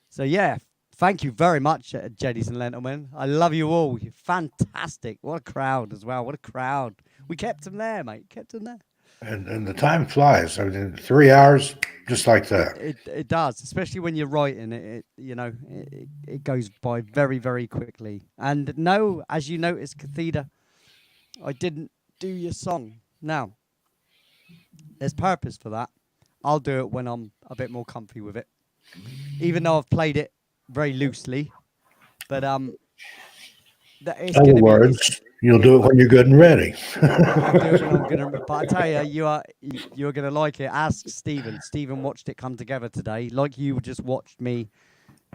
So yeah, thank you very much, ladies and gentlemen. I love you all. You're fantastic. What a crowd as well. What a crowd. We kept them there, mate. Kept them there. And the time flies. I mean, 3 hours, just like that. It does, especially when you're writing. It goes by very, very quickly. And no, as you noticed, Cathedra, I didn't do your song. Now, there's purpose for that. I'll do it when I'm a bit more comfy with it. Even though I've played it very loosely. But it's other words, you'll do it when you're good and ready. But I tell you, you're gonna like it. Ask Stephen. Stephen watched it come together today, like you just watched me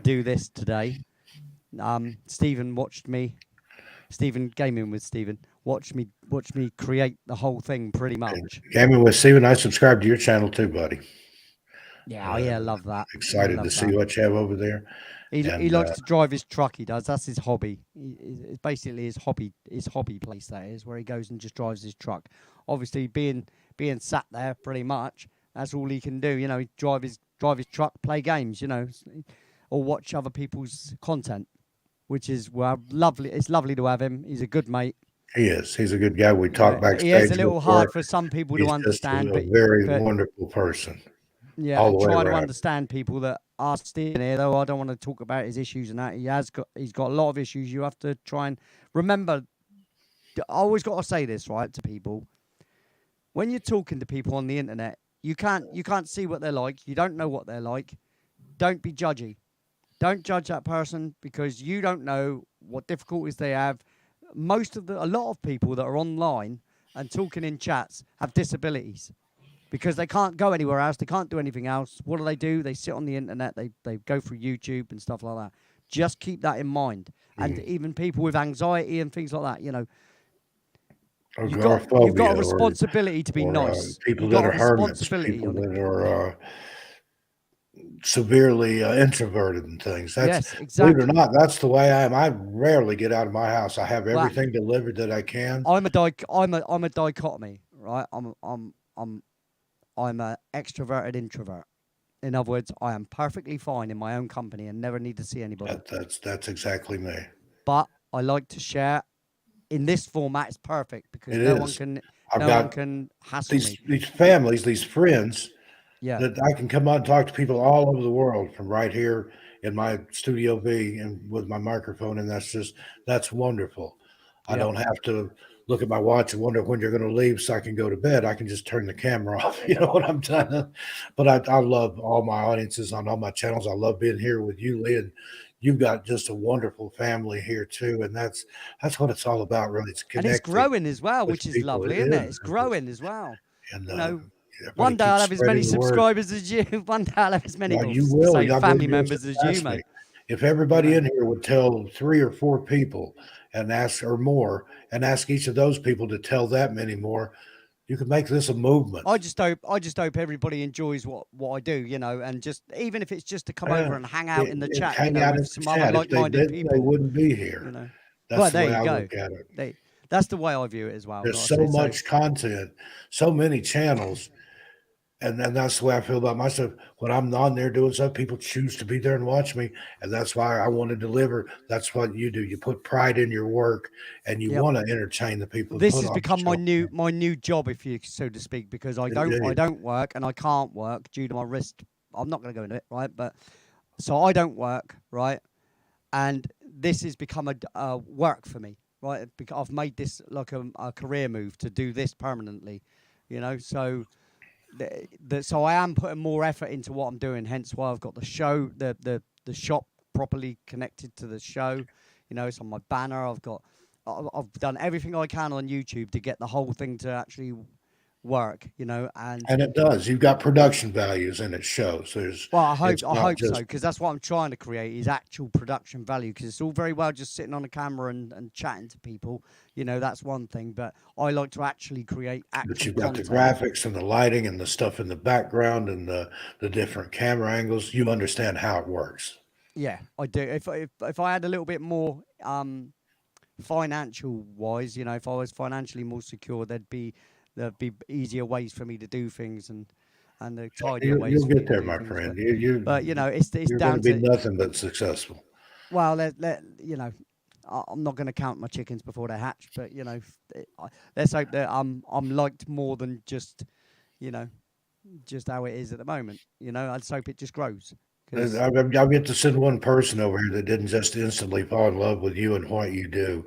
do this today. Stephen watched me. Stephen gaming with Stephen. Watch me create the whole thing pretty much. Gaming with Stephen, I subscribe to your channel too, buddy. Yeah, I love that. Excited to see what you have over there. He likes to drive his truck. He does. That's his hobby. It's basically his hobby place. That is where he goes and just drives his truck. Obviously, being sat there pretty much, that's all he can do. You know, he drive his truck, play games. You know, or watch other people's content, which is lovely. It's lovely to have him. He's a good mate. He is. He's a good guy. We talk backstage. He is a little hard for some people to understand, but very wonderful person. Yeah, I try to understand people that are still here, though. I don't want to talk about his issues and that. He's got a lot of issues. You have to try and remember. I always got to say this, right, to people. When you're talking to people on the internet, you can't see what they're like. You don't know what they're like. Don't be judgy. Don't judge that person because you don't know what difficulties they have. A lot of people that are online and talking in chats have disabilities. Because they can't go anywhere else. They can't do anything else. What do? They sit on the internet. They go through YouTube and stuff like that. Just keep that in mind. And even people with anxiety and things like that, you know. You've got a responsibility to be nice. People that are hermits. People that are severely introverted and things. Yes, exactly. Believe it or not, that's the way I am. I rarely get out of my house. I have everything delivered that I can. I'm a dichotomy, right? I'm an extroverted introvert. In other words, I am perfectly fine in my own company and never need to see anybody. That's exactly me. But I like to share. In this format, it's perfect because no one can hassle me. These families, these friends, that I can come on and talk to people all over the world from right here in my Studio V and with my microphone, and that's wonderful. I don't have to look at my watch and wonder when you're going to leave so I can go to bed. I can just turn the camera off. You know what I'm done. But I love all my audiences on all my channels. I love being here with you, Lee, and you've got just a wonderful family here too, and that's what it's all about, really. It's And it's connecting growing as well, with which is people. It lovely, isn't it? is, It's growing as well. and You know, everybody one day I'll keeps have as many spreading the word. subscribers as you. One day I'll have as many, Well, well, you will. say Y'all go family to yours members and as you, ask me. mate. If You everybody know. in here would tell 3 or 4 people and ask or more, and ask each of those people to tell that many more, you could make this a movement. I just hope everybody enjoys what I do, you know, and just even if it's just to come over Yeah, and hang out in the chat, you hang know, out in with the some other chat. If they like-minded didn't, they people, wouldn't be you here. know. That's Well, the there way you I go. look at it. That's the way I view it as well. There's Like I so say, so much content, so many channels, and that's the way I feel about myself. When I'm on there doing stuff, people choose to be there and watch me, and that's why I want to deliver. That's what you do. You put pride in your work, and you yep. want to entertain the people and This put has on a become show. my new job, if you so to speak, because I Indeed. don't work and I can't work due to my wrist. I'm not going to go into it, right? But so I don't work, right? And this has become a work for me, right? Because I've made this like a career move to do this permanently, you know. So so I am putting more effort into what I'm doing. Hence why I've got the show, the shop properly connected to the show. You know, it's on my banner. I've done everything I can on YouTube to get the whole thing to actually work. You know, and And it does. You've got production values, and it shows. well, It's I not hope so, just because that's what I'm trying to create is actual production value. Because it's all very well just sitting on a camera and chatting to people, you know, that's one thing. But I like to actually create but actual you've got the content. graphics and the lighting and the stuff in the background and the different camera angles. You understand how it works. Yeah, I do. If I had a little bit more financial wise, you know, if I was financially more secure, there'd be easier ways for me to do things and the tidier ways You'll for me get to there, do my things. friend. You But you know, it's you're going to down be to nothing but successful. well, you know, I'm not going to count my chickens before they hatch, but you know, let's hope that I'm liked more than just, you know, just how it is at the moment. You know, I just hope it just grows. Because I'll get to send one person over here that didn't just instantly fall in love with you and what you do.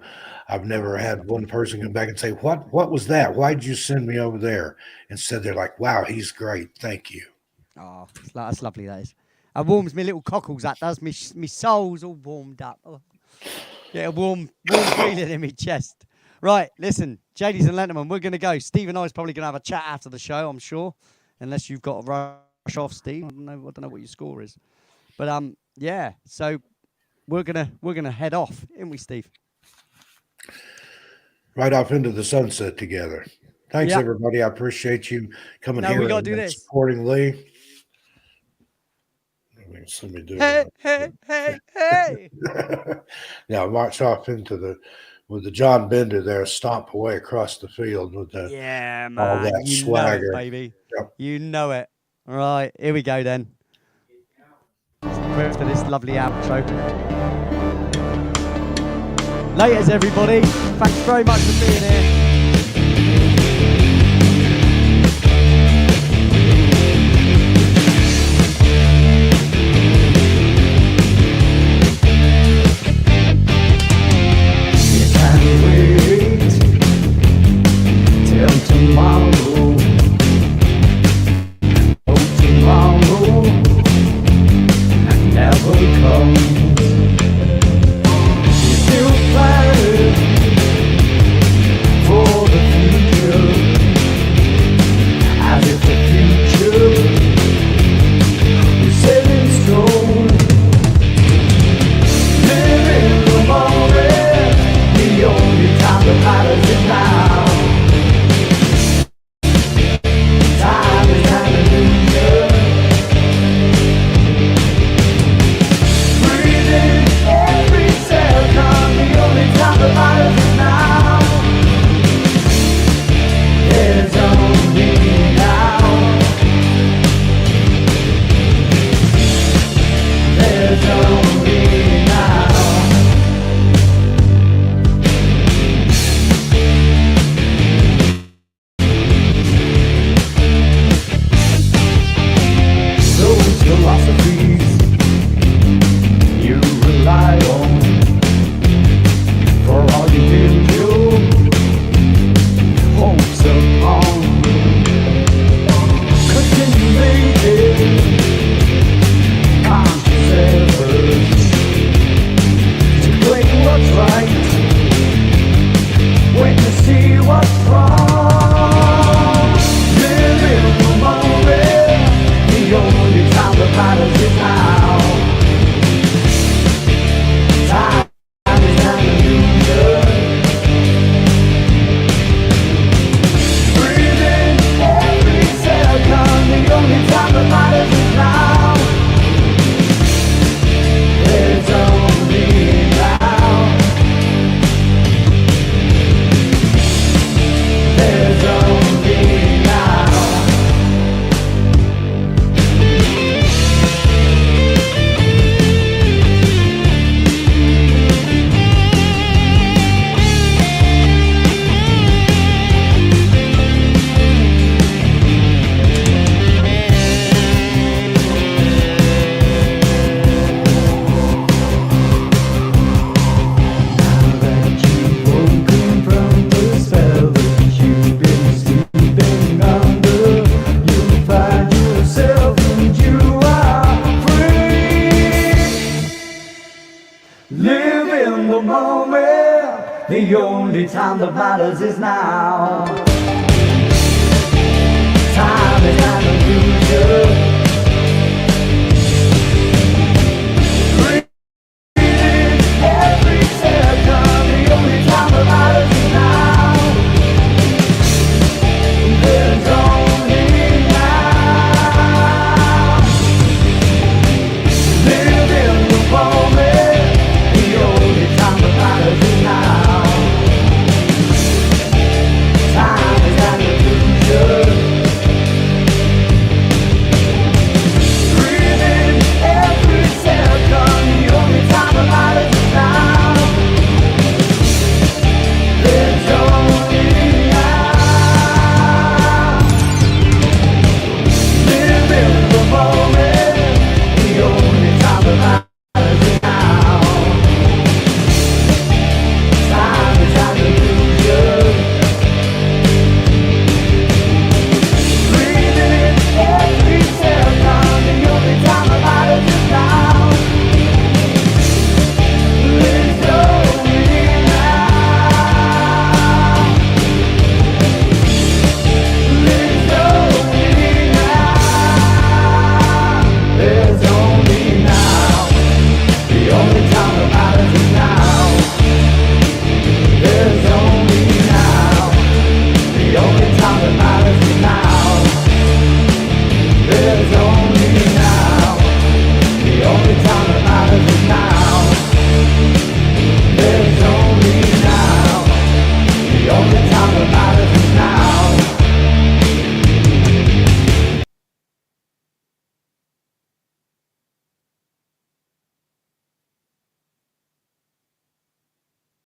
I've never that's had one lovely. person come back and say, What was that? Why did you send me over there?" Instead, they're like, "Wow, he's great. Thank you." Oh, that's lovely. That is. It warms me little cockles. That does. Me soul's all warmed up. Oh, get a warm feeling in my chest. Right, listen, ladies and gentlemen, we're going to go. Steve and I is probably going to have a chat after the show, I'm sure, unless you've got to rush off, Steve. I don't know what your score is, but yeah. So we're gonna head off, aren't we, Steve? Right off into the sunset together. Thanks, Yeah. everybody. I appreciate you coming No, we here gotta and, do and this. supporting Lee. Let me do Hey, it. hey. Now march off with the John Bender there, stomp away across the field with Yeah, all man. that You know it, swagger. baby. Yep. You know it. All right, here we go then. For this lovely outro. Laters, everybody. Thanks very much for being here. Can't wait till tomorrow. Oh, tomorrow never comes. You're still planning for the future, as if the future was set in stone. Living the moment, the only time that matters is now. Time is hallelujah. Breathing every second, the only time that matters is now. There's only now. There's only now. Those philosophies you rely on for all you build your hopes upon. Continue making conscious efforts Live in the moment. The only time that matters is now. Time is an illusion.